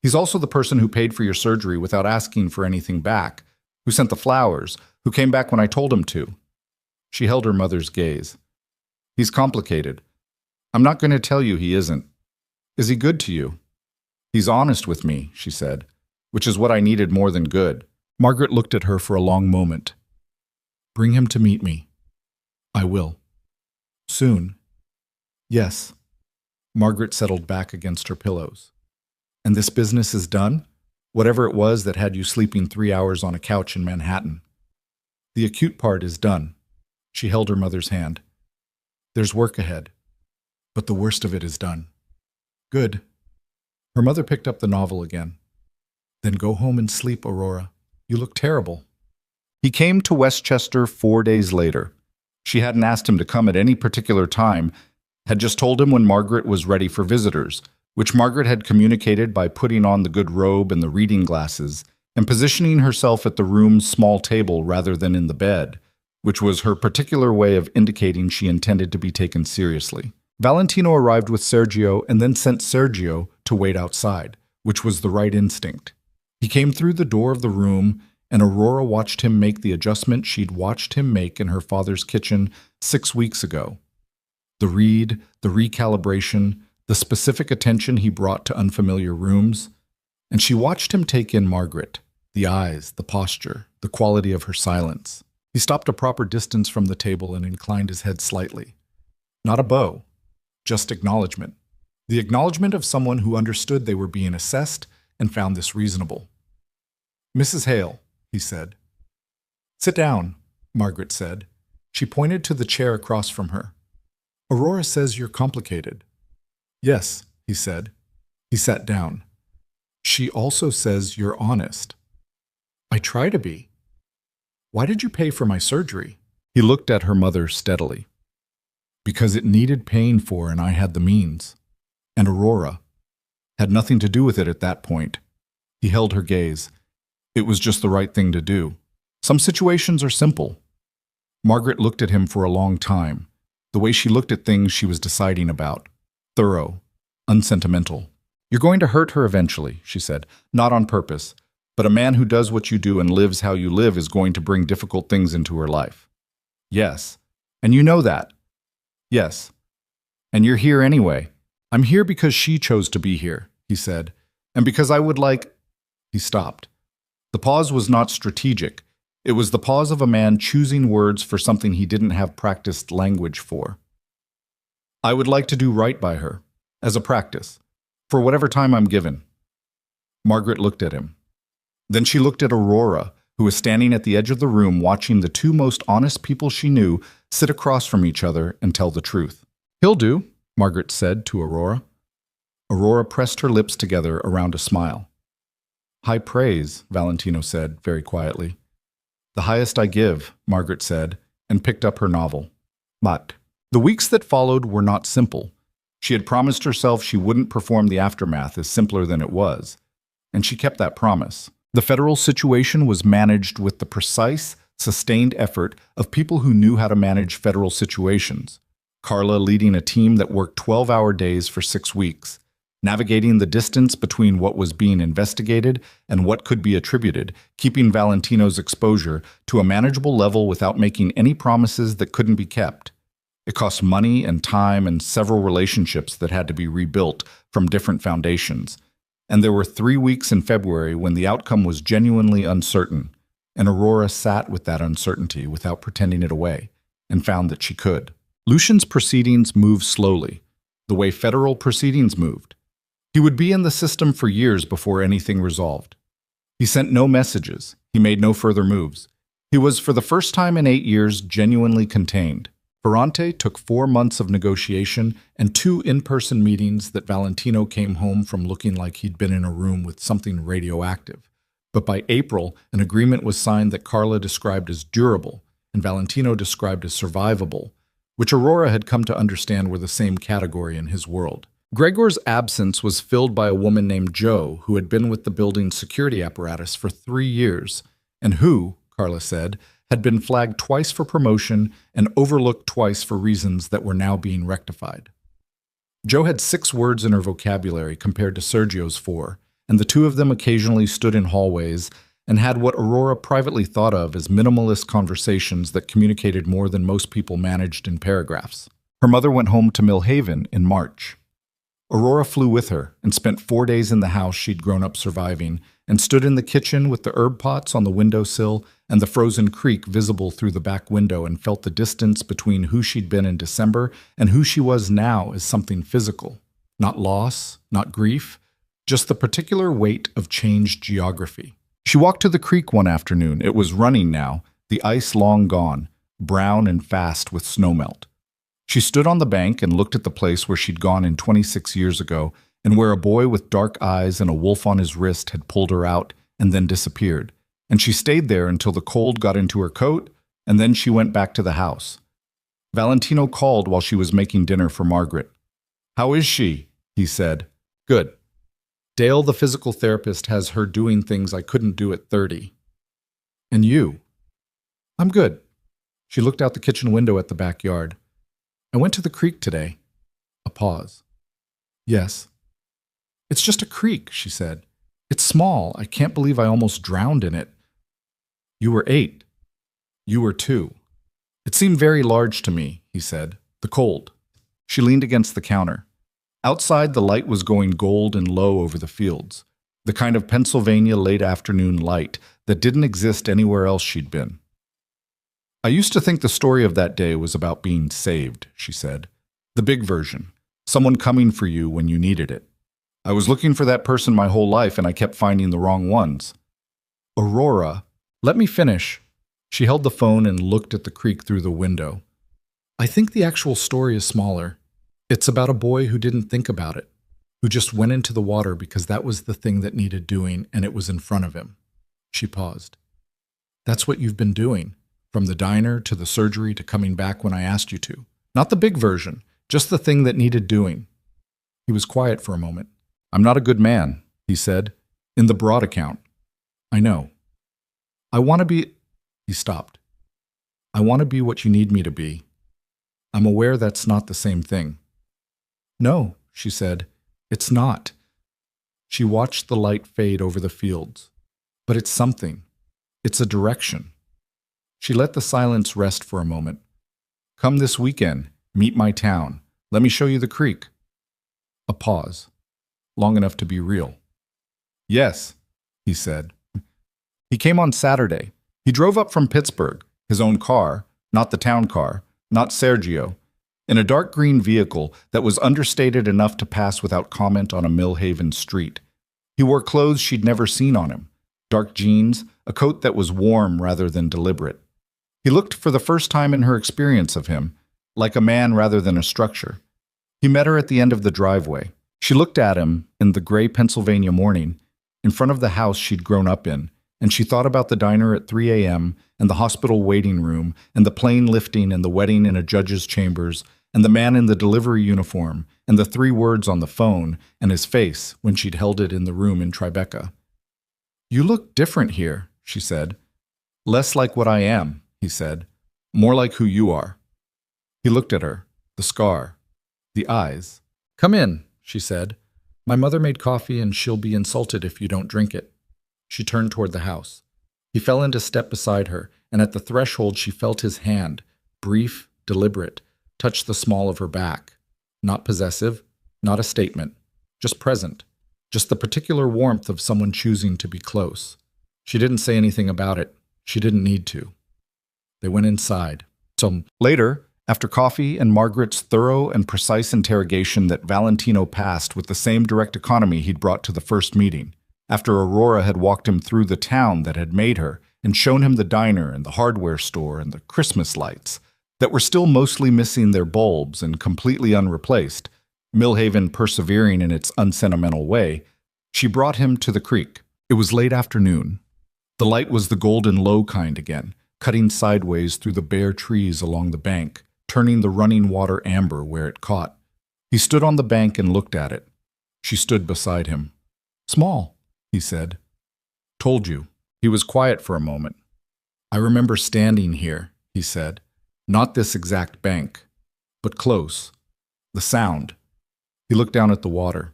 He's also the person who paid for your surgery without asking for anything back, who sent the flowers, who came back when I told him to. She held her mother's gaze. He's complicated. I'm not going to tell you he isn't. Is he good to you? He's honest with me, she said, which is what I needed more than good. Margaret looked at her for a long moment. Bring him to meet me. I will. Soon. Yes. Margaret settled back against her pillows. And this business is done? Whatever it was that had you sleeping 3 hours on a couch in Manhattan. The acute part is done. She held her mother's hand. There's work ahead, but the worst of it is done. Good. Her mother picked up the novel again. Then go home and sleep, Aurora. You look terrible. He came to Westchester 4 days later. She hadn't asked him to come at any particular time, had just told him when Margaret was ready for visitors, which Margaret had communicated by putting on the good robe and the reading glasses, and positioning herself at the room's small table rather than in the bed, which was her particular way of indicating she intended to be taken seriously. Valentino arrived with Sergio and then sent Sergio to wait outside, which was the right instinct. He came through the door of the room, and Aurora watched him make the adjustment she'd watched him make in her father's kitchen 6 weeks ago. The read, the recalibration, the specific attention he brought to unfamiliar rooms, and she watched him take in Margaret, the eyes, the posture, the quality of her silence. He stopped a proper distance from the table and inclined his head slightly. Not a bow, just acknowledgement. The acknowledgement of someone who understood they were being assessed and found this reasonable. Mrs. Hale, he said. Sit down, Margaret said. She pointed to the chair across from her. Aurora says you're complicated. Yes, he said. He sat down. She also says you're honest. I try to be. Why did you pay for my surgery? He looked at her mother steadily. Because it needed paying for and I had the means. And Aurora had nothing to do with it at that point. He held her gaze. It was just the right thing to do. Some situations are simple. Margaret looked at him for a long time, The way she looked at things she was deciding about. Thorough, unsentimental. "You're going to hurt her eventually," she said, "not on purpose. But a man who does what you do and lives how you live is going to bring difficult things into her life." "Yes. And you know that." "Yes. And you're here anyway." "I'm here because she chose to be here," he said. "And because I would like—" He stopped. The pause was not strategic. It was the pause of a man choosing words for something he didn't have practiced language for. "I would like to do right by her, as a practice, for whatever time I'm given." Margaret looked at him. Then she looked at Aurora, who was standing at the edge of the room watching the two most honest people she knew sit across from each other and tell the truth. "He'll do," Margaret said to Aurora. Aurora pressed her lips together around a smile. "High praise," Valentino said, very quietly. "The highest I give," Margaret said, and picked up her novel. But the weeks that followed were not simple. She had promised herself she wouldn't perform the aftermath as simpler than it was, and she kept that promise. The federal situation was managed with the precise, sustained effort of people who knew how to manage federal situations. Carla leading a team that worked 12-hour days for 6 weeks, navigating the distance between what was being investigated and what could be attributed, keeping Valentino's exposure to a manageable level without making any promises that couldn't be kept. It cost money and time and several relationships that had to be rebuilt from different foundations. And there were 3 weeks in February when the outcome was genuinely uncertain, and Aurora sat with that uncertainty without pretending it away, and found that she could. Lucian's proceedings moved slowly, the way federal proceedings moved. He would be in the system for years before anything resolved. He sent no messages. He made no further moves. He was, for the first time in 8 years, genuinely contained. Ferrante took 4 months of negotiation and 2 in-person meetings that Valentino came home from looking like he'd been in a room with something radioactive. But by April, an agreement was signed that Carla described as durable and Valentino described as survivable, which Aurora had come to understand were the same category in his world. Gregor's absence was filled by a woman named Jo, who had been with the building's security apparatus for 3 years, and who, Carla said, had been flagged twice for promotion and overlooked twice for reasons that were now being rectified. Jo had 6 words in her vocabulary compared to Sergio's 4, and the two of them occasionally stood in hallways and had what Aurora privately thought of as minimalist conversations that communicated more than most people managed in paragraphs. Her mother went home to Millhaven in March. Aurora flew with her and spent 4 days in the house she'd grown up surviving and stood in the kitchen with the herb pots on the windowsill and the frozen creek visible through the back window and felt the distance between who she'd been in December and who she was now as something physical. Not loss, not grief, just the particular weight of changed geography. She walked to the creek one afternoon. It was running now, the ice long gone, brown and fast with snowmelt. She stood on the bank and looked at the place where she'd gone in 26 years ago and where a boy with dark eyes and a wolf on his wrist had pulled her out and then disappeared. And she stayed there until the cold got into her coat, and then she went back to the house. Valentino called while she was making dinner for Margaret. "How is she?" he said. "Good. Dale, the physical therapist, has her doing things I couldn't do at 30. And you?" "I'm good." She looked out the kitchen window at the backyard. "I went to the creek today." A pause. "Yes." "It's just a creek," she said. "It's small. I can't believe I almost drowned in it." "You were 8. You were 2. It seemed very large to me," he said. "The cold." She leaned against the counter. Outside, the light was going gold and low over the fields, the kind of Pennsylvania late afternoon light that didn't exist anywhere else she'd been. "I used to think the story of that day was about being saved," she said. "The big version. Someone coming for you when you needed it. I was looking for that person my whole life and I kept finding the wrong ones." "Aurora, let me finish." She held the phone and looked at the creek through the window. "I think the actual story is smaller. It's about a boy who didn't think about it, who just went into the water because that was the thing that needed doing and it was in front of him." She paused. "That's what you've been doing. From the diner to the surgery to coming back when I asked you to. Not the big version, just the thing that needed doing." He was quiet for a moment. "I'm not a good man," he said, "in the broad account. I know. I want to be—" He stopped. "I want to be what you need me to be." I'm aware that's not the same thing. No, she said, it's not. She watched the light fade over the fields. But it's something. It's a direction. She let the silence rest for a moment. Come this weekend, meet my town. Let me show you the creek. A pause, long enough to be real. Yes, he said. He came on Saturday. He drove up from Pittsburgh, his own car, not the town car, not Sergio, in a dark green vehicle that was understated enough to pass without comment on a Millhaven street. He wore clothes she'd never seen on him, dark jeans, a coat that was warm rather than deliberate. He looked for the first time in her experience of him, like a man rather than a structure. He met her at the end of the driveway. She looked at him in the gray Pennsylvania morning, in front of the house she'd grown up in, and she thought about the diner at 3 a.m. and the hospital waiting room and the plane lifting and the wedding in a judge's chambers and the man in the delivery uniform and the 3 words on the phone and his face when she'd held it in the room in Tribeca. You look different here, she said. Less like what I am, he said. More like who you are. He looked at her, the scar, the eyes. Come in, she said. My mother made coffee and she'll be insulted if you don't drink it. She turned toward the house. He fell into step beside her, and at the threshold she felt his hand, brief, deliberate, touch the small of her back. Not possessive, not a statement, just present, just the particular warmth of someone choosing to be close. She didn't say anything about it. She didn't need to. They went inside. So later, after coffee and Margaret's thorough and precise interrogation that Valentino passed with the same direct economy he'd brought to the first meeting, after Aurora had walked him through the town that had made her and shown him the diner and the hardware store and the Christmas lights that were still mostly missing their bulbs and completely unreplaced, Millhaven persevering in its unsentimental way, she brought him to the creek. It was late afternoon. The light was the golden low kind again, cutting sideways through the bare trees along the bank, turning the running water amber where it caught. He stood on the bank and looked at it. She stood beside him. Small, he said. Told you. He was quiet for a moment. I remember standing here, he said. Not this exact bank, but close. The sound. He looked down at the water.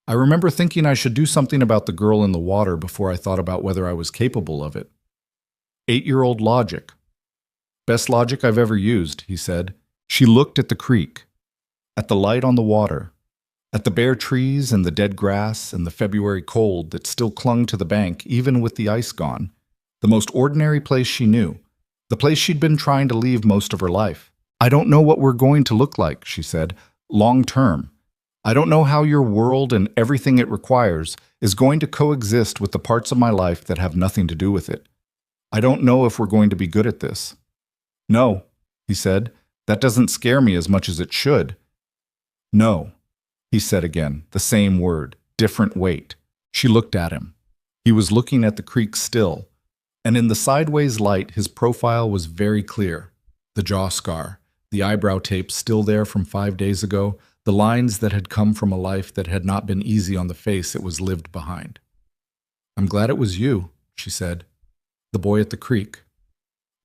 I remember thinking I should do something about the girl in the water before I thought about whether I was capable of it. 8-year-old logic. Best logic I've ever used, he said. She looked at the creek, at the light on the water, at the bare trees and the dead grass and the February cold that still clung to the bank even with the ice gone, the most ordinary place she knew, the place she'd been trying to leave most of her life. I don't know what we're going to look like, she said, long term. I don't know how your world and everything it requires is going to coexist with the parts of my life that have nothing to do with it. I don't know if we're going to be good at this. No, he said, that doesn't scare me as much as it should. No, he said again, the same word, different weight. She looked at him. He was looking at the creek still, and in the sideways light his profile was very clear. The jaw scar, the eyebrow tape still there from 5 days ago, the lines that had come from a life that had not been easy on the face it was lived behind. I'm glad it was you, she said. The boy at the creek.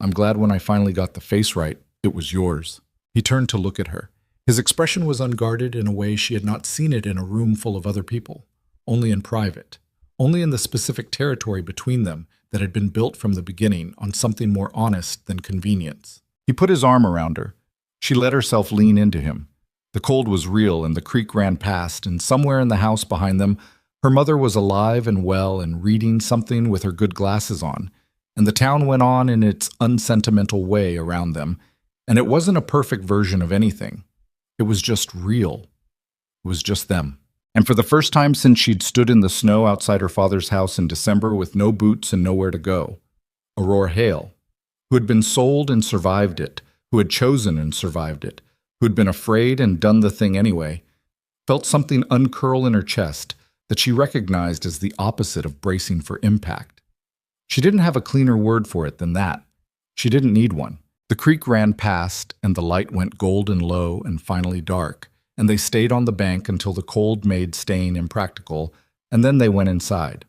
I'm glad when I finally got the face right, it was yours. He turned to look at her. His expression was unguarded in a way she had not seen it in a room full of other people, only in private, only in the specific territory between them that had been built from the beginning on something more honest than convenience. He put his arm around her. She let herself lean into him. The cold was real and the creek ran past, and somewhere in the house behind them, her mother was alive and well and reading something with her good glasses on, and the town went on in its unsentimental way around them, and it wasn't a perfect version of anything. It was just real. It was just them. And for the first time since she'd stood in the snow outside her father's house in December with no boots and nowhere to go, Aurora Hale, who had been sold and survived it, who had chosen and survived it, who had been afraid and done the thing anyway, felt something uncurl in her chest that she recognized as the opposite of bracing for impact. She didn't have a cleaner word for it than that. She didn't need one. The creek ran past, and the light went golden low and finally dark, and they stayed on the bank until the cold made staying impractical, and then they went inside.